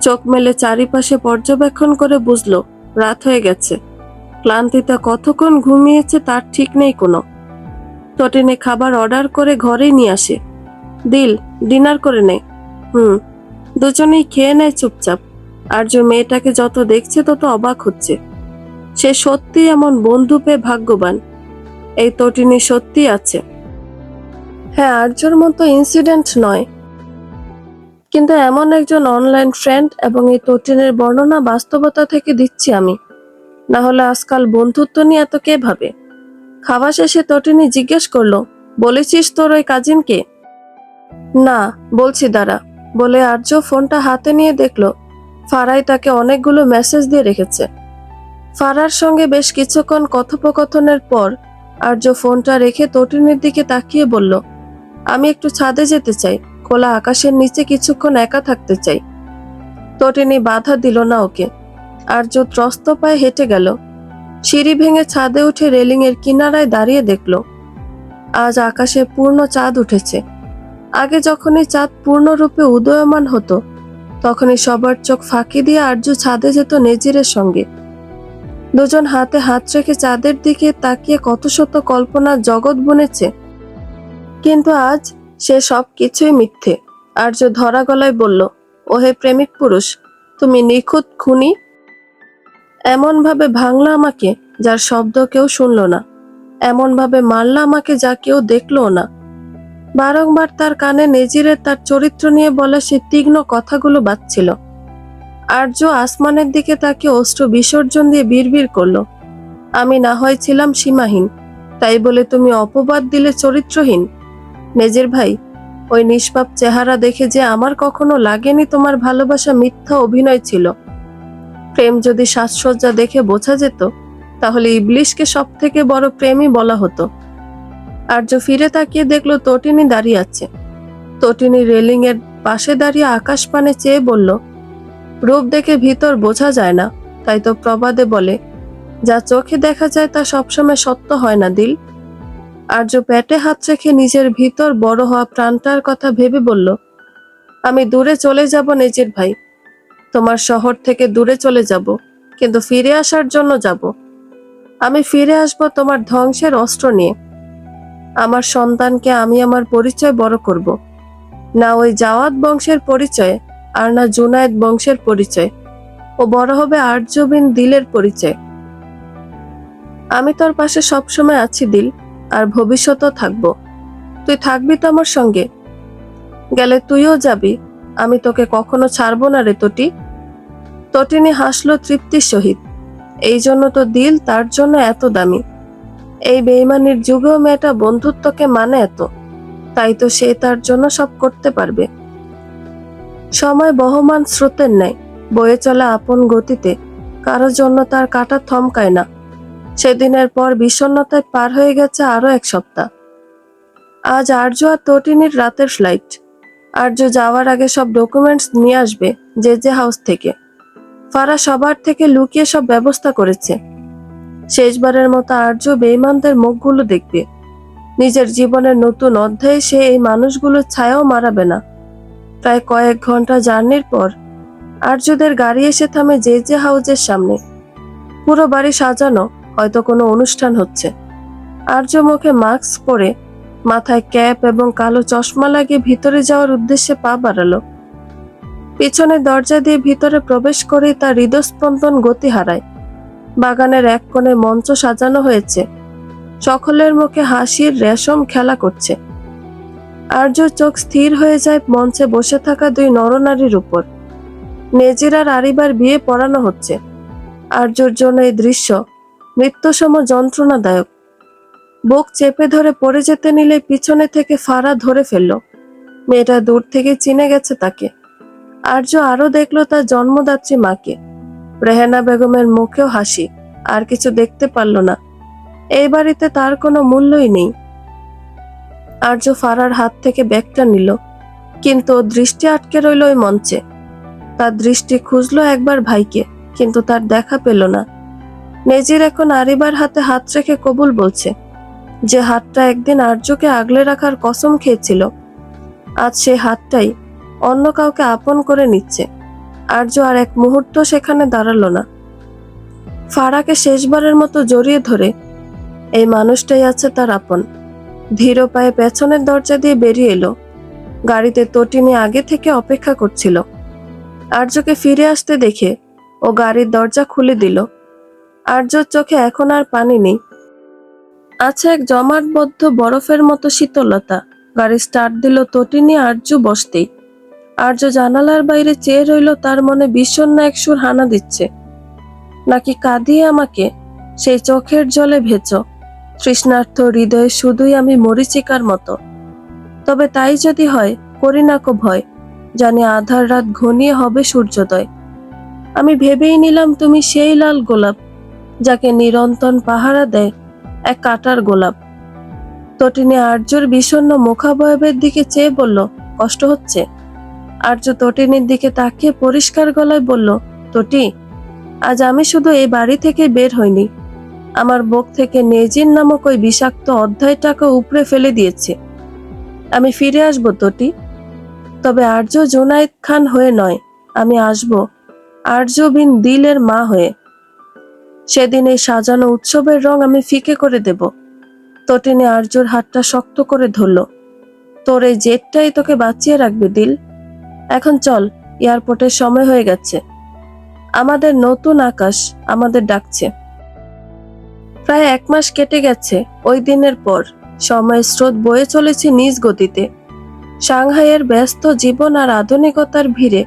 চোখ মেলে চারিপাশে পর্যবেক্ষণ করে বুঝলো রাত হয়ে গেছে। ক্লান্তিতে কতক্ষণ ঘুমিয়েছে তার ঠিক নেই কোনো। তটিনী খাবার অর্ডার করে ঘরেই নিয়ে আসে। দিল, ডিনার করে নে। দুজনেই খেয়ে নেয় চুপচাপ। আর্য মেয়েটাকে যত দেখছে তত অবাক হচ্ছে। সে সত্যি এমন বন্ধু পেয়ে ভাগ্যবান। এই তটিনী সত্যি আছে। হ্যাঁ, আর্যর মতো ইনসিডেন্ট নয়, কিন্তু এমন একজন অনলাইন ফ্রেন্ড, এবং এই তটিনের বর্ণনা বাস্তবতা থেকে দিচ্ছি আমি। না হলে আজকাল বন্ধুত্ব নিয়ে এত কে ভাবে। খাওয়া শেষে তটিনী জিজ্ঞেস করলো, বলেছিস তোর ওই কাজিনকে? না, বলছি দাঁড়া, বলে আর্য ফোনটা হাতে নিয়ে দেখলো ফারাই তাকে অনেকগুলো মেসেজ দিয়ে রেখেছে। ফারার সঙ্গে বেশ কিছুক্ষণ কথোপকথনের পর আর্য ফোনটা রেখে তটিনীর দিকে তাকিয়ে বলল, আমি একটু ছাদে যেতে চাই, খোলা আকাশের নিচে কিছুক্ষণ একা থাকতে চাই। তটিনী বাধা দিল না ওকে। আর্য ত্রস্ত পায়ে হেঁটে গেল। সিঁড়ি ভেঙে ছাদে উঠে রেলিং এর কিনারায় দাঁড়িয়ে দেখল আজ আকাশে পূর্ণ চাঁদ উঠেছে। আগে যখনই চাঁদ পূর্ণরূপে উদয়মান হতো, তখনই সবার চোখ ফাঁকি দিয়ে আর্য ছাদে যেত নেজিরের সঙ্গে। দুজন হাতে হাত রেখে চাঁদের দিকে তাকিয়ে কত শত কল্পনার জগৎ বুনেছে। কিন্তু আজ সে সব কিছুই মিথ্যে। আর্য ধরা গলায় বলল, ওহে প্রেমিক পুরুষ, তুমি নিখুঁত খুনি। এমন ভাবে ভাঙলা আমাকে যার শব্দ কেউ শুনল না, এমন ভাবে মারলা আমাকে যা কেউ দেখলো না। বারংবার তার কানে নেজিরের তার চরিত্র নিয়ে বলা সে তীক্ষ্ণ কথাগুলো বাজছিল। আর্য আসমানের দিকে তাকে অশ্রু বিসর্জন দিয়ে বিড়বিড় করলো, আমি না হয় ছিলাম সীমাহীন, তাই বলে তুমি অপবাদ দিলে চরিত্রহীন? নেজির ভাই, ওই নিষ্পাপ চেহারা দেখে যে আমার কখনো লাগেনি তোমার ভালোবাসা মিথ্যা অভিনয় ছিল। প্রেম যদি সাজসজ্জা দেখে বোঝা যেত, তাহলে ইবলিশকে সব থেকে বড় প্রেমই বলা হতো। আর্য ফিরে তাকিয়ে দেখলো তটিনী দাঁড়িয়ে আছে। তটিনী রেলিং এর পাশে দাঁড়িয়ে আকাশ পানে চেয়ে বলল, রূপ দেখে ভিতর বোঝা যায় না, তাই তো প্রবাদে বলে, যা চোখে দেখা যায় তা সবসময় সত্য হয় না দিল। আর্য পেটে হাত রেখে নিজের ভিতর বড় হওয়া প্রাণটার কথা ভেবে বলল, আমি দূরে চলে যাব নেজির ভাই, তোমার শহর থেকে দূরে চলে যাব, কিন্তু ফিরে আসার জন্য যাব। আমি ফিরে আসব তোমার ধ্বংসের অস্ত্র নিয়ে। আমার সন্তানকে আমি আমার পরিচয় বড় করব, না ওই জাওয়াত বংশের পরিচয়, আর না জুনায়েদ বংশের পরিচয়। ও বড় হবে আর্য বিন দিলের পরিচয়। আমি তোর পাশে সবসময় আছি দিল, আর ভবিষ্যতেও থাকবো। তুই থাকবি তো আমার সঙ্গে? গেলে তুইও যাবি, আমি তোকে কখনো ছাড়বো না রে তটি। তটিনী হাসলো তৃপ্তির সহিত। এই জন্য তো দিল তার জন্য এত দামি। এই বেইমানির যুগেও মেয়েটা বন্ধুত্বকে মানে এত, তাই তো সে তার জন্য সব করতে পারবে। সময় বহমান স্রোতের ন্যায় বয়ে চলা আপন গতিতে, কারোর জন্য তার কাটা থমকায় না। সেদিনের পর বিষণ্ণতায় পার হয়ে গেছে আরো 1 সপ্তাহ। আজ আর্য আর তটিনীর রাতের ফ্লাইট। আর্য যাওয়ার আগে সব ডকুমেন্টস নিয়ে আসবে জে হাউস থেকে। ফারা সবার থেকে লুকিয়ে সব ব্যবস্থা করেছে। শেষবারের মতো আর্য বেঈমানদের মুখগুলো দেখবে। নিজের জীবনের নতুন অধ্যায়ে সে এই মানুষগুলোর ছায়াও মারাবে না। প্রায় কয়েক ঘন্টা জার্নির পর আর্যদের গাড়ি এসে থামে জে হাউসের সামনে। পুরো বাড়ি সাজানো, হয়তো কোনো অনুষ্ঠান হচ্ছে। আর্য মুখে মাস্ক পরে, মাথায় ক্যাপ এবং কালো চশমা লাগিয়ে ভিতরে যাওয়ার উদ্দেশ্যে পা বাড়ালো। পিছনের দরজা দিয়ে ভিতরে প্রবেশ করেই তার হৃদস্পন্দন গতি হারায়। বাগানের এক কোণে মঞ্চ সাজানো হয়েছে, সকলের মুখে হাসির রেশম খেলা করছে। আর্যর চোখ স্থির হয়ে যায় মঞ্চে বসে থাকা 2 নরনারীর উপর। নেজির আর আরিবার বিয়ে পড়ানো হচ্ছে। আর্যর জন্য এই দৃশ্য মৃত্যুসম যন্ত্রণাদায়ক। বুক চেপে ধরে পড়ে যেতে নিলে পিছনে থেকে ফারা ধরে ফেলল। মেয়েটা দূর থেকে চিনে গেছে তাকে। আর্য আরো দেখলো তার জন্মদাত্রী মাকে। রেহেনা বেগমের মুখেও হাসি, আর কিছু দেখতে পারল না। এই বাড়িতে তার কোনো মূল্যই নেই। আর্য ফারার হাত থেকে ব্যাগটা নিল, কিন্তু ওর দৃষ্টি আটকে রইল ওই মঞ্চে। তার দৃষ্টি খুঁজলো একবার ভাইকে, কিন্তু তার দেখা পেল না। নেজির এখন আরিবার হাতে হাত রেখে কবুল বলছে, যে হাতটা একদিন আর্যকে আগলে রাখার কসম খেয়েছিল। আজ সেই হাতটাই অন্য কাউকে আপন করে নিচ্ছে। আর্য আর এক মুহূর্ত সেখানে দাঁড়ালো না। ফারাকে শেষবারের মতো জড়িয়ে ধরে, এই মানুষটাই আছে তার আপন। ধীর পায়ে পেছনের দরজা দিয়ে বেরিয়ে এলো। গাড়িতে তটিনী আগে থেকে অপেক্ষা করছিল। আর্যকে ফিরে আসতে দেখে ও গাড়ির দরজা খুলে দিল। আর্যর চোখে এখন আর পানি নেই, আছে এক জমাটবদ্ধ বরফের মতো শীতলতা। গাড়ি স্টার্ট দিল তটিনী আর্য বসতেই। আর্য জানালার বাইরে চেয়ে রইল, তার মনে বিষণ্ণ এক সুর হানা দিচ্ছে। নাকি কাঁদিয়ে আমাকে সেই চোখের জলে ভেজো, তৃষ্ণার্থ হৃদয়ে শুধুই আমি মরিচিকার মতো। তবে তাই যদি হয়, করি না কো ভয়, জানি আধার রাত ঘনিয়ে হবে সূর্যোদয়। আমি ভেবেই নিলাম তুমি সেই লাল গোলাপ, যাকে নিরন্তন পাহারা দেয় এক কাটার গোলাপ। তটিনী আর্যর বিষণ্ণ মুখাবয়বের দিকে চেয়ে বলল, কষ্ট হচ্ছে? আর্য তটিনীর দিকে তাকিয়ে পরিষ্কার গলায় বলল, তটি, আজ আমি শুধু এই বাড়ি থেকে বের হইনি, আমার বুক থেকে নেজির নামক ওই বিষাক্ত অধ্যায়টাকে উপড়ে ফেলে দিয়েছে। আমি ফিরে আসবো তটি, তবে আর্য জুনায়েদ খান হয়ে নয়। আমি আসব আর্য বিন দিলের মা হয়ে। সেদিন এই সাজানো উৎসবের রং আমি ফিকে করে দেব। তটিনী আর্যর হাতটা শক্ত করে ধরল। তোর এই জেটটাই তোকে বাঁচিয়ে রাখবে দিল। এখন চল, এয়ারপোর্টের সময় হয়ে গেছে। আমাদের নতুন আকাশ আমাদের ডাকছে। প্রায় 1 মাস কেটে গেছে ওই দিনের পর। সময়ের স্রোত বয়ে চলেছে নিজ গতিতে। সাংহাইয়ের ব্যস্ত জীবন আর আধুনিকতার ভিড়ে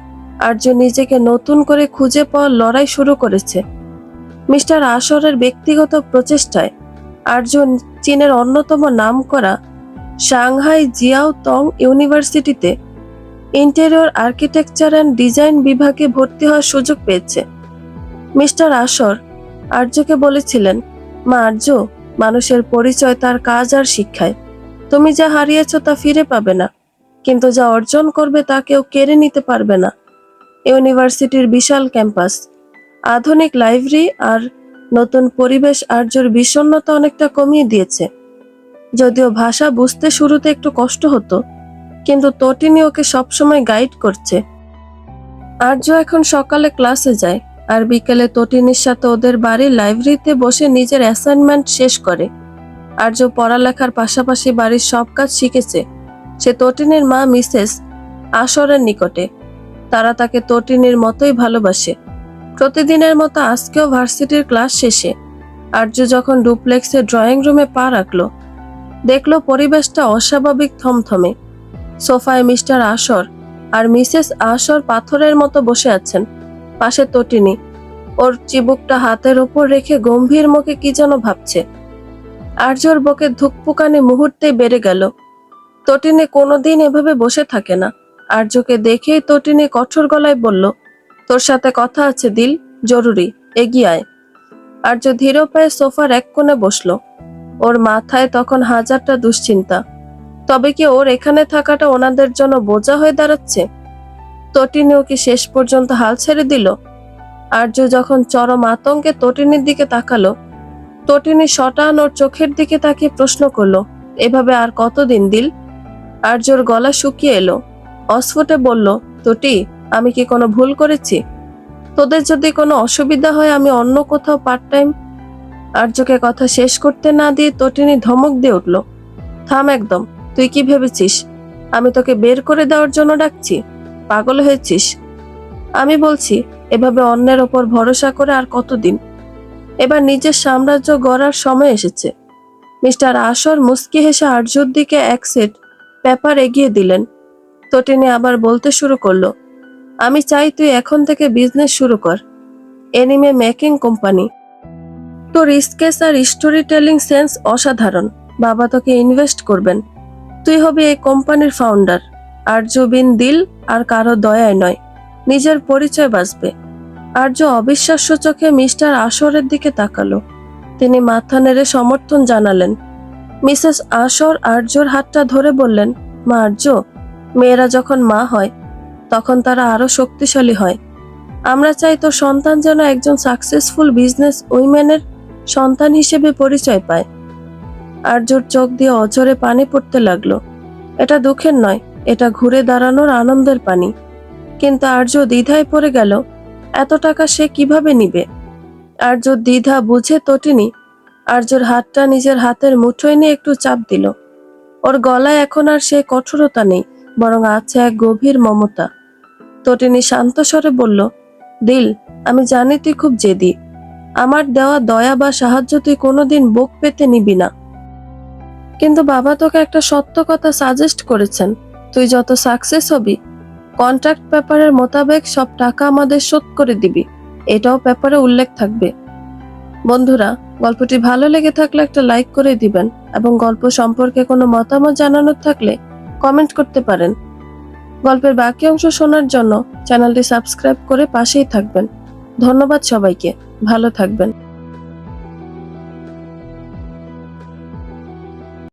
আর্য নিজেকে নতুন করে খুঁজে পাওয়ার লড়াই শুরু করেছে। মিস্টার আসরের ব্যক্তিগত প্রচেষ্টায় আর্য চীনের অন্যতম নামকরা সাংহাই জিয়াও তং ইউনিভার্সিটিতে ইন্টেরিয়র আর্কিটেকচার অ্যান্ড ডিজাইন বিভাগে ভর্তি হওয়ার সুযোগ পেয়েছে। মিস্টার আসর আর্যকে বলেছিলেন, মা আর্য, মানুষের পরিচয় তার কাজ আর শিক্ষায়। তুমি যা হারিয়েছ তা ফিরে পাবে না, কিন্তু যা অর্জন করবে তা কেউ কেড়ে নিতে পারবে না। ইউনিভার্সিটির বিশাল ক্যাম্পাস, আধুনিক লাইব্রেরি আর নতুন পরিবেশ আর্যর বিষণ্ণতা অনেকটা কমিয়ে দিয়েছে। যদিও ভাষা বুঝতে শুরুতে একটু কষ্ট হতো, কিন্তু তটিনী ওকে সবসময় গাইড করছে। আর্য এখন সকালে ক্লাসে যায়, আর বিকেলে তটিনীর সাথে ওদের বাড়ির লাইব্রেরিতে বসে নিজের অ্যাসাইনমেন্ট শেষ করে। আর্য পড়ালেখার পাশাপাশি বাড়ির সব কাজ শিখেছে সে তটিনীর মা মিসেস আসরের নিকটে। তারা তাকে তটিনীর মতোই ভালোবাসে। প্রতিদিনের মতো আজকেও ভার্সিটির ক্লাস শেষে আর্য যখন ডুপ্লেক্সের ড্রয়িং রুমে পা রাখলো, দেখলো পরিবেশটা অস্বাভাবিক থমথমে। সোফায় মিস্টার আসর আর মিসেস আসর পাথরের মতো বসে আছেন। পাশে তটিনী, ওর চিবুকটা হাতের ওপর রেখে গম্ভীর মুখে কি যেন ভাবছে। আর্যর বুকে ধুকপুকানি মুহূর্তেই বেড়ে গেল। তটিনী কোনোদিন এভাবে বসে থাকে না। আর্যকে দেখেই তটিনী কঠোর গলায় বলল, তোর সাথে কথা আছে দিল, জরুরি, এগিয়ে আয়। আর্য ধীর পায়ে সোফার এক কোণে বসলো। ওর মাথায় তখন হাজারটা দুশ্চিন্তা। তবে কি ওর এখানে থাকাটা ওনাদের জন্য বোঝা হয়ে দাঁড়াচ্ছে? তটিনীও কি শেষ পর্যন্ত হাল ছেড়ে দিল? আর্য যখন চরম আতঙ্কে তটিনীর দিকে তাকালো, তটিনী শটান ওর চোখের দিকে তাকিয়ে প্রশ্ন করলো, এভাবে আর কতদিন দিল? আর্যর গলা শুকিয়ে এলো। অস্ফুটে বলল, তটি, আমি কি কোনো ভুল করেছি? তোদের যদি কোনো অসুবিধা হয় আমি অন্য কোথাও পার্ট টাইম। আর্যকে কথা শেষ করতে না দিয়ে তটিনী ধমক দিয়ে উঠল, থাম একদম। তুই কি ভেবেছিস আমি তোকে বের করে দেওয়ার জন্য ডাকছি? পাগল হয়েছিস? আমি বলছি, এভাবে অন্যের ওপর ভরসা করে আর কতদিন? এবার নিজের সাম্রাজ্য গড়ার সময় এসেছে। মিস্টার আসর মুস্কি হেসে আর্যর দিকে এক সেট পেপার এগিয়ে দিলেন। তটিনী আবার বলতে শুরু করলো, আমি চাই তুই এখন থেকে বিজনেস শুরু কর, এনিমে মেকিং কোম্পানি। তোর স্কেচ আর স্টোরি টেলিং সেন্স অসাধারণ। বাবা তোকে ইনভেস্ট করবেন। তুই হবি এই কোম্পানির ফাউন্ডার। আর্য বিন দিল আর কারো দয়ায় নয়, নিজের পরিচয় বাঁচবে। আর্য অবিশ্বাস্য চোখে মিস্টার আসরের দিকে তাকালো। তিনি মাথা নেড়ে সমর্থন জানালেন। মিসেস আসর আর্যর হাতটা ধরে বললেন, মা আর্য, মেয়েরা যখন মা হয় তখন তারা আরো শক্তিশালী হয়। আমরা চাই তোর সন্তান যেন একজন সাকসেসফুল বিজনেস উইমেনের সন্তান হিসেবে পরিচয় পায়। আর্যর চোখ দিয়ে অঝরে পানি পড়তে লাগলো। এটা দুঃখের নয়, এটা ঘুরে দাঁড়ানোর আনন্দের পানি। কিন্তু আর্য দ্বিধায় পড়ে গেল, এত টাকা সে কিভাবে নিবে? আর্যর দ্বিধা বুঝে তটিনী আর্যর হাতটা নিজের হাতের মুঠোয় নিয়ে একটু চাপ দিল। ওর গলায় এখন আর সে কঠোরতা নেই, বরং আছে এক গভীর মমতা। তটিনী শান্ত স্বরে বলল, দিল, আমি জানি তুই খুব জেদি। আমার দেওয়া দয়া বা সাহায্য তুই কোনোদিন বুক পেতে নিবি না। কিন্তু বাবা তোকে একটা সত্য কথা সাজেস্ট করেছেন, তুই যত সাকসেস হবি কন্ট্রাক্ট পেপারের মোতাবেক সব টাকা আমাদের শোধ করে দিবি, এটাও পেপারে উল্লেখ থাকবে। বন্ধুরা, গল্পটি ভালো লেগে থাকলে একটা লাইক করে দিবেন এবং গল্প সম্পর্কে কোনো মতামত জানানোর থাকলে কমেন্ট করতে পারেন। গল্পের বাকি অংশ শোনার জন্য চ্যানেলটি সাবস্ক্রাইব করে পাশেই থাকবেন। ধন্যবাদ সবাইকে, ভালো থাকবেন।